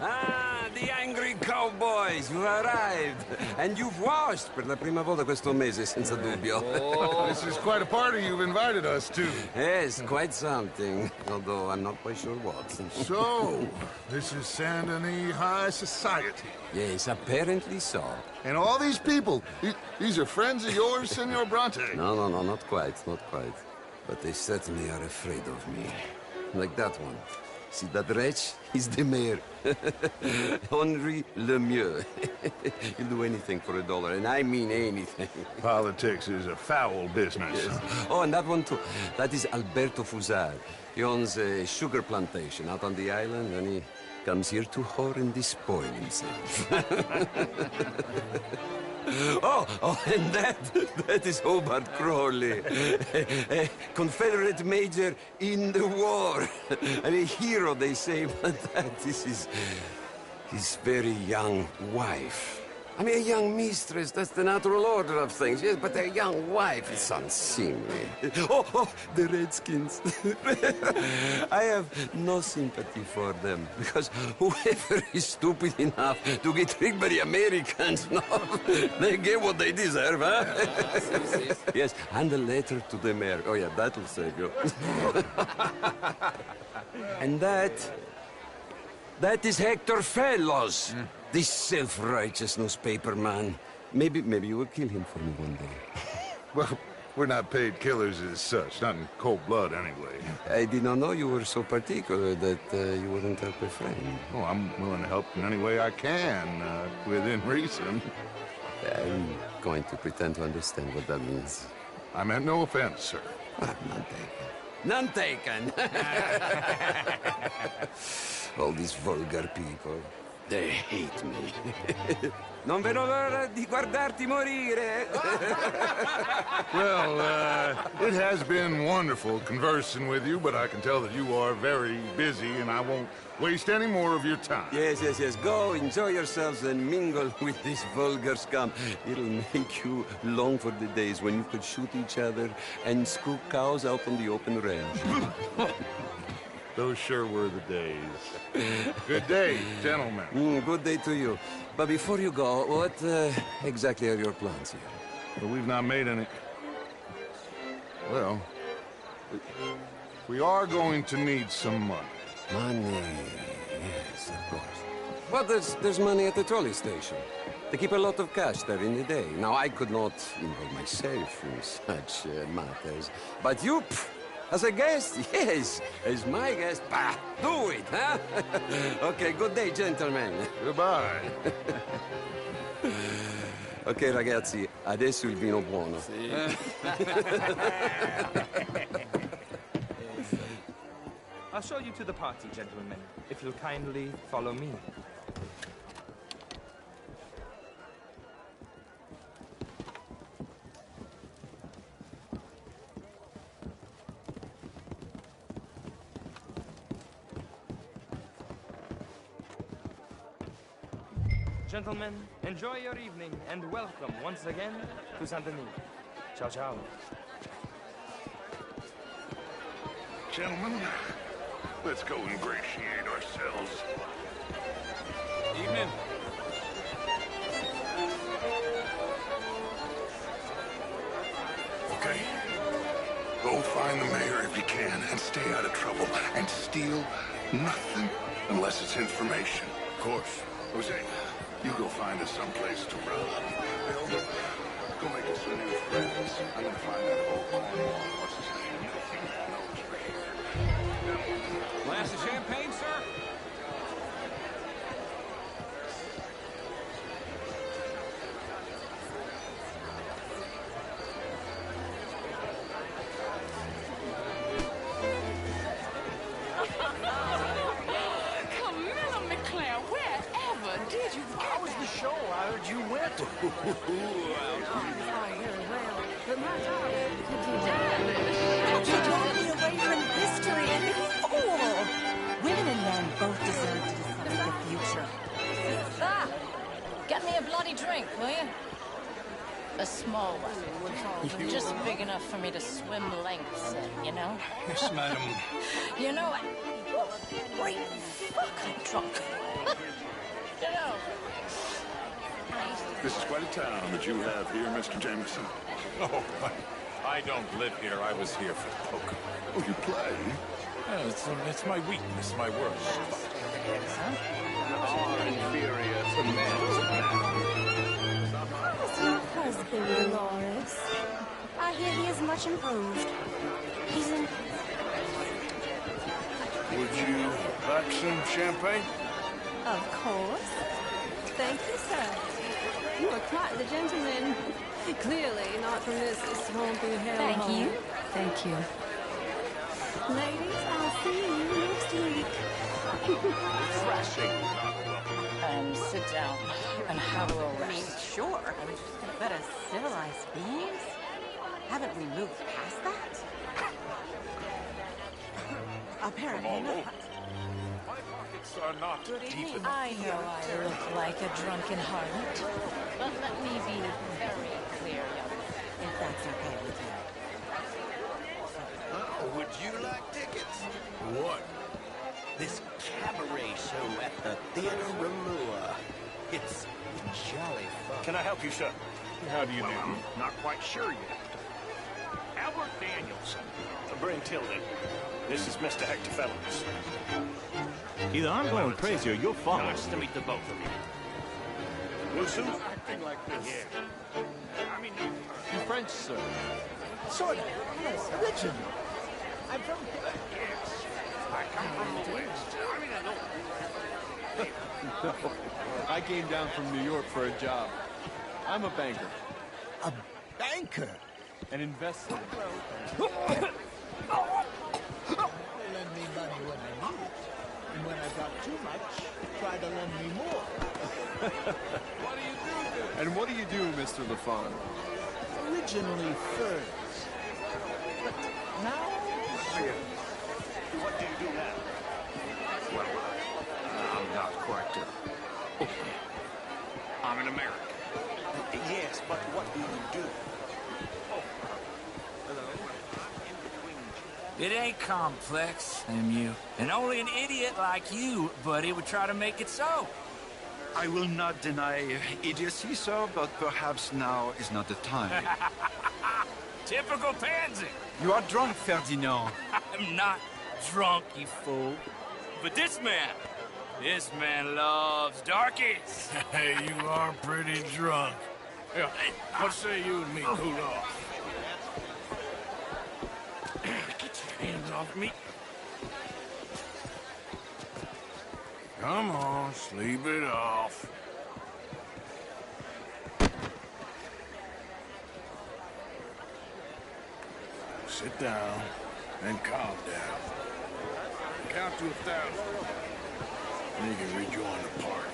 Ah, the angry cowboys, you arrived. And you've washed per la prima volta questo mese, senza dubbio.
Oh, this is quite a party you've invited us to.
Yes, quite something. Although I'm not quite sure what.
So, this is Saint Denis High Society.
Yes, apparently so.
And all these people, these are friends of yours, Senor Bronte?
No, not quite. But they certainly are afraid of me. Like that one. See that wretch? He's the mayor. Henri Lemieux. He'll do anything for $1, and I mean anything.
Politics is a foul business.
Yes. Oh, and that one too. That is Alberto Fusar. He owns a sugar plantation out on the island, and he comes here to whore and despoil himself. Oh, and that is Hobart Crawley, a Confederate major in the war, and a hero, they say, but that is his very young wife. I mean, a young mistress, that's the natural order of things, yes, but a young wife is unseemly. Oh, the Redskins. I have no sympathy for them, because whoever is stupid enough to get tricked by the Americans, no, they get what they deserve, huh? Yes, and a letter to the mayor. Oh, yeah, that'll save you. And that is Hector Fellows. This self-righteous newspaper man. Maybe you will kill him for me one day.
Well, we're not paid killers as such, not in cold blood anyway.
I did not know you were so particular that you wouldn't help a friend.
Oh, I'm willing to help in any way I can, within reason.
I'm going to pretend to understand what that means.
I meant no offense, sir.
None taken. All these vulgar people. They hate me. Non vedo l'ora di guardarti morire.
Well, it has been wonderful conversing with you, but I can tell that you are very busy, and I won't waste any more of your time.
Yes. Go, enjoy yourselves, and mingle with this vulgar scum. It'll make you long for the days when you could shoot each other and scoop cows out on the open range.
Those sure were the days. Good day, gentlemen.
Good day to you. But before you go, what exactly are your plans here?
Well, we've not made any... Well, we are going to need some money.
Money, yes, of course. But there's money at the trolley station. They keep a lot of cash there in the day. Now, I could not involve myself in such matters. But you, as a guest, yes, as my guest, bah, do it, huh? Okay, good day, gentlemen.
Goodbye.
Ok, ragazzi, adesso il vino buono.
I'll show you to the party, gentlemen, if you'll kindly follow me. Gentlemen, enjoy your evening and welcome once again to Saint Denis. Ciao, ciao.
Gentlemen, let's go ingratiate ourselves.
Evening.
Okay. Go find the mayor if you can and stay out of trouble. And steal nothing unless it's information. Of course. Jose, you go find us someplace to run. Bill, go make us some new friends. I'm gonna find that old Cornwall. What's his name? Knows we're here.
Glass of champagne, sir?
Camilla McClare, wherever did you get
How was the show? I heard you went.
You told me away from history and fool. Women and men both deserve to decide the future.
Ah! Get me a bloody drink, will you? A small one. Just big enough for me to swim lengths in, you know?
Yes, madam.
You know what? Wait, fuck, I'm drunk. You know.
This is quite a town that you have here, Mr. Jameson.
Oh, I don't live here. I was here for poker.
Oh, you play?
Yeah, it's my weakness, my worst spot.
Far inferior to men.
How's your husband, Dolores? I hear he is much improved. He's in...
Would you like some champagne?
Of course. Thank you, sir. You are quite the gentleman. Clearly not from this swampy hellhole.
Thank you.
Thank you. Ladies, I'll see you next week.
Thrashing.
And sit down and have a little rest.
Sure. But as civilized beings? Haven't we moved past that? Apparently not.
My pockets are not deep enough.
I know I look like a drunken harlot, but let me be very clear, young.
If that's okay with you.
Oh, would you like tickets?
What?
This cabaret show at the Theater Ramua. It's jolly fun.
Can I help you, sir? How do you do?
I'm not quite sure yet.
Albert Daniels. Bring Tilden. This is Mr. Hector Fellows.
Either I'm going crazy or you're following.
Nice to meet the both of you. Wilson? Acting like this. Yeah. I mean,
You French, sir?
Sort of. Yes, original. I'm from...
yes. I come from the West. I mean, I know.
I came down from New York for a job. I'm a banker.
A banker?
An investor.
Lend me money when I need it. And when I got too much, try to lend me more.
And what do you do, Mr. LaFawn?
Originally furs. But now...
What do you do now?
Well, I'm not quite, I'm an American.
Yes, but what do you do?
It ain't complex, MU. And only an idiot like you, buddy, would try to make it so.
I will not deny idiocy, sir, but perhaps now is not the time.
Typical pansy.
You are drunk, Ferdinand.
I'm not drunk, you fool. But this man loves darkies.
Hey, you are pretty drunk. Yeah, what say you and me cool off? Get your hands off me. Come on, sleep it off. Sit down and calm down. Count to 1,000. And you can rejoin the party.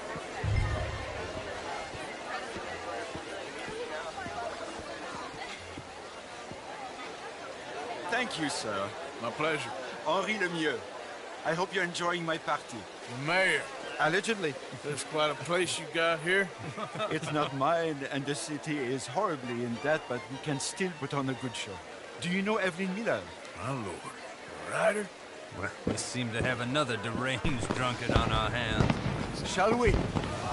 Thank you, sir.
My pleasure.
Henri Lemieux. I hope you're enjoying my party.
Mayor.
Allegedly.
That's quite a place you got here.
It's not mine, and the city is horribly in debt, but we can still put on a good show. Do you know Evelyn Miller?
My lord. A writer?
Well, we seem to have another deranged drunkard on our hands.
Shall we?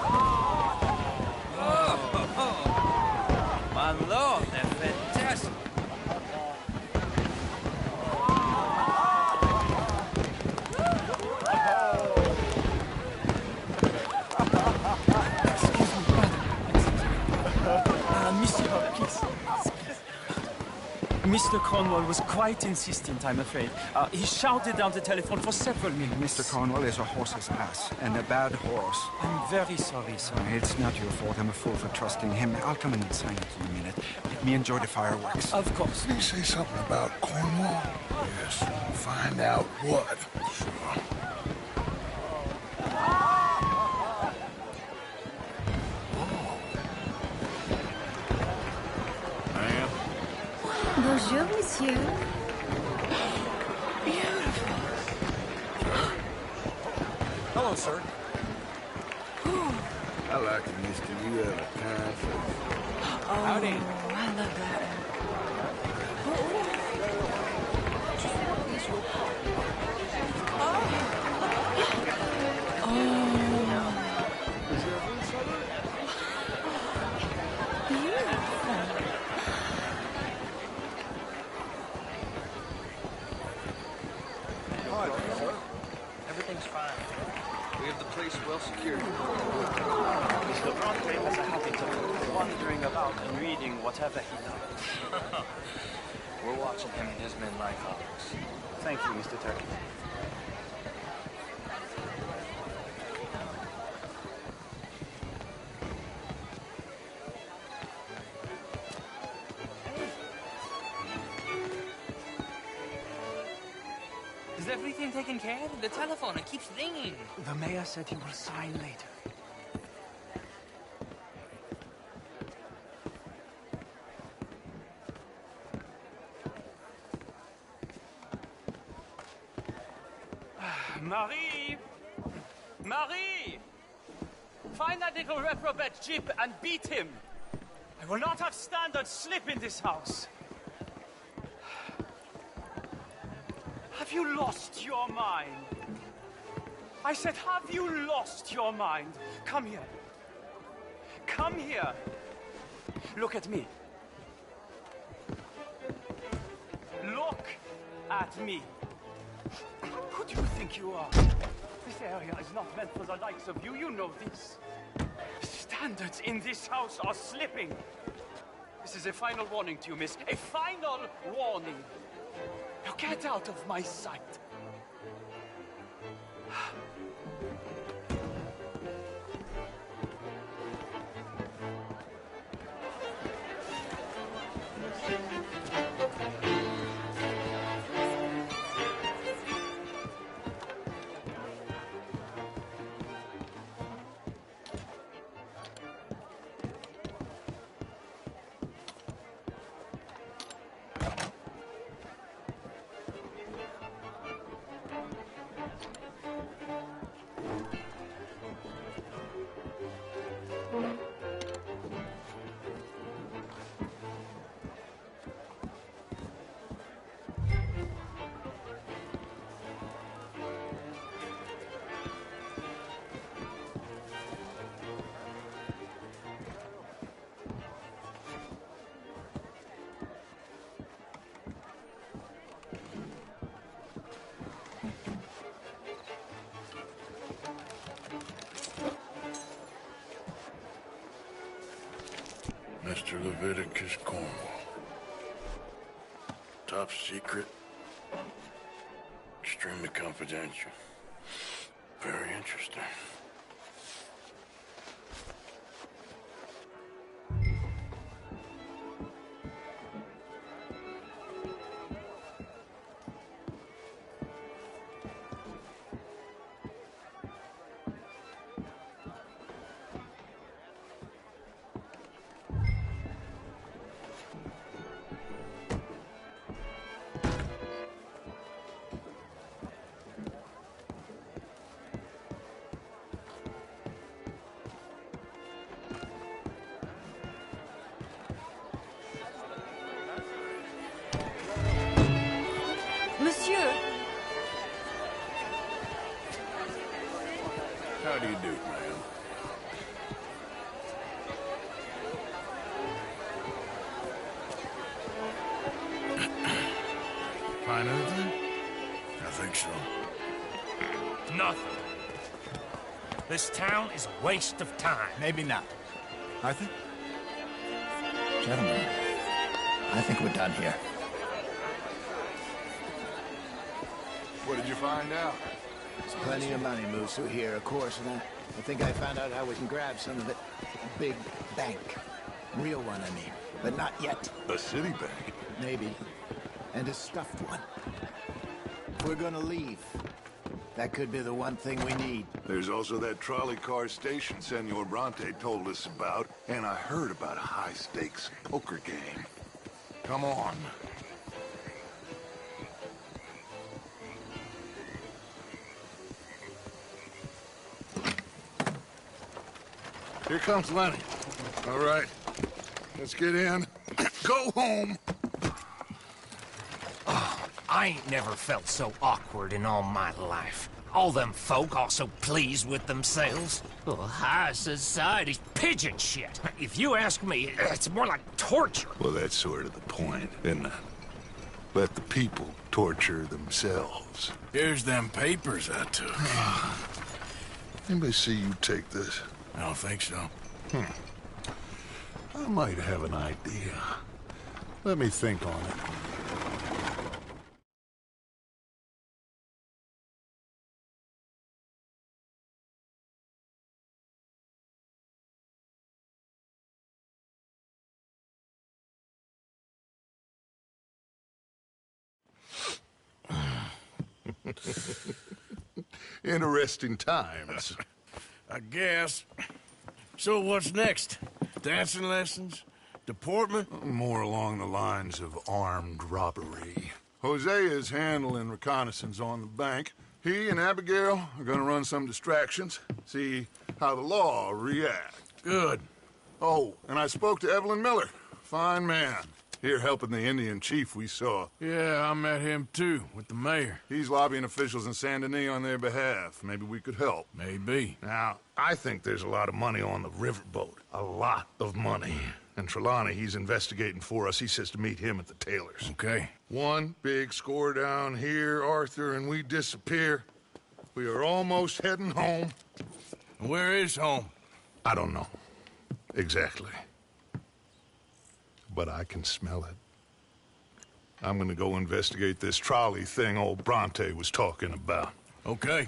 Oh, my lord, they're fantastic.
Monsieur, please. Mr. Cornwall was quite insistent, I'm afraid. He shouted down the telephone for several minutes.
Mr. Cornwall is a horse's ass, and a bad horse.
I'm very sorry, sir.
It's not your fault. I'm a fool for trusting him. I'll come in and sign it in a minute. Let me enjoy the fireworks.
Of course.
Did he say something about Cornwall? Yes. Find out what. Sure.
Bonjour, monsieur.
Beautiful.
Hello, sir.
I like it, mister. You have a kind face.
Oh,
Howdy.
I love that.
Everything's fine. We have the place well secured. Mr. Bronte has a habit of wandering about and reading whatever he likes. We're watching him and his men like hawks. Thank you, Mr. Turkey.
Is everything taken care of? The telephone, it keeps ringing.
The mayor said he will sign later.
Marie! Marie! Find that little reprobate Jip and beat him. I will not have standard slip in this house. Have you lost your mind? I said, have you lost your mind? Come here. Come here. Look at me. Look at me. Who do you think you are? This area is not meant for the likes of you. You know this. Standards in this house are slipping. This is a final warning to you, miss. A final warning. Now get out of my sight.
Mr. Leviticus Cornwall. Top secret. Extremely confidential. Very interesting.
Monsieur,
How do you do, ma'am? Find anything? I think so.
Nothing. This town is a waste of time.
Maybe not. Arthur? Gentlemen, I think we're done here.
What did you find out?
There's plenty of money moves through here, of course, and I think I found out how we can grab some of it. A big bank. Real one, I mean. But not yet.
A city bank?
Maybe. And a stuffed one. If we're gonna leave, that could be the one thing we need.
There's also that trolley car station Senor Bronte told us about, and I heard about a high-stakes poker game. Come on. Here comes Lenny. All right, let's get in. Go home.
Oh, I ain't never felt so awkward in all my life. All them folk all so pleased with themselves. Oh, high society's pigeon shit. If you ask me, it's more like torture.
Well, that's sort of the point, isn't it? Let the people torture themselves.
Here's them papers I took.
Anybody see you take this?
I don't think so.
I might have an idea. Let me think on it. Interesting times.
I guess. So what's next? Dancing lessons? Deportment?
More along the lines of armed robbery. Jose is handling reconnaissance on the bank. He and Abigail are gonna run some distractions, see how the law reacts.
Good.
Oh, and I spoke to Evelyn Miller. Fine man. Here helping the Indian chief we saw.
Yeah, I met him too, with the mayor.
He's lobbying officials in Saint Denis on their behalf. Maybe we could help.
Maybe.
Now, I think there's a lot of money on the riverboat. A lot of money. And Trelawney, he's investigating for us. He says to meet him at the Taylor's.
Okay.
One big score down here, Arthur, and we disappear. We are almost heading home.
Where is home?
I don't know. Exactly. But I can smell it. I'm gonna go investigate this trolley thing old Bronte was talking about.
Okay.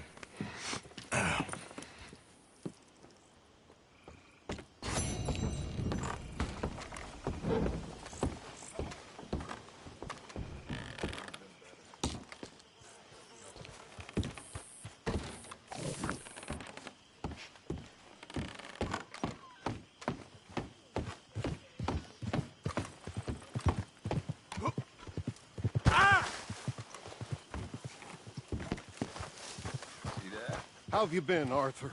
How have you been, Arthur?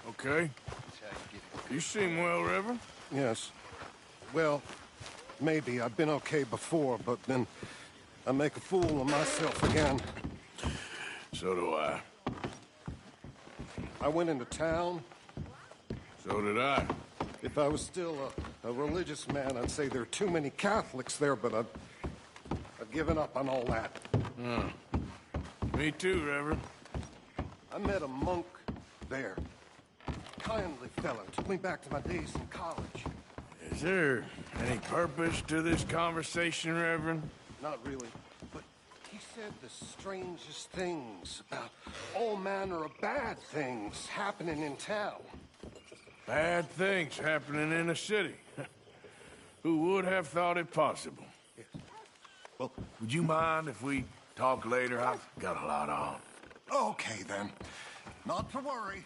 Okay. You seem well, Reverend.
Yes. Well, maybe. I've been okay before, but then I make a fool of myself again.
So do I.
I went into town.
So did I.
If I was still a religious man, I'd say there are too many Catholics there, but I've given up on all that.
Me too, Reverend.
I met a monk there. Kindly fellow. Took me back to my days in college.
Is Is there any purpose to this conversation, Reverend?
Not really. But he said the strangest things about all manner of bad things happening in town.
Bad things happening in a city. Who would have thought it possible?
Yes.
Well, would you mind if we talk later? I've got a lot on.
Okay, then. Not to worry.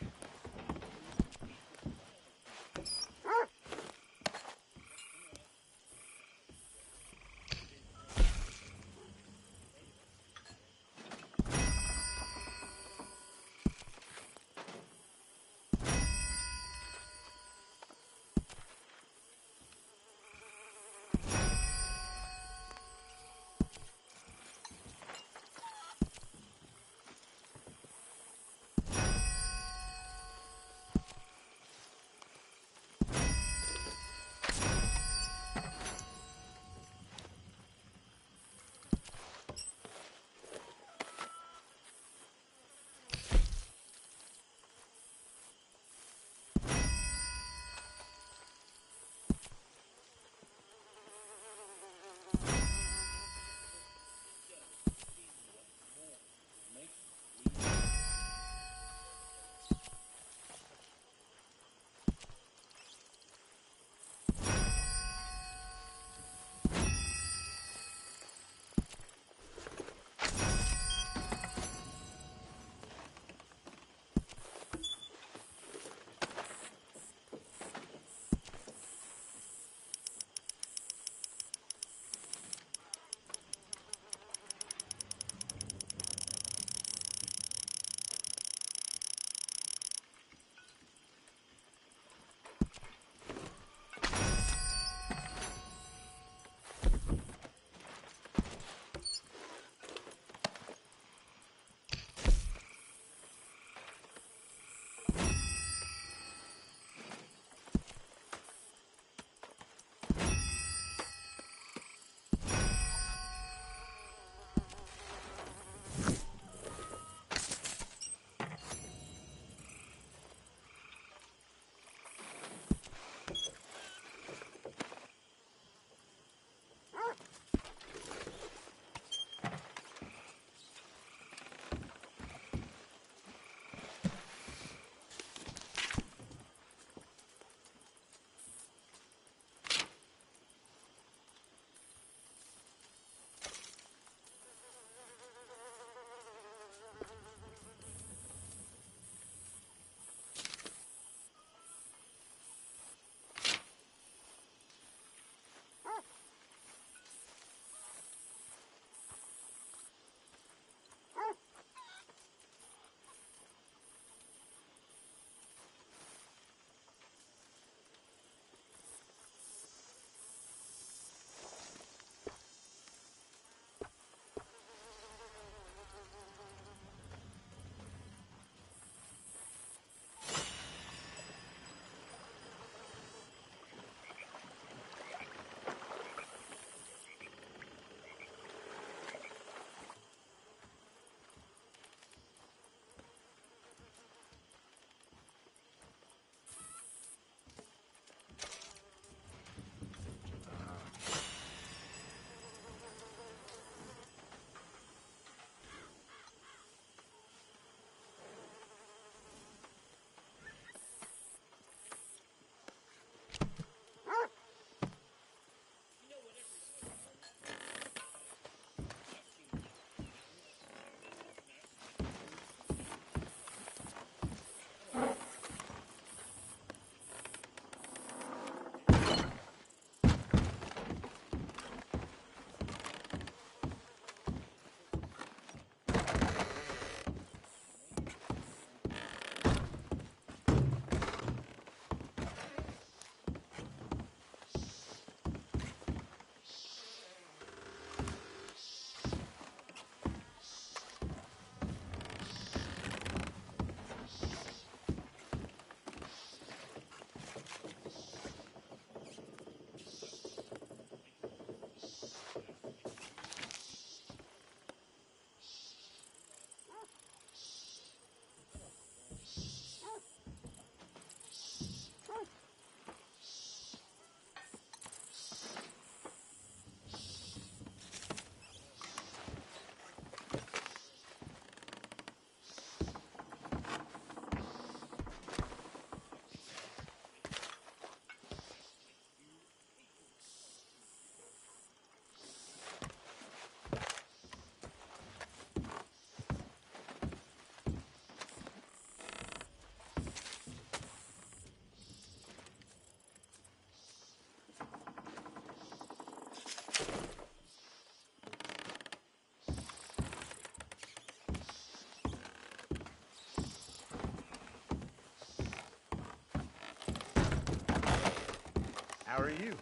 How are you?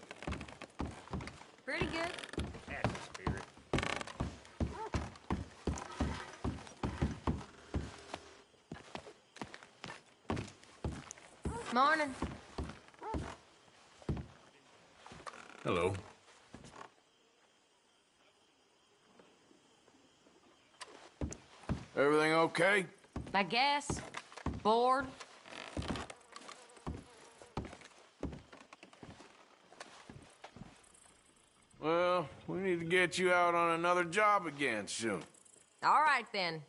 Pretty good.
That's the spirit.
Morning.
Hello. Everything okay?
I guess. Bored.
Well, we need to get you out on another job again soon.
All right, then.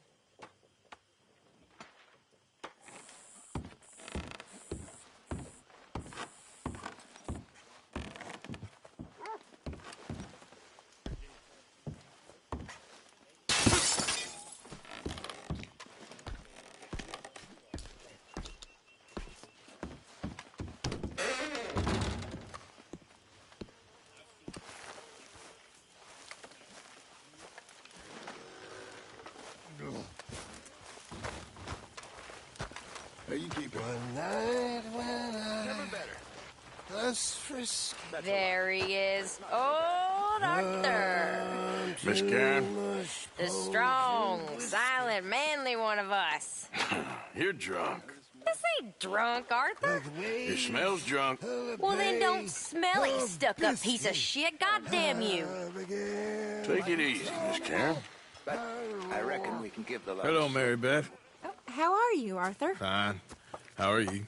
How you keeping?
One night when I was frisky.
There he is. Old Arthur.
Miss Karen?
The strong, silent, manly one of us.
You're drunk.
This ain't drunk, Arthur.
It smells drunk.
Well, then don't smell it, stuck-up piece of shit. Goddamn you.
Take it easy, Miss Karen.
I reckon we can give the love.
Hello, Mary Beth.
How are you, Arthur?
Fine. How are you?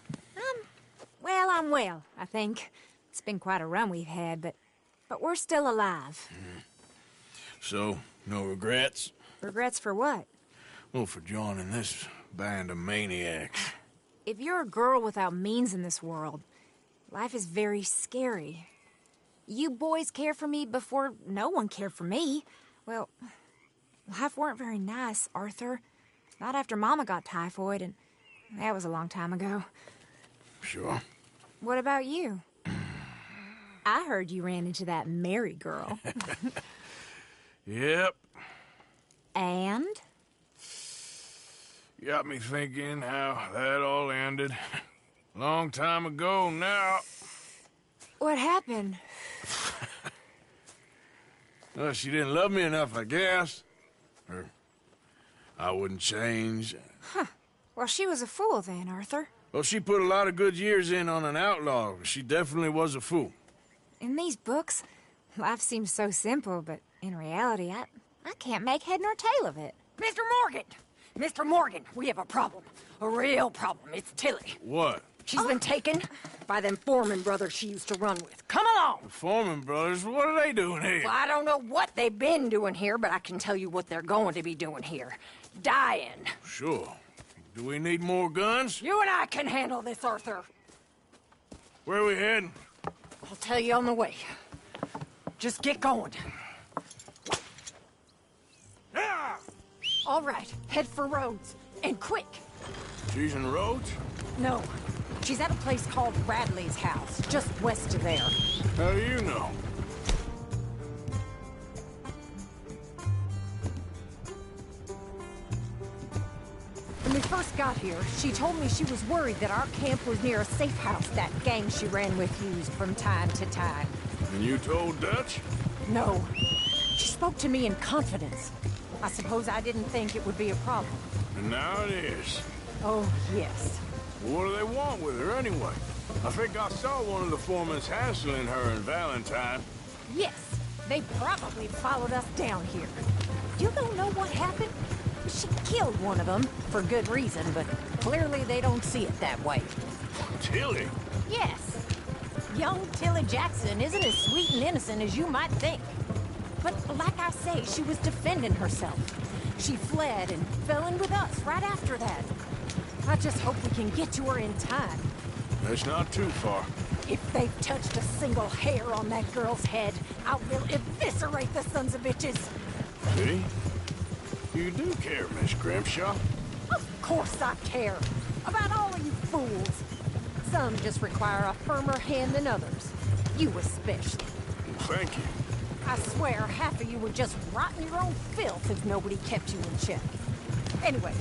Well, I'm well, I think. It's been quite a run we've had, but we're still alive.
So, no regrets?
Regrets for what?
Well, for joining this band of maniacs.
If you're a girl without means in this world, life is very scary. You boys cared for me before no one cared for me. Well, life weren't very nice, Arthur. Not after Mama got typhoid, and that was a long time ago.
Sure.
What about you? I heard you ran into that Mary girl.
Yep.
And?
Got me thinking how that all ended. Long time ago now.
What happened?
Well, she didn't love me enough, I guess. Or I wouldn't change.
Huh. Well, she was a fool then, Arthur.
Well, she put a lot of good years in on an outlaw. She definitely was a fool.
In these books, life seems so simple, but in reality, I can't make head nor tail of it.
Mr. Morgan! Mr. Morgan, we have a problem. A real problem. It's Tilly.
What?
She's been taken by them Foreman brothers she used to run with. Come along!
The Foreman brothers? What are they doing here?
Well, I don't know what they've been doing here, but I can tell you what they're going to be doing here. Dying.
Sure. Do we need more guns?
You and I can handle this, Arthur.
Where are we heading?
I'll tell you on the way. Just get going. All right, head for Rhodes. And quick.
She's in Rhodes?
No, she's at a place called Radley's house, just west of there.
How do you know?
When we first got here, she told me she was worried that our camp was near a safe house that gang she ran with used from time to time.
And you told Dutch?
No. She spoke to me in confidence. I suppose I didn't think it would be a problem.
And now it is.
Oh, yes.
What do they want with her anyway? I think I saw one of the foremans hassling her and Valentine.
Yes, they probably followed us down here. You don't know what happened? She killed one of them, for good reason, but clearly they don't see it that way.
Tilly?
Yes. Young Tilly Jackson isn't as sweet and innocent as you might think. But like I say, she was defending herself. She fled and fell in with us right after that. I just hope we can get to her in time.
That's not too far.
If they've touched a single hair on that girl's head, I will eviscerate the sons of bitches.
See? You do care, Miss Grimshaw.
Of course I care. About all of you fools. Some just require a firmer hand than others. You especially.
Thank you.
I swear half of you would just rot in your own filth if nobody kept you in check. Anyway,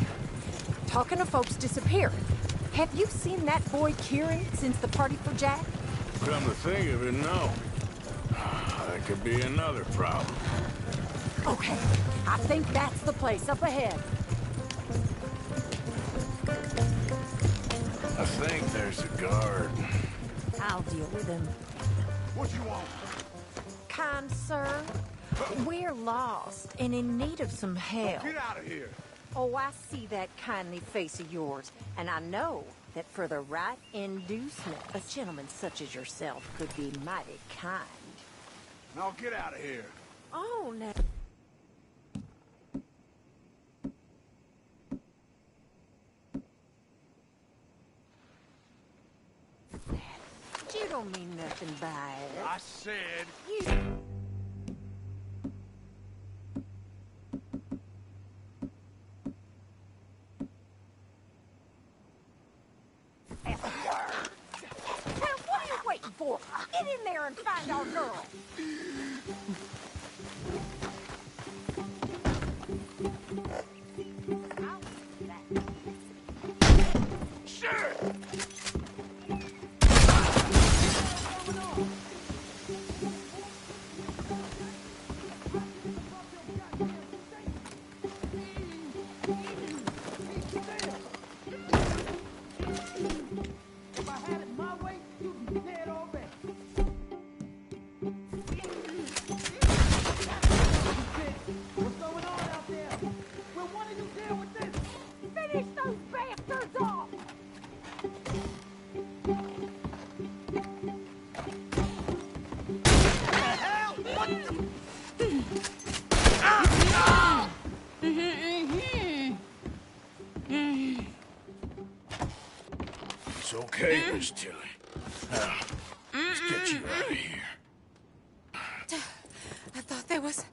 talking of folks disappearing, have you seen that boy Kieran since the party for Jack?
Come to think of it, no. That could be another problem.
Okay, I think that's the place up ahead.
I think there's a guard.
I'll deal with him.
What you want?
Kind sir, we're lost and in need of some help.
Get out of here.
Oh, I see that kindly face of yours, and I know that for the right inducement, a gentleman such as yourself could be mighty kind.
Now get out of here.
Oh, now... You don't mean nothing by it.
I said...
You... What are you waiting for? Get in there and find our girl.
It's okay, Miss Tilly. Now, let's get you out of here.
I thought there was...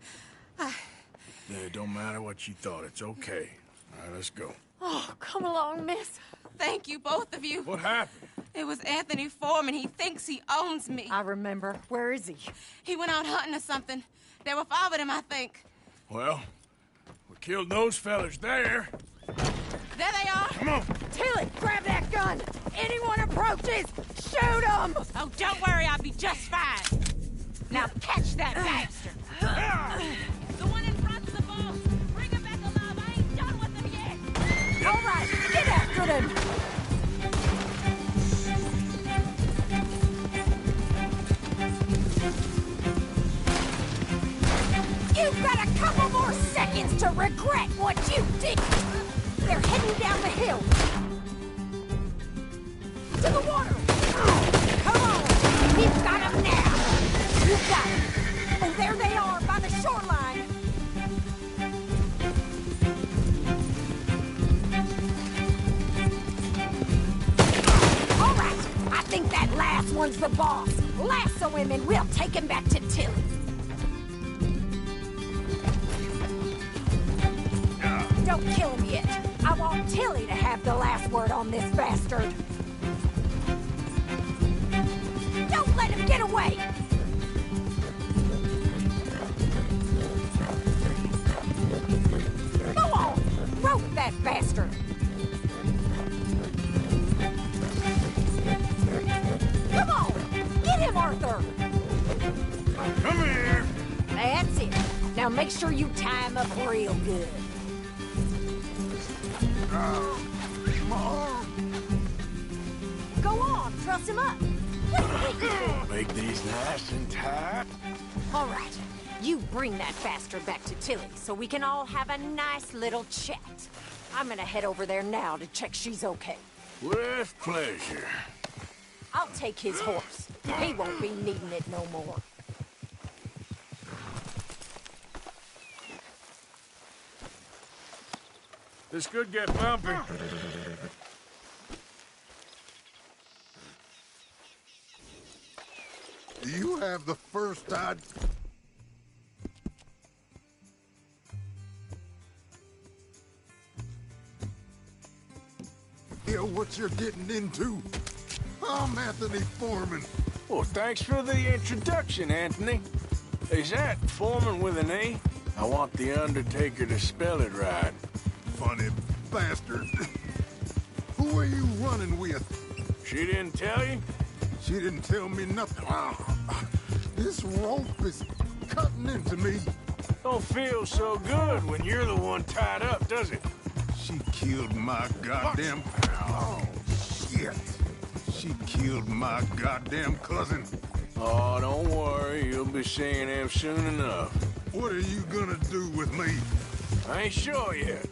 It don't matter what you thought. It's okay. All right, let's go.
Oh, come along, miss. Thank you, both of you.
What happened?
It was Anthony Foreman. He thinks he owns me.
I remember. Where is he?
He went out hunting or something. There were 5 of them, I think.
Well, we killed those fellas there.
There they are.
Come on.
Tilly, grab that gun. Anyone approaches, shoot them.
Oh, don't worry. I'll be just fine. Now catch that bastard. The one in front's the boss. Bring him back alive. I ain't done with them yet.
All right, get after them. You've got a couple more seconds to regret what you did. They're heading down the hill. To the water. Come on. We've got them now. You've got them. Oh, there they are by the shoreline. All right. I think that last one's the boss. Lasso him and we'll take him back to Tilly. Don't kill him yet. I want Tilly to have the last word on this bastard. Don't let him get away! Go on! Rope that bastard! Come on! Get him, Arthur!
Come here!
That's it. Now make sure you tie him up real good. Go on, truss him up. What are you waiting for?
Make these nice and tight.
All right, you bring that bastard back to Tilly so we can all have a nice little chat. I'm gonna head over there now to check she's okay.
With pleasure.
I'll take his horse. He won't be needing it no more.
This could get bumpy.
Do you have the first idea what you're getting into? I'm Anthony Foreman.
Well, thanks for the introduction, Anthony. Is that Foreman with an E? I want the Undertaker to spell it right.
Funny bastard. Who are you running with?
She didn't tell you?
She didn't tell me nothing. This rope is cutting into me.
Don't feel so good when you're the one tied up, does it?
She killed my goddamn... Oh, shit. She killed my goddamn cousin.
Oh, don't worry. You'll be seeing him soon enough.
What are you gonna do with me?
I ain't sure yet.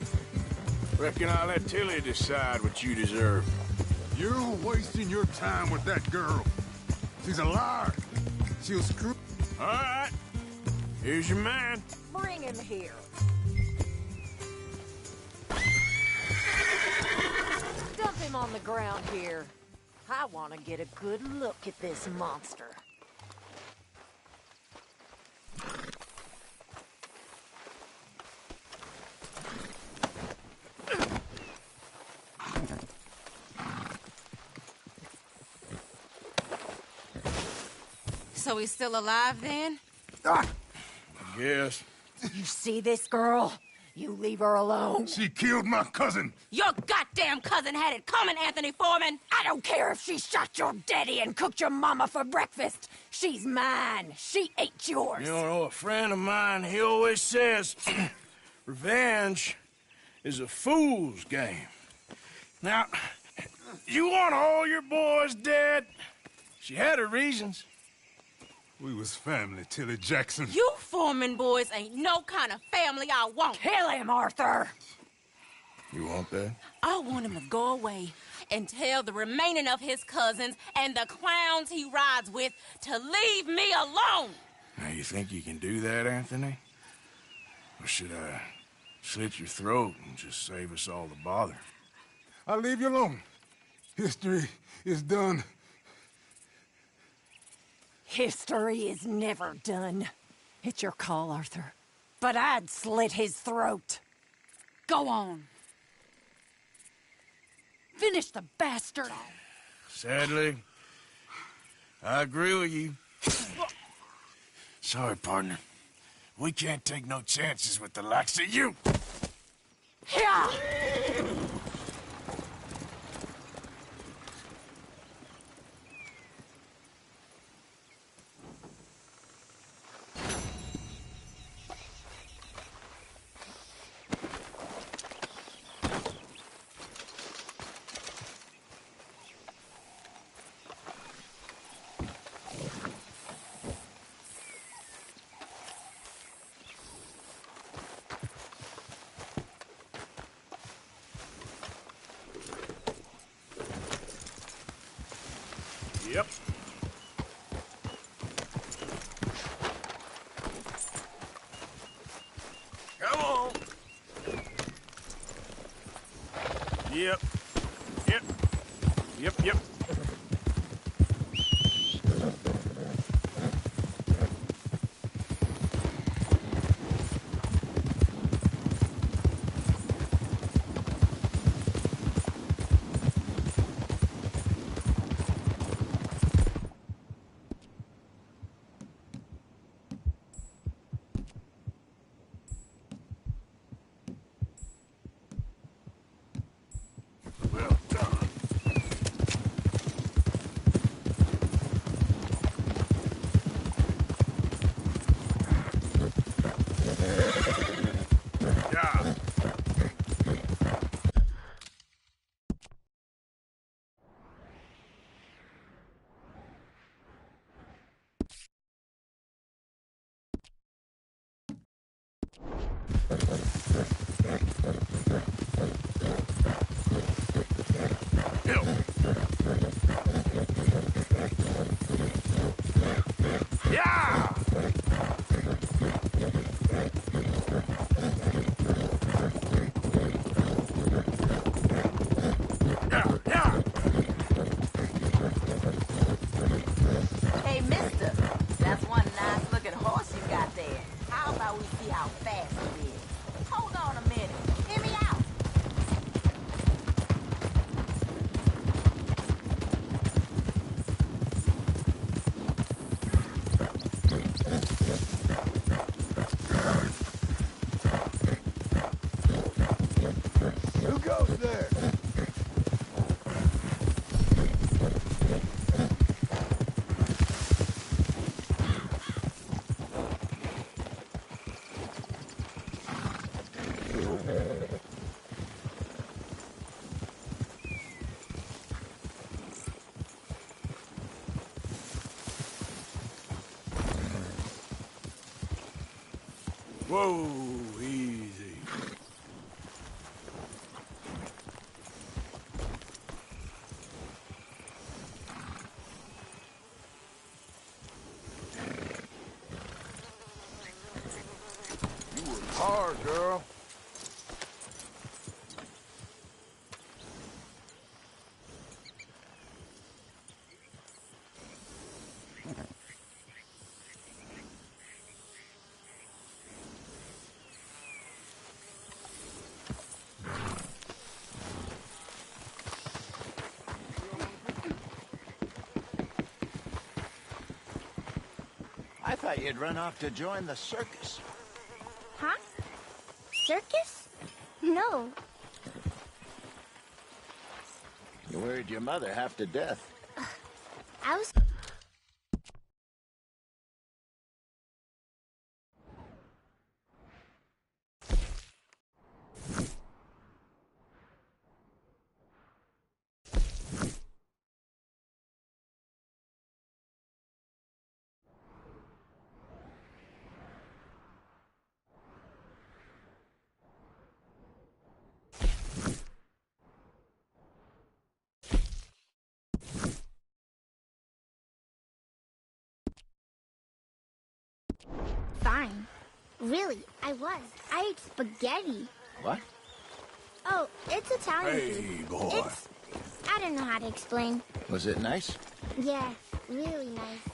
Reckon I'll let Tilly decide what you deserve.
You're wasting your time with that girl. She's a liar. She'll screw...
All right. Here's your man.
Bring him here. Dump him on the ground here. I want to get a good look at this monster.
So he's still alive then?
I guess.
You see this girl? You leave her alone.
She killed my cousin.
Your goddamn cousin had it coming, Anthony Foreman!
I don't care if she shot your daddy and cooked your mama for breakfast. She's mine. She ate yours.
You know, a friend of mine, he always says, revenge is a fool's game. Now, you want all your boys dead? She had her reasons.
We was family, Tilly Jackson.
You Foreman boys ain't no kind of family I want.
Kill him, Arthur!
You want that?
I want him to go away and tell the remaining of his cousins and the clowns he rides with to leave me alone.
Now, you think you can do that, Anthony? Or should I slit your throat and just save us all the bother?
I'll leave you alone. History is done.
History is never done. It's your call, Arthur. But I'd slit his throat.
Go on.
Finish the bastard.
Sadly, I agree with you. Sorry, partner. We can't take no chances with the likes of you.
Yeah!
Yep. Come on. Yep. Yep. Yep, yep. Whoa, easy.
You work hard, girl.
I thought you'd run off to join the circus.
Huh? Circus? No.
You worried your mother half to death.
I was... Fine. Really, I was. I ate spaghetti.
What?
Oh, it's Italian
Hey,
food.
boy.
I don't know how to explain.
Was it nice?
Yeah, really nice.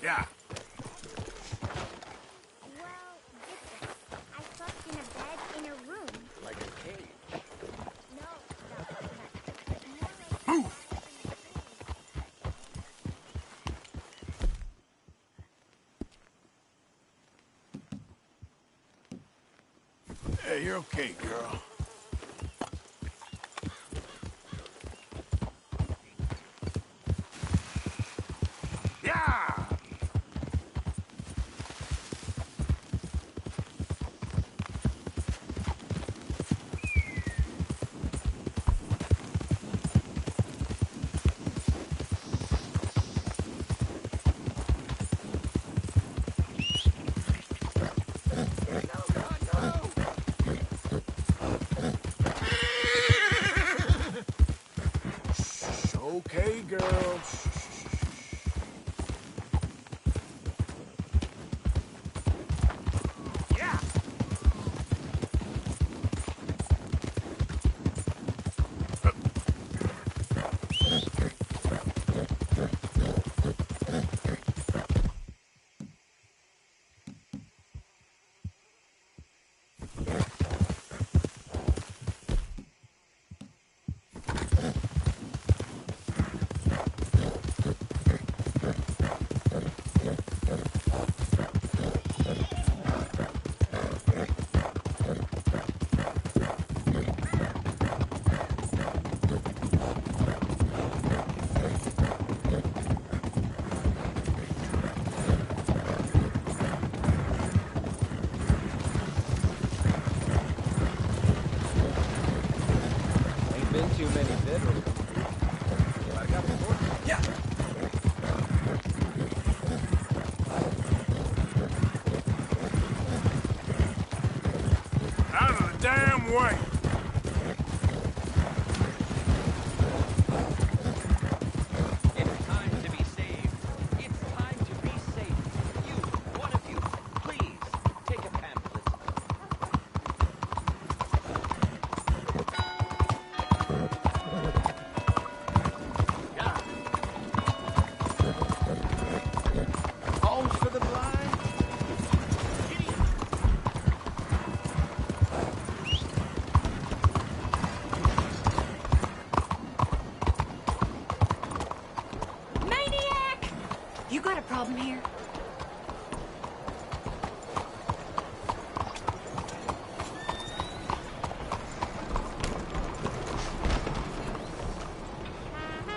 Yeah.
Well, get this. I slept in a bed in a room.
Like a cage.
Hey, you're okay, girl. Yeah! Okay, girl. Yeah.
Ain't been too many bedrooms. I got a four. Yeah.
Out of the damn way.
It's time to be saved. It's time to be safe. You, one of you, please take a pamphlet. Homes for the blind.
Maniac! You got a problem here?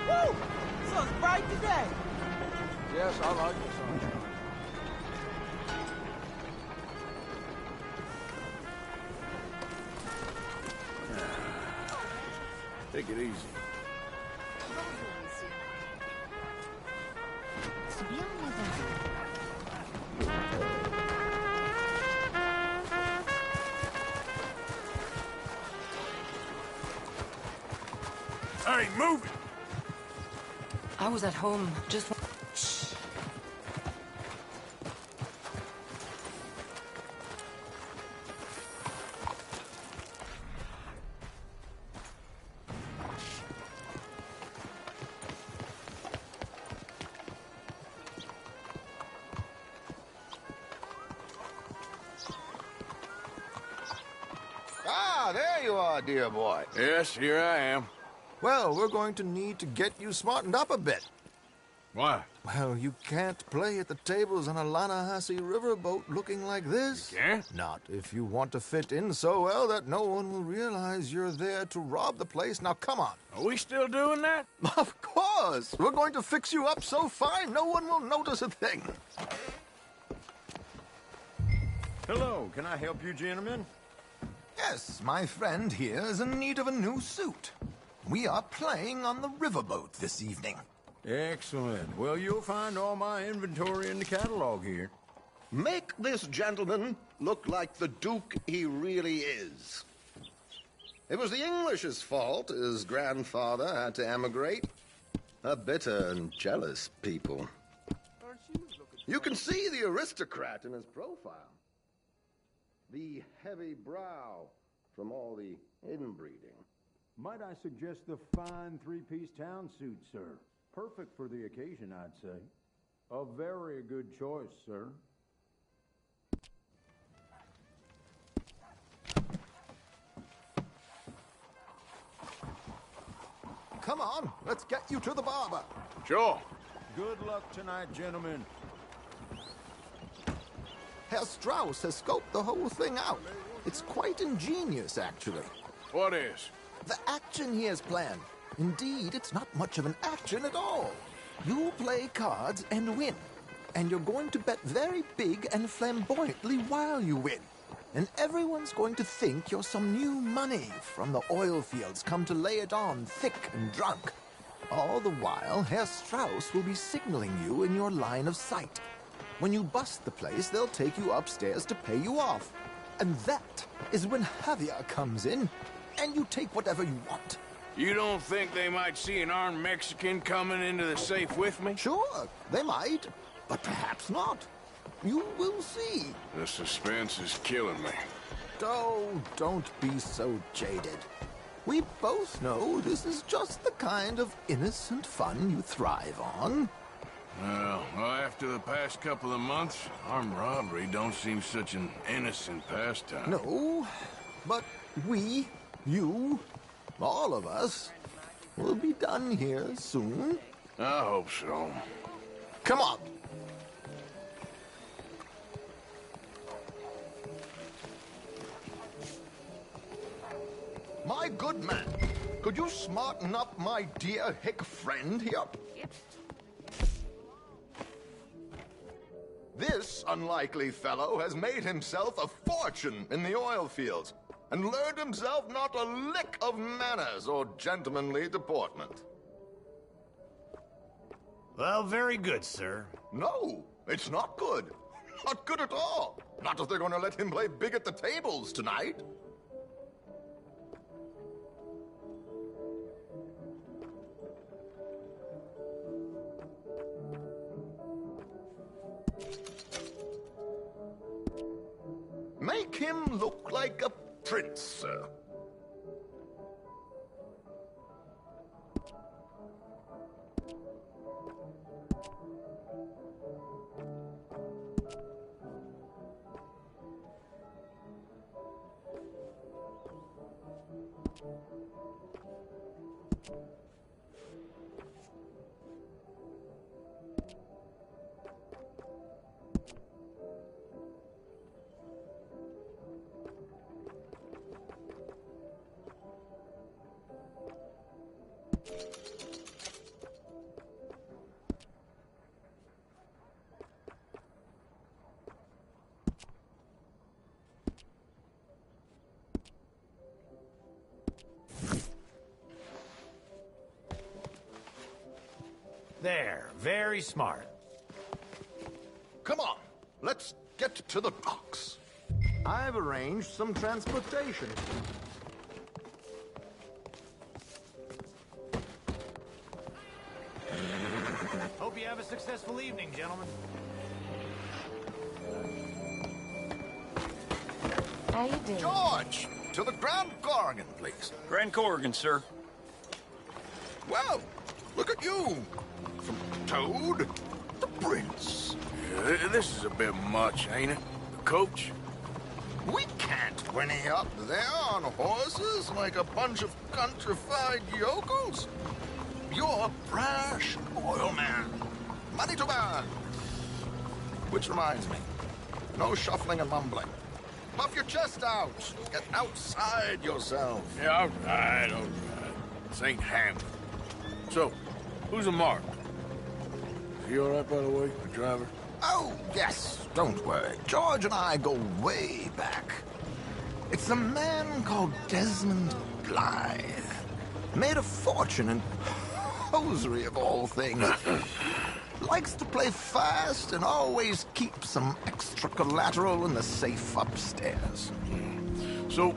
Woo! Sun's bright today.
Yes, I like the sunshine.
Take it easy. Hey, move it!
I was at home just...
Ah, there you are, dear boy.
Yes, here I am.
Well, we're going to need to get you smartened up a bit.
Why?
Well, you can't play at the tables on a Lannahechee riverboat looking like this.
You can't?
Not if you want to fit in so well that no one will realize you're there to rob the place. Now, come on.
Are we still doing that?
Of course. We're going to fix you up so fine no one will notice a thing.
Hello, can I help you, gentlemen?
Yes, my friend here is in need of a new suit. We are playing on the riverboat this evening.
Excellent. Well, you'll find all my inventory in the catalog here.
Make this gentleman look like the Duke he really is. It was the English's fault his grandfather had to emigrate. A bitter and jealous people. You can see the aristocrat in his profile. The heavy brow from all the inbreeding.
Might I suggest the fine three-piece town suit, sir? Perfect for the occasion, I'd say. A very good choice, sir.
Come on, let's get you to the barber.
Sure.
Good luck tonight, gentlemen.
Herr Strauss has scoped the whole thing out. It's quite ingenious, actually.
What is?
The action he has planned. Indeed, it's not much of an action at all. You play cards and win. And you're going to bet very big and flamboyantly while you win. And everyone's going to think you're some new money from the oil fields come to lay it on thick and drunk. All the while, Herr Strauss will be signaling you in your line of sight. When you bust the place, they'll take you upstairs to pay you off. And that is when Javier comes in, and you take whatever you want.
You don't think they might see an armed Mexican coming into the safe with me?
Sure, they might, but perhaps not. You will see.
The suspense is killing me.
Oh, don't be so jaded. We both know this is just the kind of innocent fun you thrive on.
Well, after the past couple of months, armed robbery don't seem such an innocent pastime.
No, but we, you, all of us, will be done here soon.
I hope so.
Come on. My good man, could you smarten up my dear hick friend here?
Yep.
This unlikely fellow has made himself a fortune in the oil fields and learned himself not a lick of manners or gentlemanly deportment.
Well, very good, sir.
No, it's not good. Not good at all. Not if they're going to let him play big at the tables tonight. Make him look like a prince, sir.
There, very smart.
Come on,
let's get to the docks.
I've arranged some transportation.
Hope you have a successful evening, gentlemen.
How you doing?
George, to the Grand Corrigan, please.
Grand Corrigan, sir.
Well, look at you. From Toad to Prince.
Yeah, this is a bit much, ain't it? The coach?
We can't whinny up there on horses like a bunch of countrified yokels. You're a brash oil man. Money to burn. Which reminds me, no shuffling and mumbling. Puff your chest out. Get outside yourself.
Yeah, all right. This ain't Hamlet. So, who's a mark? Is he all right, by the way, the driver?
Oh, yes, don't worry. George and I go way back. It's a man called Desmond Blythe. Made a fortune in hosiery of all things. Likes to play fast and always keeps some extra collateral in the safe upstairs.
So,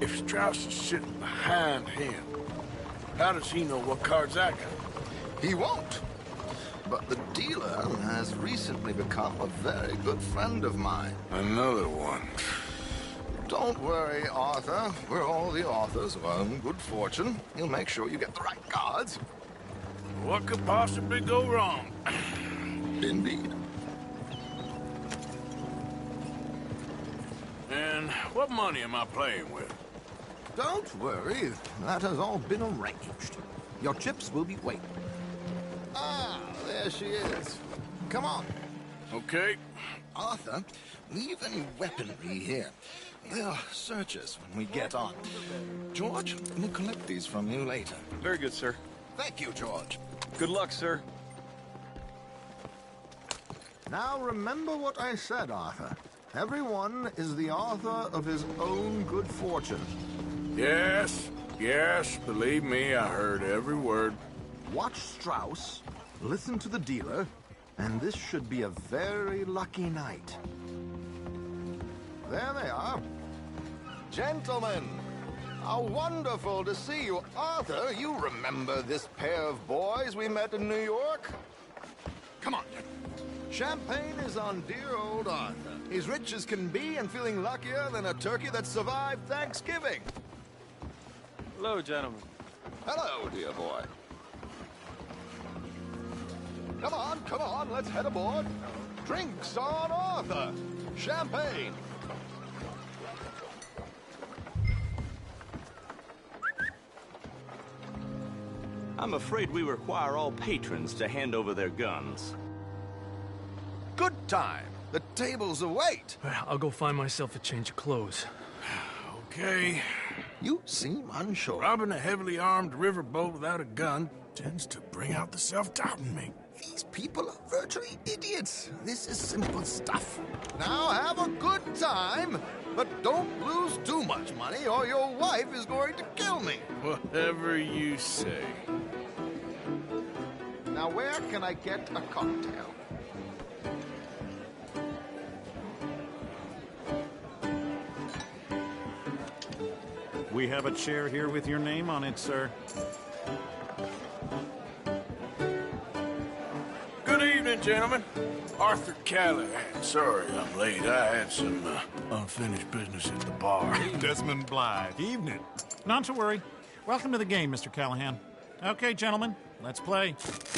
if Strauss is sitting behind him, how does he know what cards I got?
He won't. But the dealer has recently become a very good friend of mine.
Another one.
Don't worry, Arthur. We're all the authors of our own good fortune. He'll make sure you get the right cards.
What could possibly go wrong?
Indeed.
And what money am I playing with?
Don't worry, that has all been arranged. Your chips will be waiting.
Ah, there she is. Come on.
Okay.
Arthur, leave any weaponry here. They'll search us when we get on. George, we'll collect these from you later.
Very good, sir.
Thank you, George.
Good luck, sir.
Now remember what I said, Arthur. Everyone is the author of his own good fortune.
Yes, believe me, I heard every word.
Watch Strauss, listen to the dealer, and this should be a very lucky night.
There they are. Gentlemen, how wonderful to see you. Arthur, you remember this pair of boys we met in New York? Come on. Champagne is on dear old Arthur. He's rich as can be and feeling luckier than a turkey that survived Thanksgiving.
Hello, gentlemen.
Hello, dear boy. Come on, let's head aboard. Drinks on Arthur. Champagne.
I'm afraid we require all patrons to hand over their guns.
Good time. The tables await.
I'll go find myself a change of clothes.
Okay.
You seem unsure.
Robbing a heavily armed riverboat without a gun tends to bring out the self-doubt in me.
These people are virtually idiots. This is simple stuff. Now have a good time, but don't lose too much money or your wife is going to kill me.
Whatever you say.
Now where can I get a cocktail?
We have a chair here with your name on it, sir.
Good evening, gentlemen. Arthur Callahan. Sorry I'm late. I had some unfinished business at the bar.
Desmond Blythe. Evening. Not to worry. Welcome to the game, Mr. Callahan. Okay, gentlemen, let's play.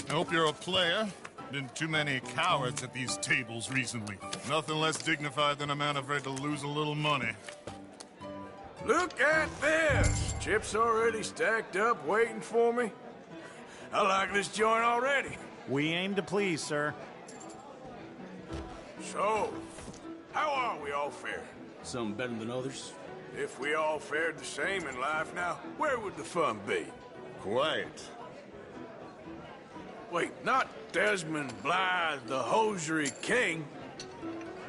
I hope you're a player. Been too many cowards at these tables recently. Nothing less dignified than a man afraid to lose a little money.
Look at this! Chips already stacked up, waiting for me. I like this joint already.
We aim to please, sir.
So, how are we all faring?
Some better than others.
If we all fared the same in life now, where would the fun be?
Quiet.
Wait, not Desmond Blythe, the hosiery king.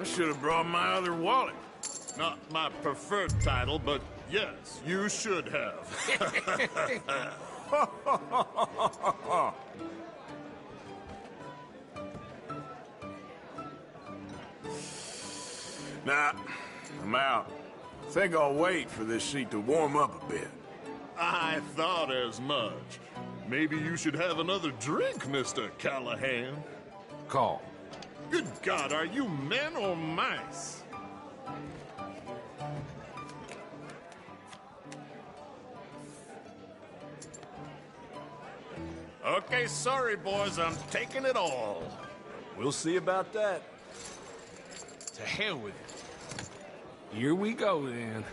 I should have brought my other wallet.
Not my preferred title, but yes, you should have.
Nah, I'm out. Think I'll wait for this seat to warm up a bit.
I thought as much. Maybe you should have another drink, Mr. Callahan.
Call.
Good God, are you men or mice? Okay, sorry, boys, I'm taking it all.
We'll see about that. To hell with it. Here we go, then.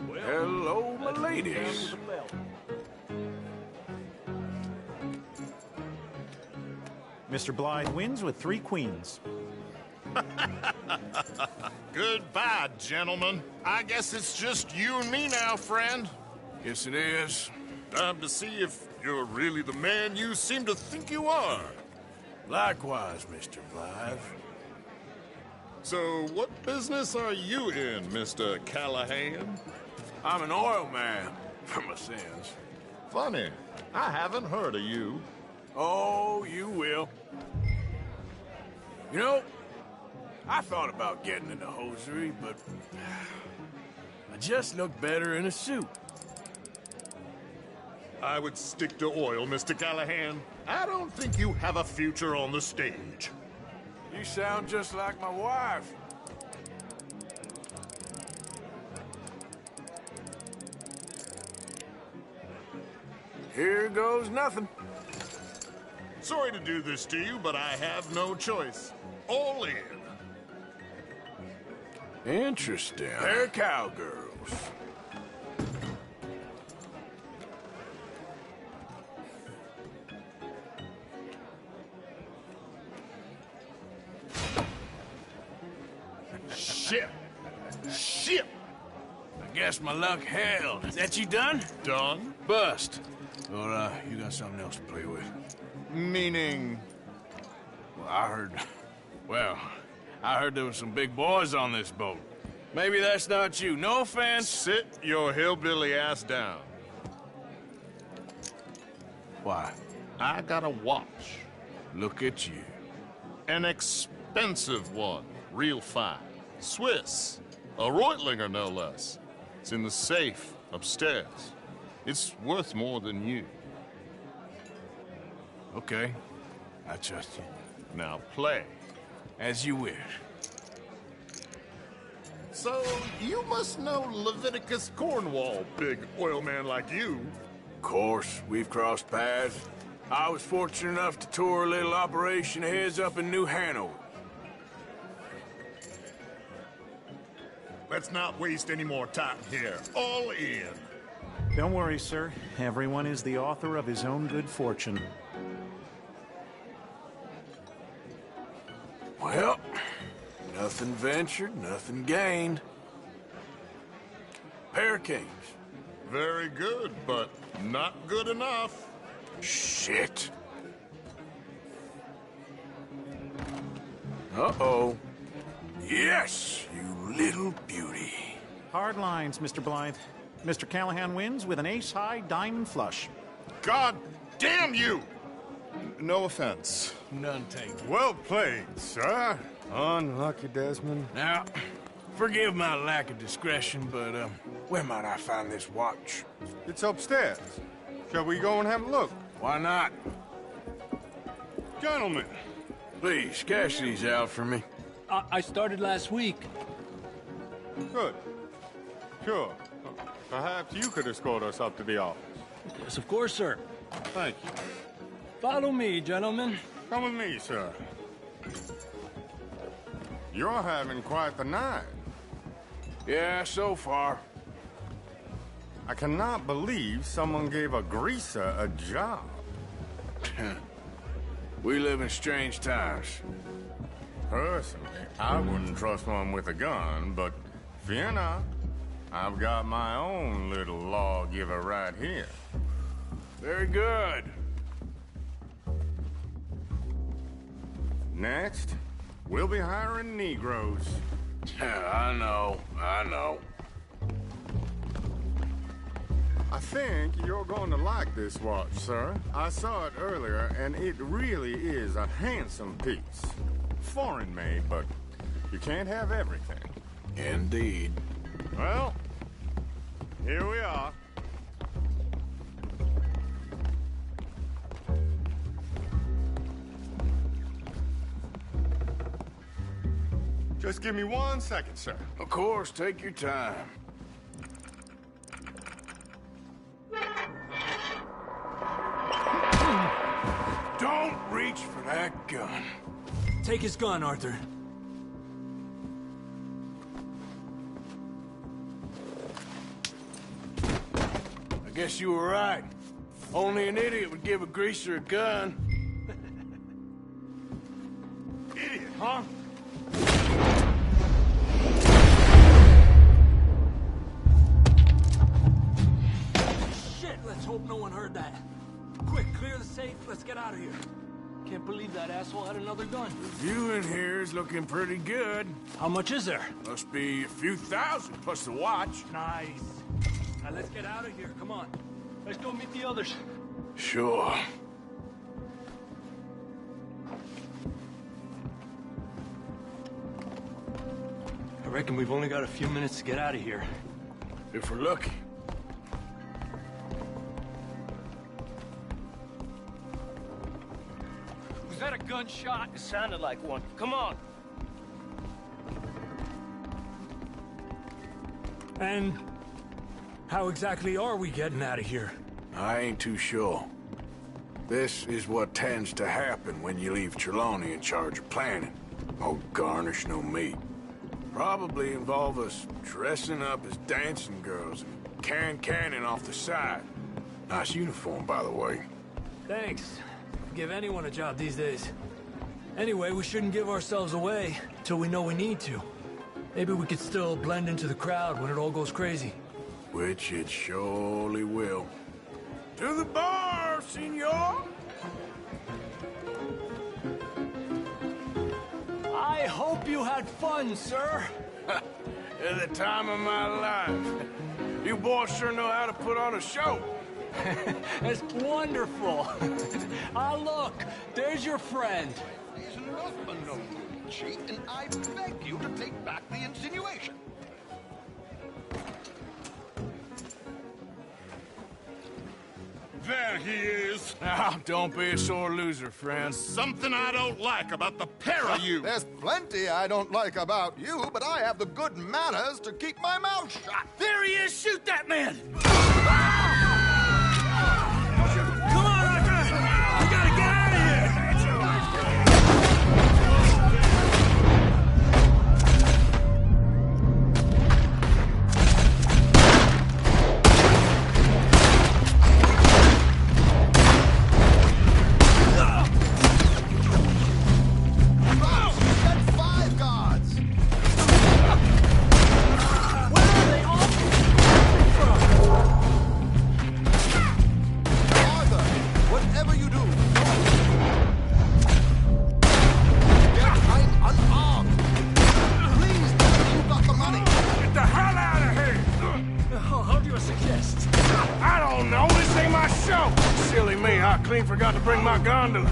Well, hello, my ladies.
Mr. Blythe wins with 3 queens.
Goodbye, gentlemen. I guess it's just you and me now, friend.
Yes, it is.
Time to see if you're really the man you seem to think you are.
Likewise, Mr. Blythe.
So, what business are you in, Mr. Callahan?
I'm an oil man, for my sins.
Funny. I haven't heard of you.
Oh, you will. You know, I thought about getting into hosiery, but I just look better in a suit.
I would stick to oil, Mr. Callahan. I don't think you have a future on the stage.
You sound just like my wife. Here goes nothing.
Sorry to do this to you, but I have no choice. All in.
Interesting. They're cowgirls.
Shit! Shit!
I guess my luck held. Is that you done?
Done?
Bust. Or, you got something else to play with?
Meaning?
Well, I heard there were some big boys on this boat. Maybe that's not you. No offense.
Sit your hillbilly ass down.
Why?
I got a watch.
Look at you.
An expensive one. Real fine. Swiss. A Reutlinger, no less. It's in the safe upstairs. It's worth more than you.
Okay. I trust you.
Now play.
As you wish.
So, you must know Leviticus Cornwall, big oil man like you.
Of course, we've crossed paths. I was fortunate enough to tour a little operation of his up in New Hanover.
Let's not waste any more time here. All in.
Don't worry, sir. Everyone is the author of his own good fortune.
Well, nothing ventured, nothing gained. Pair of kings.
Very good, but not good enough.
Shit. Uh-oh. Yes, you little beauty.
Hard lines, Mr. Blythe. Mr. Callahan wins with an ace-high diamond flush.
God damn you! No offense.
None taken.
Well played, sir. Unlucky, Desmond.
Now, forgive my lack of discretion, but, where might I find this watch?
It's upstairs. Shall we go and have a look?
Why not?
Gentlemen.
Please, cash these out for me.
I started last week.
Good. Sure. Perhaps you could escort us up to the office.
Yes, of course, sir.
Thank you.
Follow me, gentlemen.
Come with me, sir. You're having quite the night.
Yeah, so far.
I cannot believe someone gave a greaser a job.
We live in strange times.
Personally, I wouldn't trust one with a gun, but fear not. I've got my own little lawgiver right here.
Very good.
Next, we'll be hiring Negroes.
I know.
I think you're going to like this watch, sir. I saw it earlier, and it really is a handsome piece. foreign-made, but you can't have everything.
Indeed.
Well, here we are. Just give me 1 second, sir.
Of course, take your time. Don't reach for that gun.
Take his gun, Arthur.
I guess you were right. Only an idiot would give a greaser a gun. Idiot, huh?
Shit, let's hope no one heard that. Quick, clear the safe, let's get out of here. Can't believe that asshole had another gun.
The view in here is looking pretty good.
How much is there?
Must be a few thousand plus the watch.
Nice. Now let's get out of here, come on. Let's go meet the others.
Sure.
I reckon we've only got a few minutes to get out of here.
If we're lucky.
Was that a gunshot?
It sounded like one. Come on.
And how exactly are we getting out of here?
I ain't too sure. This is what tends to happen when you leave Trelawney in charge of planning. No garnish, no meat. Probably involve us dressing up as dancing girls and carrying cannon off the side. Nice uniform, by the way.
Thanks. Give anyone a job these days. Anyway, we shouldn't give ourselves away till we know we need to. Maybe we could still blend into the crowd when it all goes crazy.
Which it surely will. To the bar, senor!
I hope you had fun, sir.
At the time of my life. You boys sure know how to put on a show.
That's wonderful. Ah, look, there's your friend.
He's an husband, no good cheat, and I beg you to take back the insinuation.
There he is.
Now, don't be a sore loser, friend.
Something I don't like about the pair of you.
There's plenty I don't like about you, but I have the good manners to keep my mouth shut.
There he is! Shoot that man!
Come on, Arthur! We gotta get out of here! Clean forgot to bring my gondola.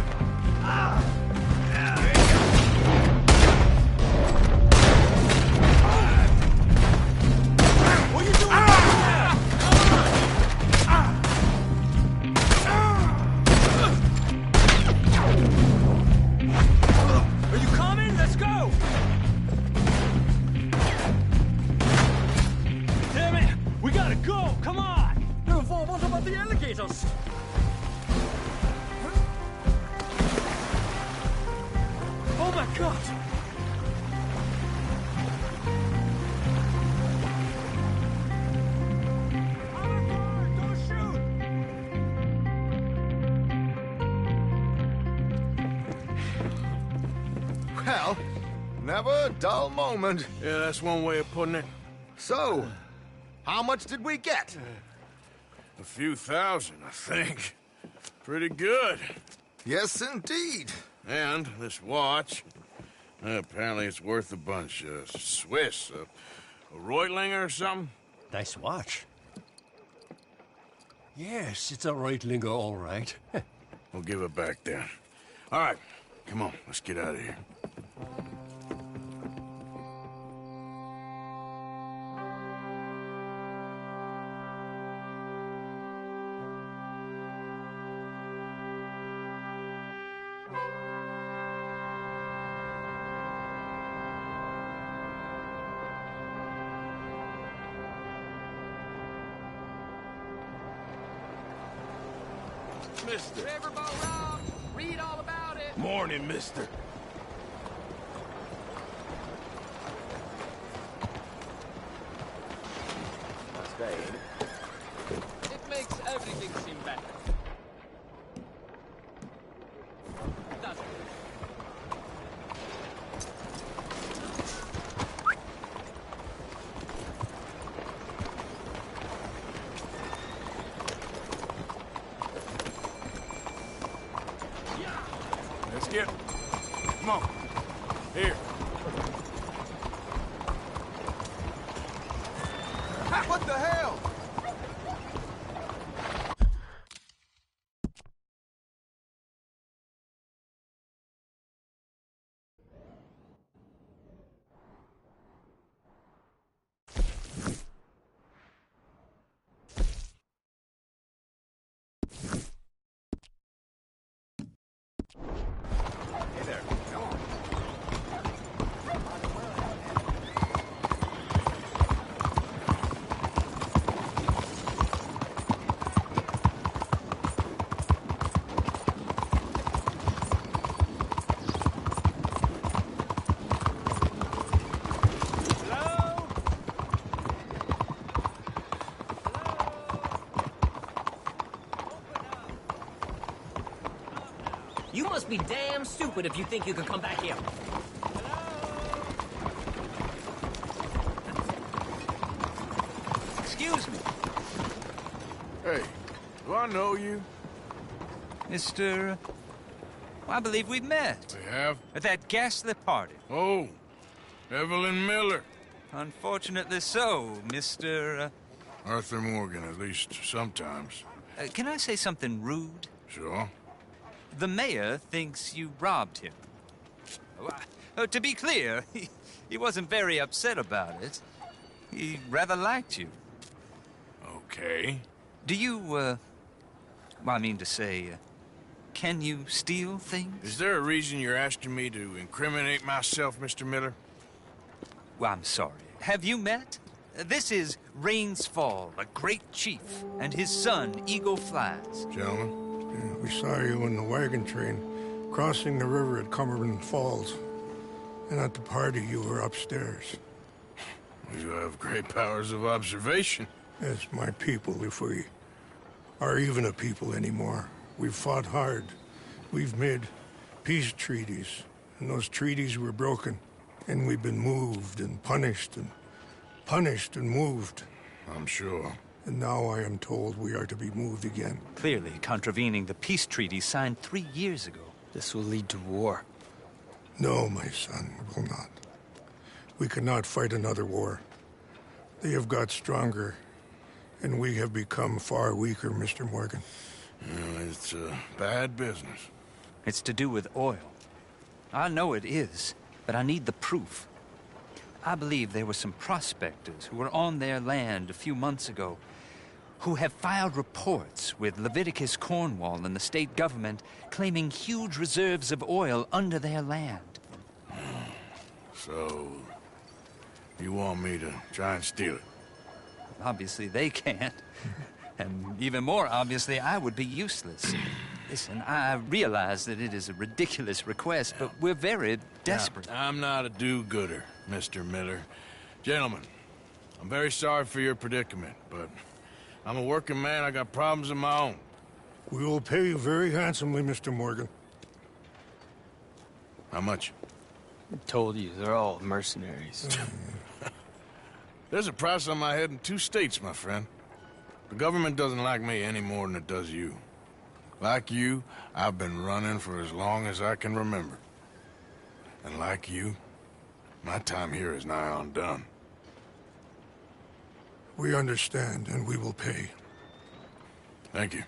What are you doing? Are you coming? Let's go! Damn it! We gotta go! Come on! What about the alligators? Oh my God! Don't shoot!
Well, never a dull moment.
Yeah, that's one way of putting it.
So, how much did we get?
A few thousand, I think. Pretty good.
Yes, indeed.
And this watch, apparently it's worth a bunch. Swiss, a Reutlinger or something?
Nice watch. Yes, it's a Reutlinger, all right.
We'll give it back then. All right, come on, let's get out of here. Mister.
Riverboat Rob, read all about it.
Morning, mister.
It makes everything seem better. Doesn't it?
Let's get... Come on. Here.
What the hell?
Hey there. Come on.
You must be damn stupid if you think you can come back here.
Excuse me. Hey, do I know you?
Mr. I believe we've met.
We have?
At that ghastly party.
Oh, Evelyn Miller.
Unfortunately so, Mr.
Arthur Morgan, at least sometimes.
Can I say something rude?
Sure.
The mayor thinks you robbed him. To be clear, he wasn't very upset about it. He rather liked you.
Okay.
Do you, well, I mean to say, can you steal things?
Is there a reason you're asking me to incriminate myself, Mr. Miller?
Well, I'm sorry. Have you met? This is Rains Fall, a great chief, and his son, Eagle Flies.
Gentlemen?
Yeah, we saw you in the wagon train, crossing the river at Cumberland Falls. And at the party, you were upstairs.
You have great powers of observation.
As my people, if we are even a people anymore. We've fought hard. We've made peace treaties, and those treaties were broken. And we've been moved and punished and moved.
I'm sure.
And now I am told we are to be moved again.
Clearly contravening the peace treaty signed 3 years ago.
This will lead to war.
No, my son, it will not. We cannot fight another war. They have got stronger, and we have become far weaker, Mr. Morgan.
It's bad business.
It's to do with oil. I know it is, but I need the proof. I believe there were some prospectors who were on their land a few months ago who have filed reports with Leviticus Cornwall and the state government claiming huge reserves of oil under their land.
So, you want me to try and steal it?
Obviously they can't. And even more obviously, I would be useless. Listen, I realize that it is a ridiculous request, but we're very desperate.
Now, I'm not a do-gooder, Mr. Miller. Gentlemen, I'm very sorry for your predicament, but I'm a working man. I got problems of my own.
We will pay you very handsomely, Mr. Morgan.
How much?
I told you, they're all mercenaries.
There's a price on my head in 2 states, my friend. The government doesn't like me any more than it does you. Like you, I've been running for as long as I can remember. And like you, my time here is nigh on done.
We understand, and we will pay.
Thank you.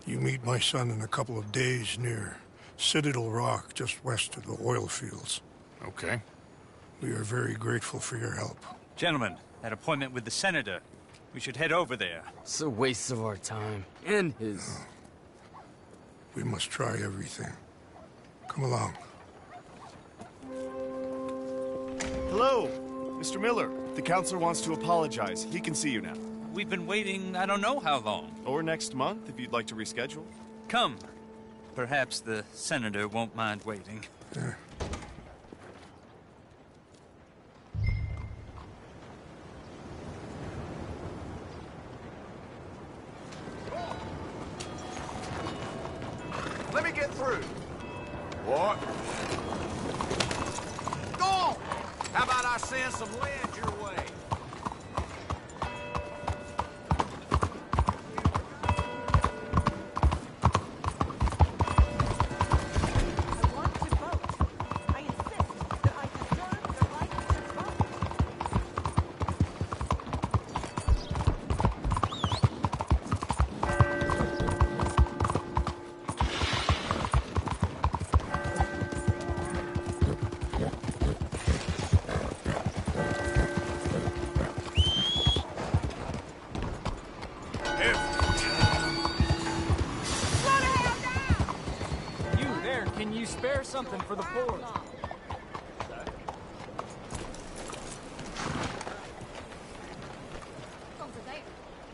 You meet my son in a couple of days near Citadel Rock, just west of the oil fields.
Okay.
We are very grateful for your help.
Gentlemen, that appointment with the senator. We should head over there.
It's a waste of our time. And his.
We must try everything. Come along.
Hello, Mr. Miller. The counselor wants to apologize. He can see you now.
We've been waiting I don't know how long.
Or next month, if you'd like to reschedule.
Come. Perhaps the senator won't mind waiting.
Let me get through.
What?
Go on! How about I send some lead your way?
Can you spare something for the poor?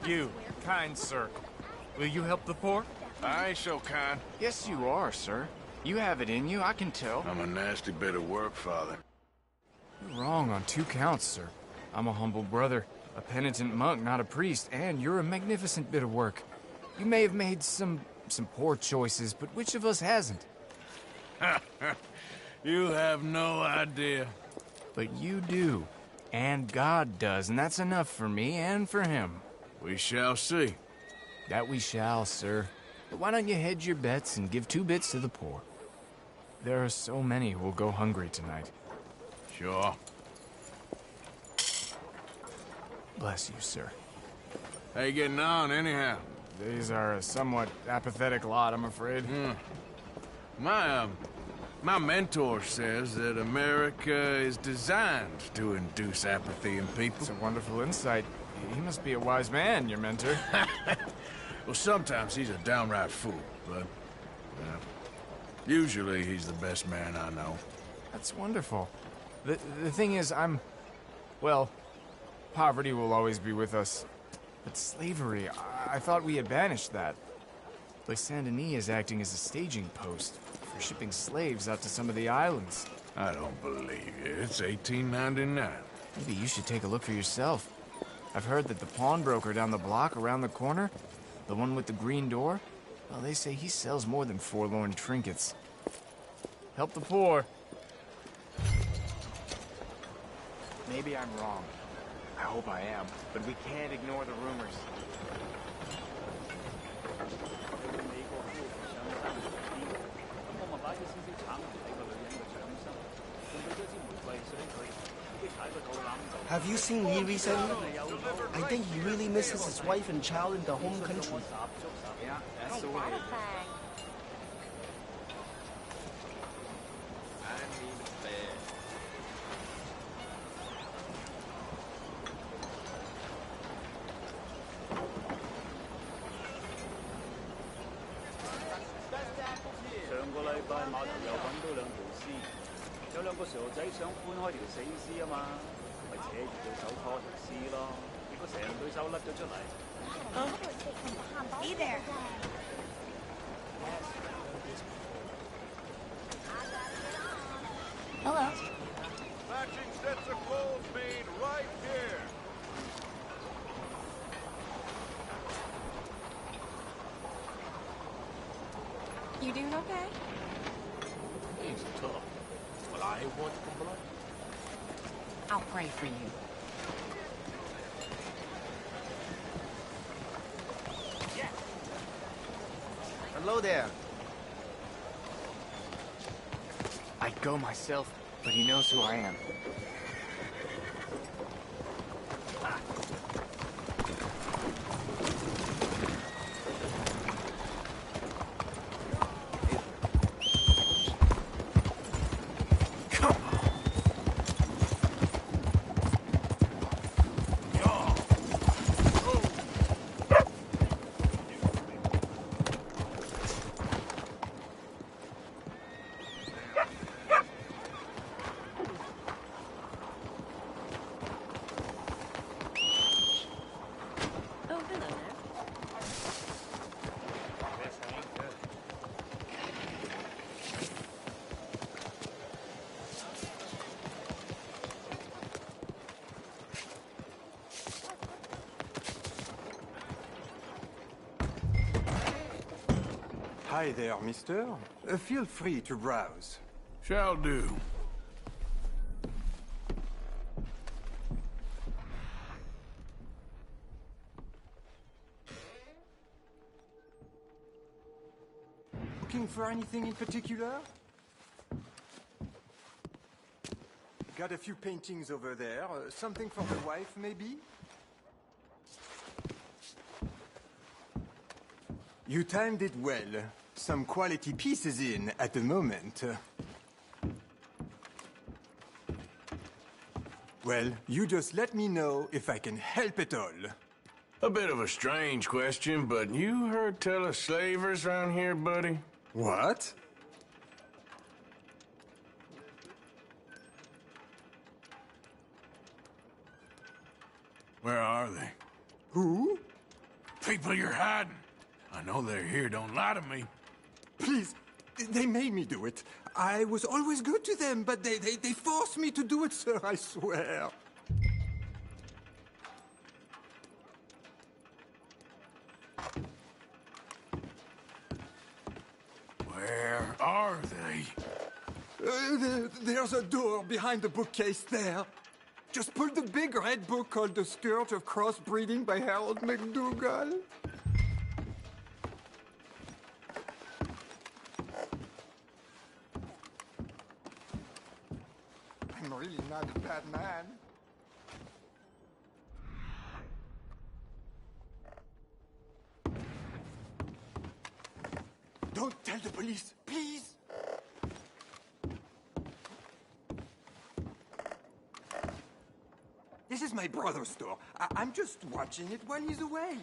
You, kind sir, will you help the poor?
I ain't so kind.
Yes, you are, sir. You have it in you, I can tell.
I'm a nasty bit of work, Father.
You're wrong on 2 counts, sir. I'm a humble brother, a penitent monk, not a priest, and you're a magnificent bit of work. You may have made some poor choices, but which of us hasn't?
You have no idea.
But you do. And God does, and that's enough for me and for him.
We shall see.
That we shall, sir. But why don't you hedge your bets and give 2 bits to the poor? There are so many who will go hungry tonight.
Sure.
Bless you, sir.
How you getting on, anyhow?
These are a somewhat apathetic lot, I'm afraid.
My mentor says that America is designed to induce apathy in people.
It's a wonderful insight. He must be a wise man, your mentor.
Well, sometimes he's a downright fool, but usually he's the best man I know.
That's wonderful. The thing is, well, poverty will always be with us. But slavery, I thought we had banished that. Like Saint Denis is acting as a staging post for shipping slaves out to some of the islands.
I don't believe you. It's 1899.
Maybe you should take a look for yourself. I've heard that the pawnbroker down the block around the corner, the one with the green door, well, they say he sells more than forlorn trinkets. Help the poor.
Maybe I'm wrong. I hope I am, but we can't ignore the rumors.
Have you seen Lee recently? I think he really misses his wife and child in the home country.
Yeah, that's the way.
Hey there.
Hello.
Matching sets of clothes made right here.
You doing okay?
He's tough. Well, I ain't one to complain.
I'll pray for you.
Hello there.
I'd go myself, but he knows who I am.
Hi there, mister. Feel free to browse.
Shall do.
Looking for anything in particular? Got a few paintings over there. Something for the wife, maybe? You timed it well. Some quality pieces in at the moment. Well, you just let me know if I can help at all.
A bit of a strange question, but you heard tell of slavers around here, buddy?
What?
Where are they?
Who?
People you're hiding. I know they're here, don't lie to me.
Please, they made me do it. I was always good to them, but they forced me to do it, sir, I swear.
Where are they?
There's a door behind the bookcase there. Just pull the big red book called The Scourge of Crossbreeding by Harold McDougall. I'm really not a bad man. Don't tell the police, please! This is my brother's store. I'm just watching it while he's away.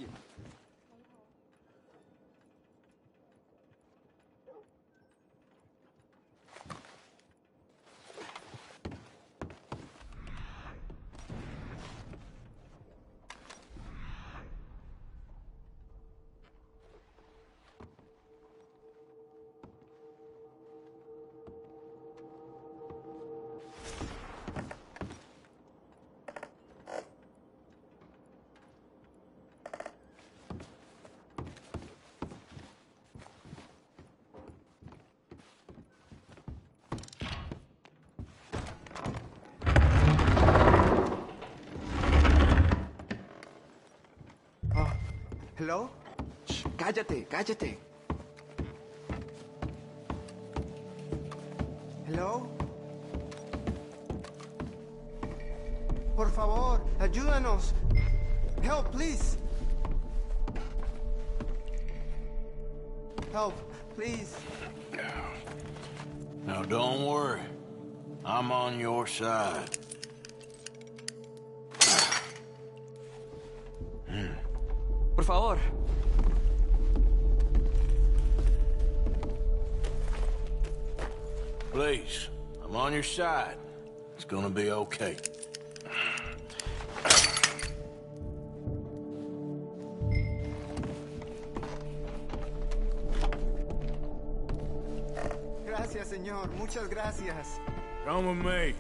¿Hello? Shh, cállate, cállate. ¿Hello? Por favor, ayúdanos. Help, please. Help, please.
Now, don't worry. I'm on your side.
Por favor.
Please, I'm on your side. It's gonna be okay.
Gracias, señor. Muchas gracias.
Come with me.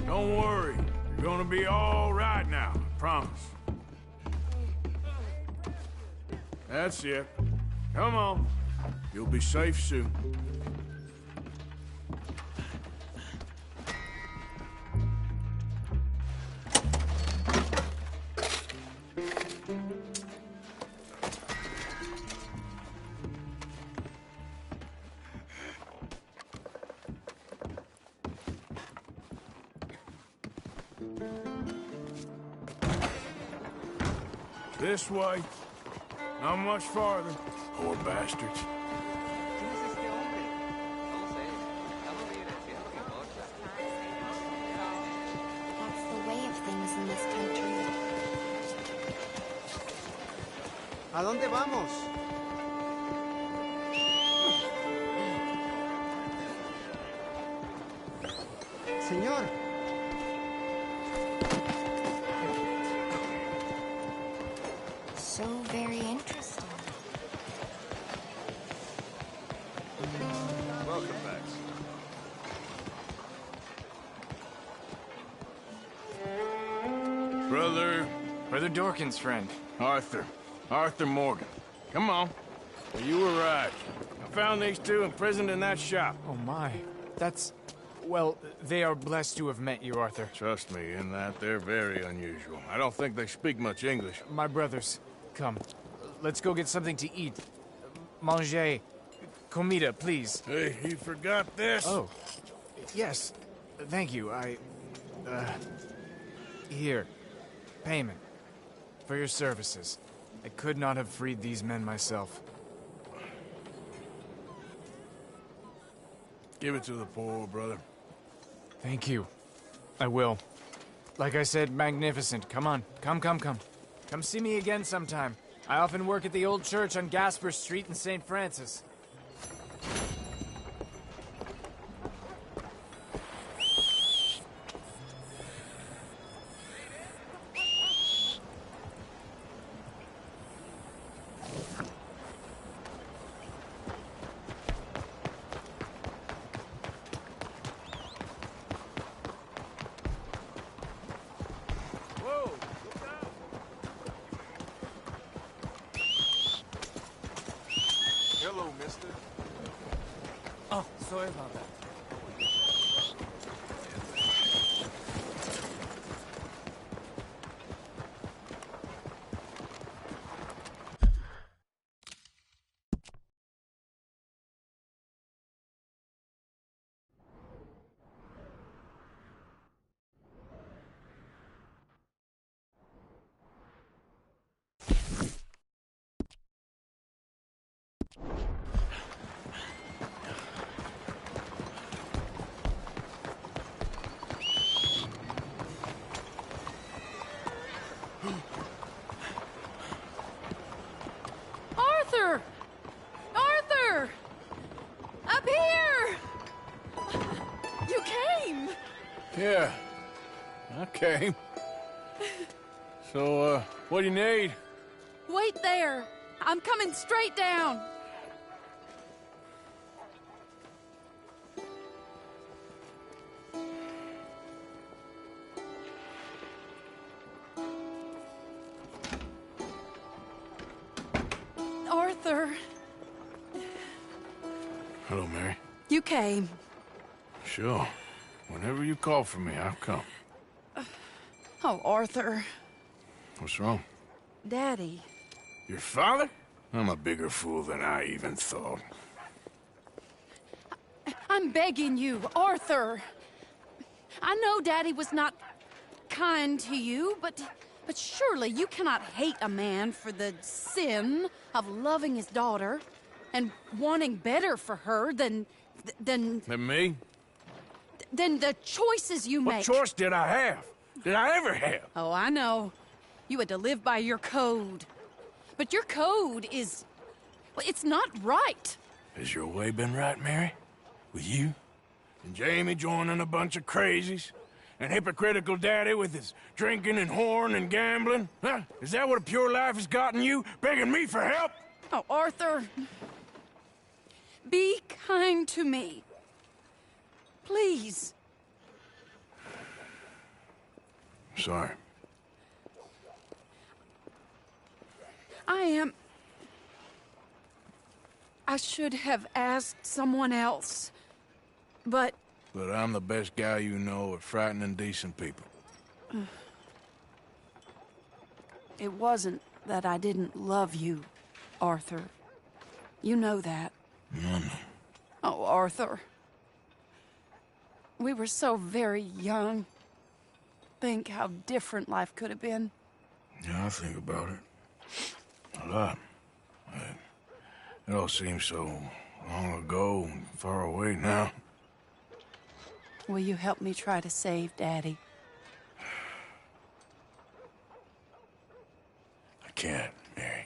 Don't worry. You're gonna be all right now. I promise. That's it. Come on. You'll be safe soon. This way. Not much farther. Poor bastards.
That's the way of things in this country.
¿A dónde vamos? Señor.
So very interesting.
Welcome, Max.
Brother Dorkin's friend.
Arthur. Arthur Morgan. Come on. You were right. found these two imprisoned in that shop.
Oh, my. That's... Well, they are blessed to have met you, Arthur.
Trust me, in that they're very unusual. I don't think they speak much English.
My brothers, come. Let's go get something to eat. Manger. Comida, please.
Hey, you forgot this?
Oh. Yes. Thank you. Here. Payment. For your services. I could not have freed these men myself.
Give it to the poor, brother.
Thank you. I will. Like I said, magnificent. Come on. Come. Come see me again sometime. I often work at the old church on Gasper Street in St. Francis.
Hello, mister.
Oh, sorry about that.
Arthur! Arthur! Up here! You came!
Yeah, I came. So, what do you need?
Wait there. I'm coming straight down. Arthur,
Hello, Mary.
you came.
Sure. Whenever you call for me, I'll come.
Oh, Arthur.
What's wrong?
Daddy.
Your father? I'm a bigger fool than I even thought.
I'm begging you, Arthur. I know Daddy was not kind to you, but surely you cannot hate a man for the sin of loving his daughter and wanting better for her than
And me?
than the choices you
What
make.
choice did I have? Did I ever have?
Oh, I know. You had to live by your code. But your code is... well, it's not right.
Has your way been right, Mary? With you? And Jamie joining a bunch of crazies? And hypocritical daddy with his drinking and whoring and gambling? Huh? Is that what a pure life has gotten you? Begging me for help?
Oh, Arthur. Be kind to me. Please.
Sorry.
I should have asked someone else. But...
But I'm the best guy you know at frightening decent people.
It wasn't that I didn't love you, Arthur. You know that.
No.
Oh, Arthur. We were so very young. Think how different life could have been.
Yeah, I think about it. A lot. It all seems so long ago and far away now.
Will you help me try to save Daddy?
I can't, Mary.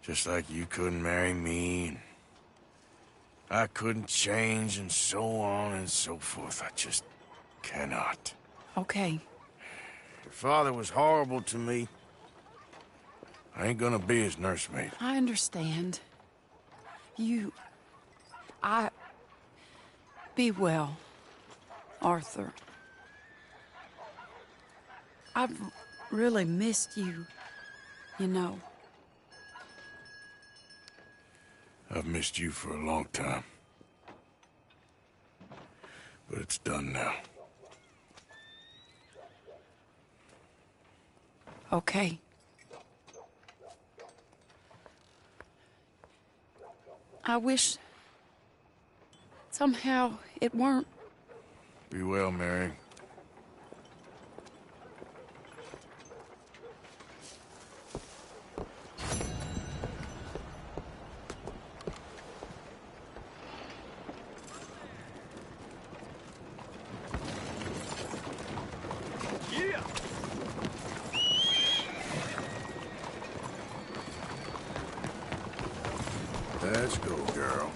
Just like you couldn't marry me, and I couldn't change, and so on and so forth. I just cannot.
Okay.
Your father was horrible to me. I ain't gonna be his nursemaid.
I understand. Be well, Arthur. I've really missed you, you know.
I've missed you for a long time. But it's done now.
Okay. I wish somehow it weren't.
Be well, Mary. Yeah! Let's go, girl.